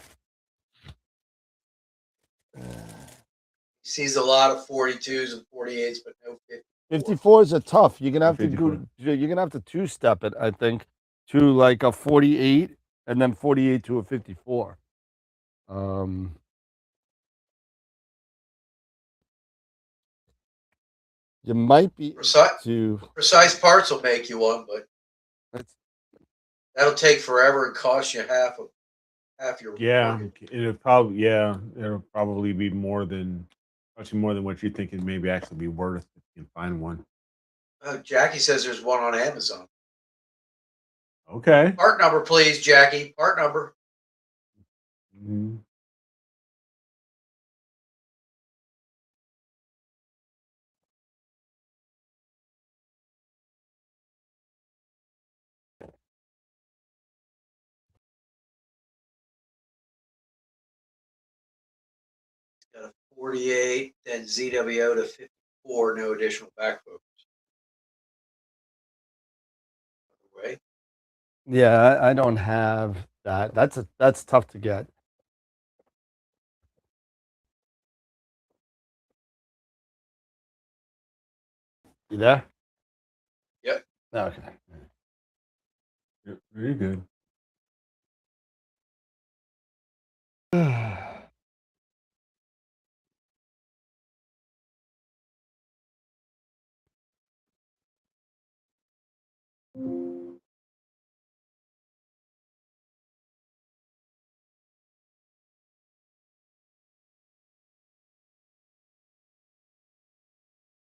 He sees a lot of 42s and 48s, but no 50. 54s are tough. You're gonna have to 54. go. You're gonna have to two-step it, I think, to like a 48 and then 48 to a 54. You might be Precise parts will make you one, but that'll take forever and cost you half your. Yeah, it'll probably be more than what you're thinking. Maybe actually be worth if you can find one. Jackie says there's one on Amazon. Okay. Part number, please, Jackie. Part number. Mm-hmm. Got a 48, then ZWO to 54, no additional back focus. Way. Yeah, I don't have that. That's tough to get. You there? Yep. Okay. Yep, very good.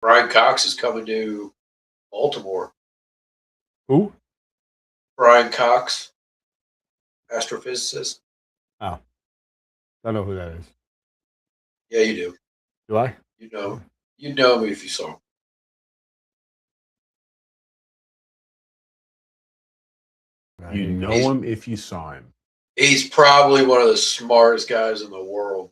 Brian Cox is coming to Baltimore. Who? Brian Cox, astrophysicist. Oh, don't know who that is. Yeah, you do. Do I? You know me if you saw him. You know him if you saw him. He's probably one of the smartest guys in the world.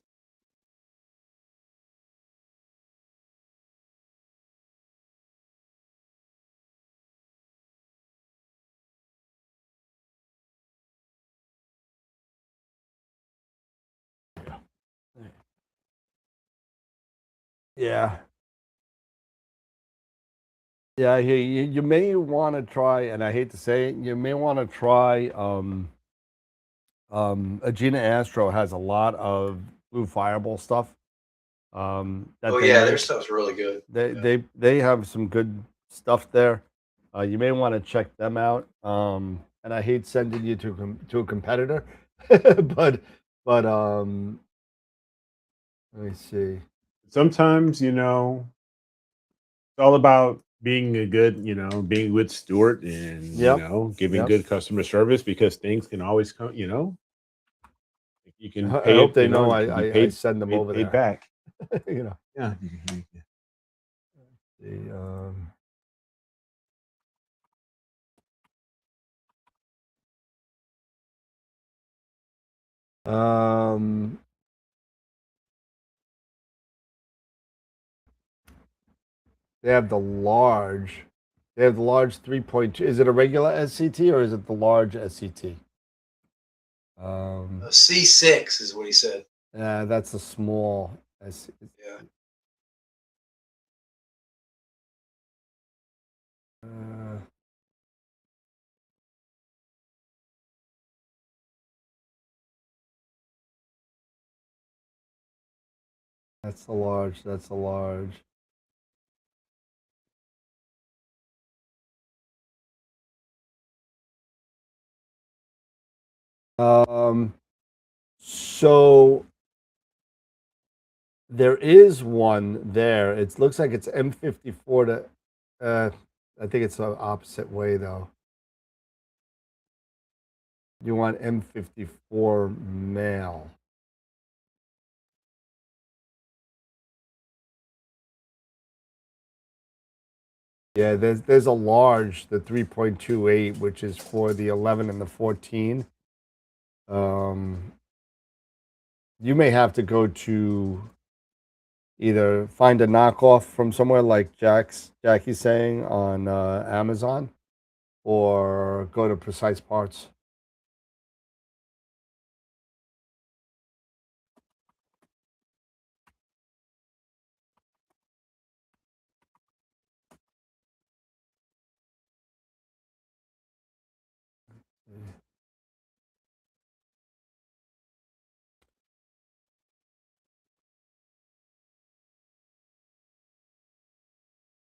Yeah. Yeah, you may want to try, and I hate to say it, you may want to try. Agena Astro has a lot of blue fireball stuff. That Oh they yeah, their make. stuff's really good. They have some good stuff there. You may want to check them out. And I hate sending you to a competitor, but let me see. Sometimes, you know, it's all about being a good, you know, being a good steward and, you Yep. know, giving Yep. good customer service because things can always come, you know, you can I pay hope it, they you know, know you can be I paid, send them over paid there. back. You know. Yeah. The they have the large. They have the large 3.2. Is it a regular SCT or is it the large SCT? C6 is what he said. Yeah, that's a small SCT. Yeah. That's the large. That's the large. So there is one there. It looks like it's M54 to. I think it's the opposite way though. You want M54 male. Yeah, there's a large, the 3.28, which is for the 11 and the 14. You may have to go to either find a knockoff from somewhere like Jackie's saying on Amazon, or go to Precise Parts.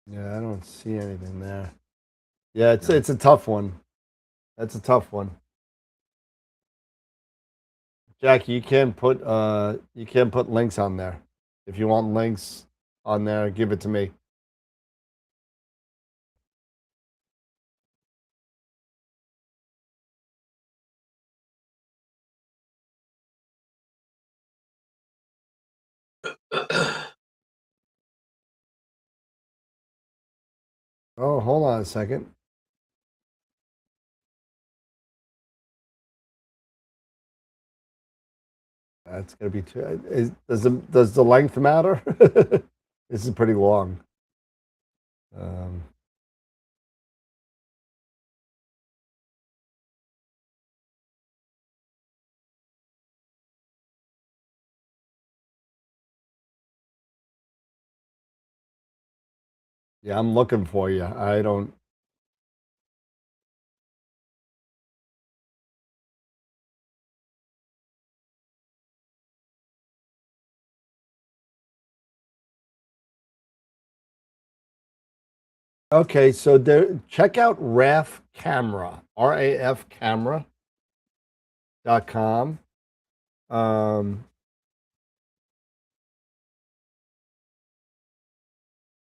Yeah, I don't see anything there. Yeah, it's a tough one. That's a tough one. Jackie, you can't put links on there. If you want links on there, give it to me. Oh, hold on a second. That's gonna be too. Does the length matter? This is pretty long. Um, yeah, I'm looking for you. I don't. Okay, so there. Check out RAF Camera. RAF Camera.com.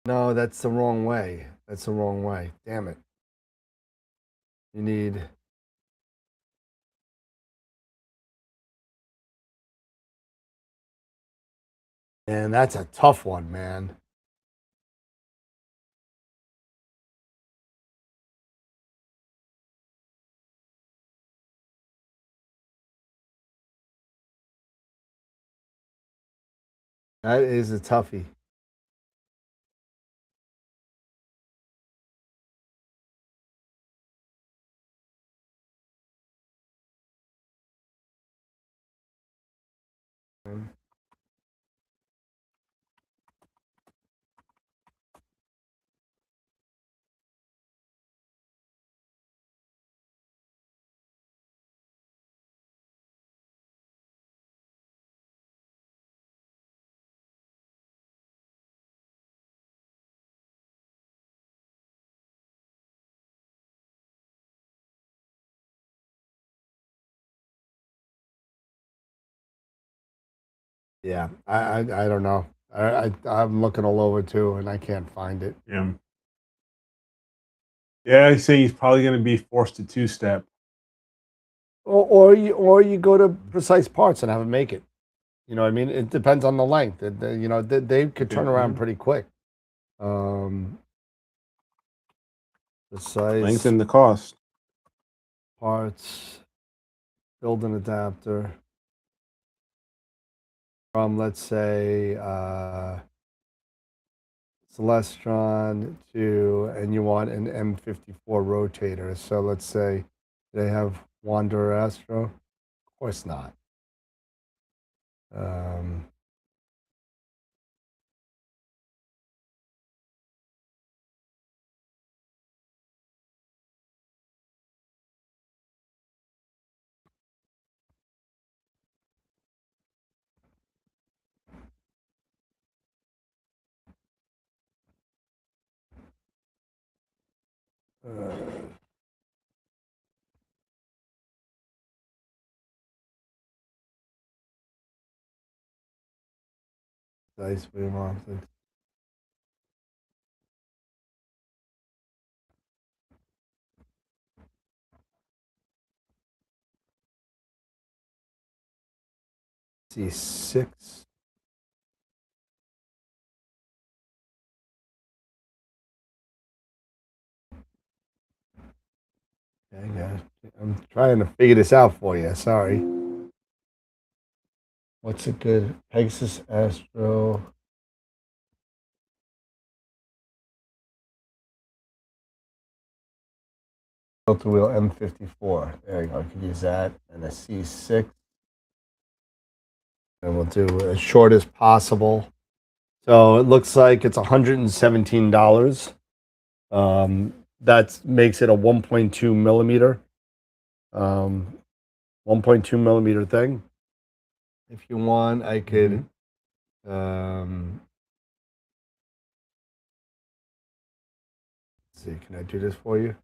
No, that's the wrong way. That's the wrong way. Damn it. You need. And that's a tough one, man. That is a toughie. Yeah, I don't know. I'm looking all over too, and I can't find it. Yeah. Yeah, I say he's probably going to be forced to two-step. Or you go to Precise Parts and have them make it. You know what I mean? It depends on the length. You know, they could turn around pretty quick. Precise Lengthen the cost. Parts, build an adapter from, let's say, Celestron to, and you want an M54 rotator. So let's say they have Wanderer Astro. Of course not. Dice beam optics. C6. Okay, guys. I'm trying to figure this out for you. Sorry. What's a good Pegasus Astro? Filter wheel M54. There you go. I could use that and a C6. And we'll do as short as possible. So it looks like it's $117. That makes it a 1.2 millimeter. 1.2 millimeter thing. If you want, I could let's see, can I do this for you?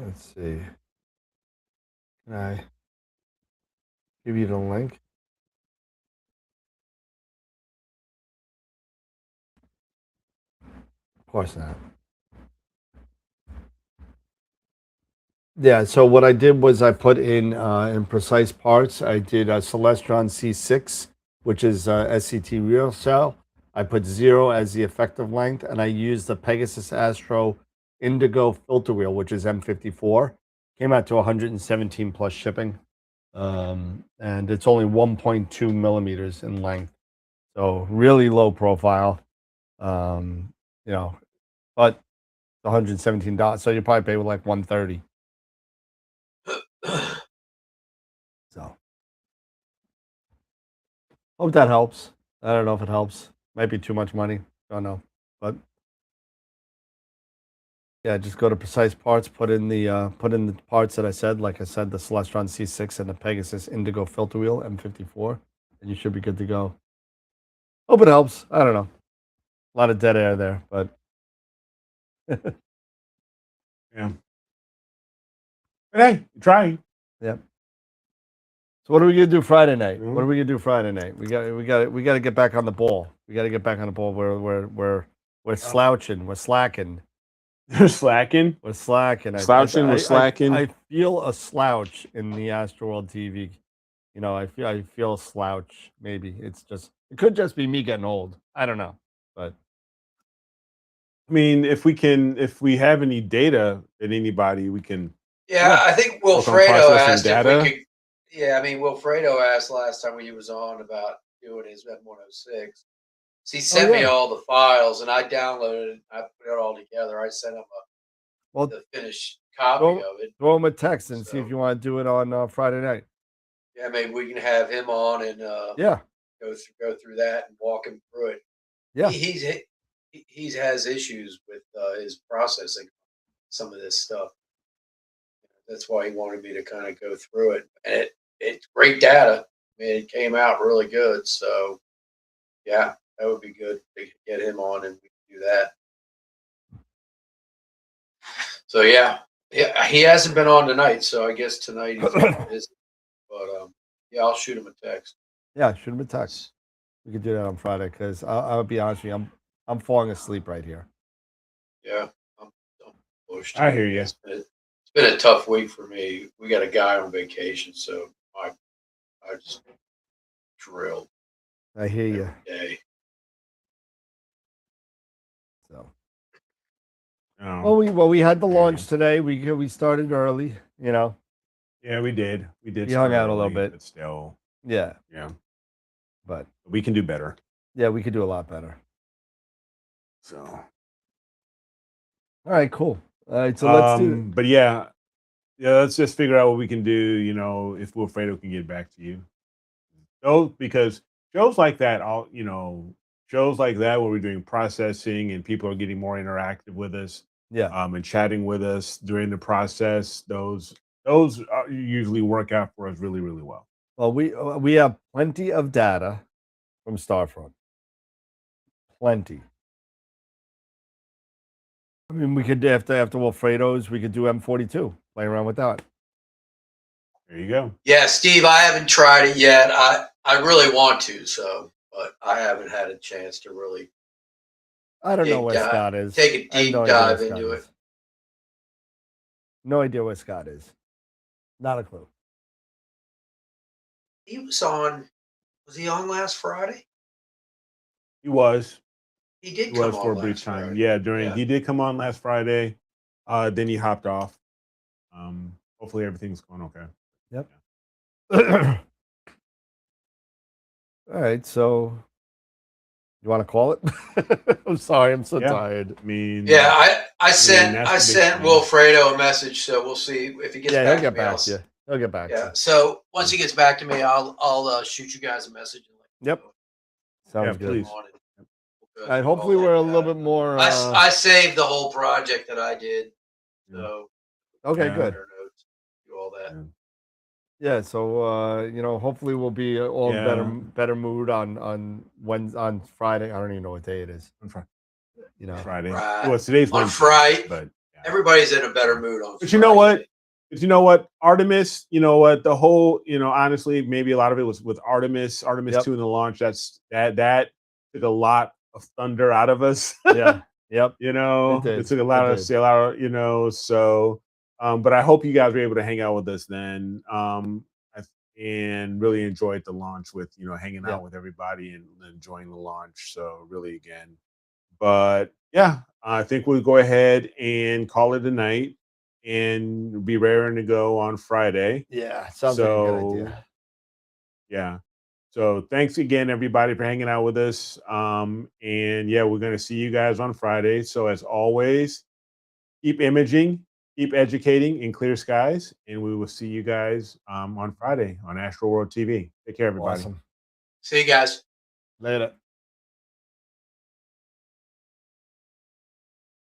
Let's see. Can I give you the link? Of course not. Yeah, so what I did was I put in Precise Parts, I did a Celestron C6, which is SCT real cell. I put 0 as the effective length, and I used the Pegasus Astro Indigo filter wheel, which is M54. Came out to 117 plus shipping. And it's only 1.2 millimeters in length. So really low profile. You know, but $117. So you probably pay with like 130. So hope that helps. I don't know if it helps. Might be too much money. Don't know. But yeah, just go to Precise Parts, put in the parts that I said, like I said, the Celestron C6 and the Pegasus Indigo filter wheel M54, and you should be good to go. Hope it helps. I don't know. A lot of dead air there, but Yeah. But hey, try. yeah. So what are we gonna do Friday night? What are we gonna do Friday night? We got to get back on the ball. We got to get back on the ball. We're slouching. We're slacking. You're slacking. We're slacking. Slouching. We're slacking. I feel a slouch in the AstroWorld TV. You know, I feel a slouch. Maybe it could just be me getting old. I don't know, but I mean, if we have any data that anybody, we can. Yeah, I think Work on Wilfredo processing asked if we data. could. Yeah, I mean, Wilfredo asked last time when he was on about doing his M106. So he sent me yeah. all the files, and I downloaded it. I put it all together. I sent him Well, the finished copy throw, of it. throw him a text and see if So you want to do it on Friday night. yeah, maybe we can have him on and Yeah, go through that and walk him through it. yeah. He has issues with his processing some of this stuff. That's why he wanted me to kind of go through it. And it's great data. I mean, it came out really good. So yeah, that would be good to get him on and we can do that. So yeah, he hasn't been on tonight, so I guess tonight he's busy. But yeah, I'll shoot him a text. Yeah, shoot him a text. We could do that on Friday because I'll be honest with you, I'm falling asleep right here. Yeah, I'm pushed. I hear you. It's been a tough week for me. We got a guy on vacation, so I just drilled I hear you. every day. So. Oh, Well, we had the launch today. We started early, you know. yeah, we did. We did. We hung start out a little early, bit. but still, Yeah, yeah, but we can do better. yeah, we could do a lot better. So, All right, cool. All right, so let's do it. But yeah, let's just figure out what we can do. You know, if Wilfredo can get back to you. Because shows like that, shows like that where we're doing processing and people are getting more interactive with us, Yeah. and chatting with us during the process. Those usually work out for us really, really well. Well, we have plenty of data from Starfront. Plenty. I mean, we could after Wilfredo's, we could do M42. Play around with that. There you go. Yeah, Steve, I haven't tried it yet. I really want to, but I haven't had a chance to really. I don't know where Scott is. Take a I have deep no idea where dive Scott into is. it. No idea where Scott is. Not a clue. He was on. Was he on last Friday? He was. He did He come was on for a brief last time. Friday. Yeah, he did come on last Friday. Then he hopped off. Hopefully everything's going okay. Yep. All right, so you want to call it? I'm sorry, I'm so tired. I mean, Yeah, I sent that's the big thing. Wilfredo a message, so we'll see if he gets Yeah, back he'll get to me. back to you. He'll get back to Yeah. you. So once he gets back to me, I'll shoot you guys a message. And let you Yep. know. Sounds Yeah, good. please. On it. All right, hopefully we're a little bit more. I saved the whole project that I did. So Okay, Yeah. good. notes, do all that. Yeah, so hopefully we'll be all Yeah. better mood on Friday. I don't even know what day it is. On Friday. Right. Well, today's On Wednesday, Friday, but yeah. everybody's in a better mood on. But you know what? But you know what? Artemis, you know what? The whole, honestly, maybe a lot of it was with Artemis Yep. 2 in the launch. That took a lot of thunder out of us. Yeah. Yep. It took a lot of sail out, so but I hope you guys were able to hang out with us then. And really enjoyed the launch with, hanging out with everybody and enjoying the launch. So really again. But yeah, I think we'll go ahead and call it a night and be raring to go on Friday. Yeah, sounds like a good idea. Yeah. So thanks again, everybody, for hanging out with us. And yeah, we're going to see you guys on Friday. So as always, keep imaging, keep educating in clear skies, and we will see you guys on Friday on AstroWorld TV. Take care, everybody. Awesome. See you guys Later.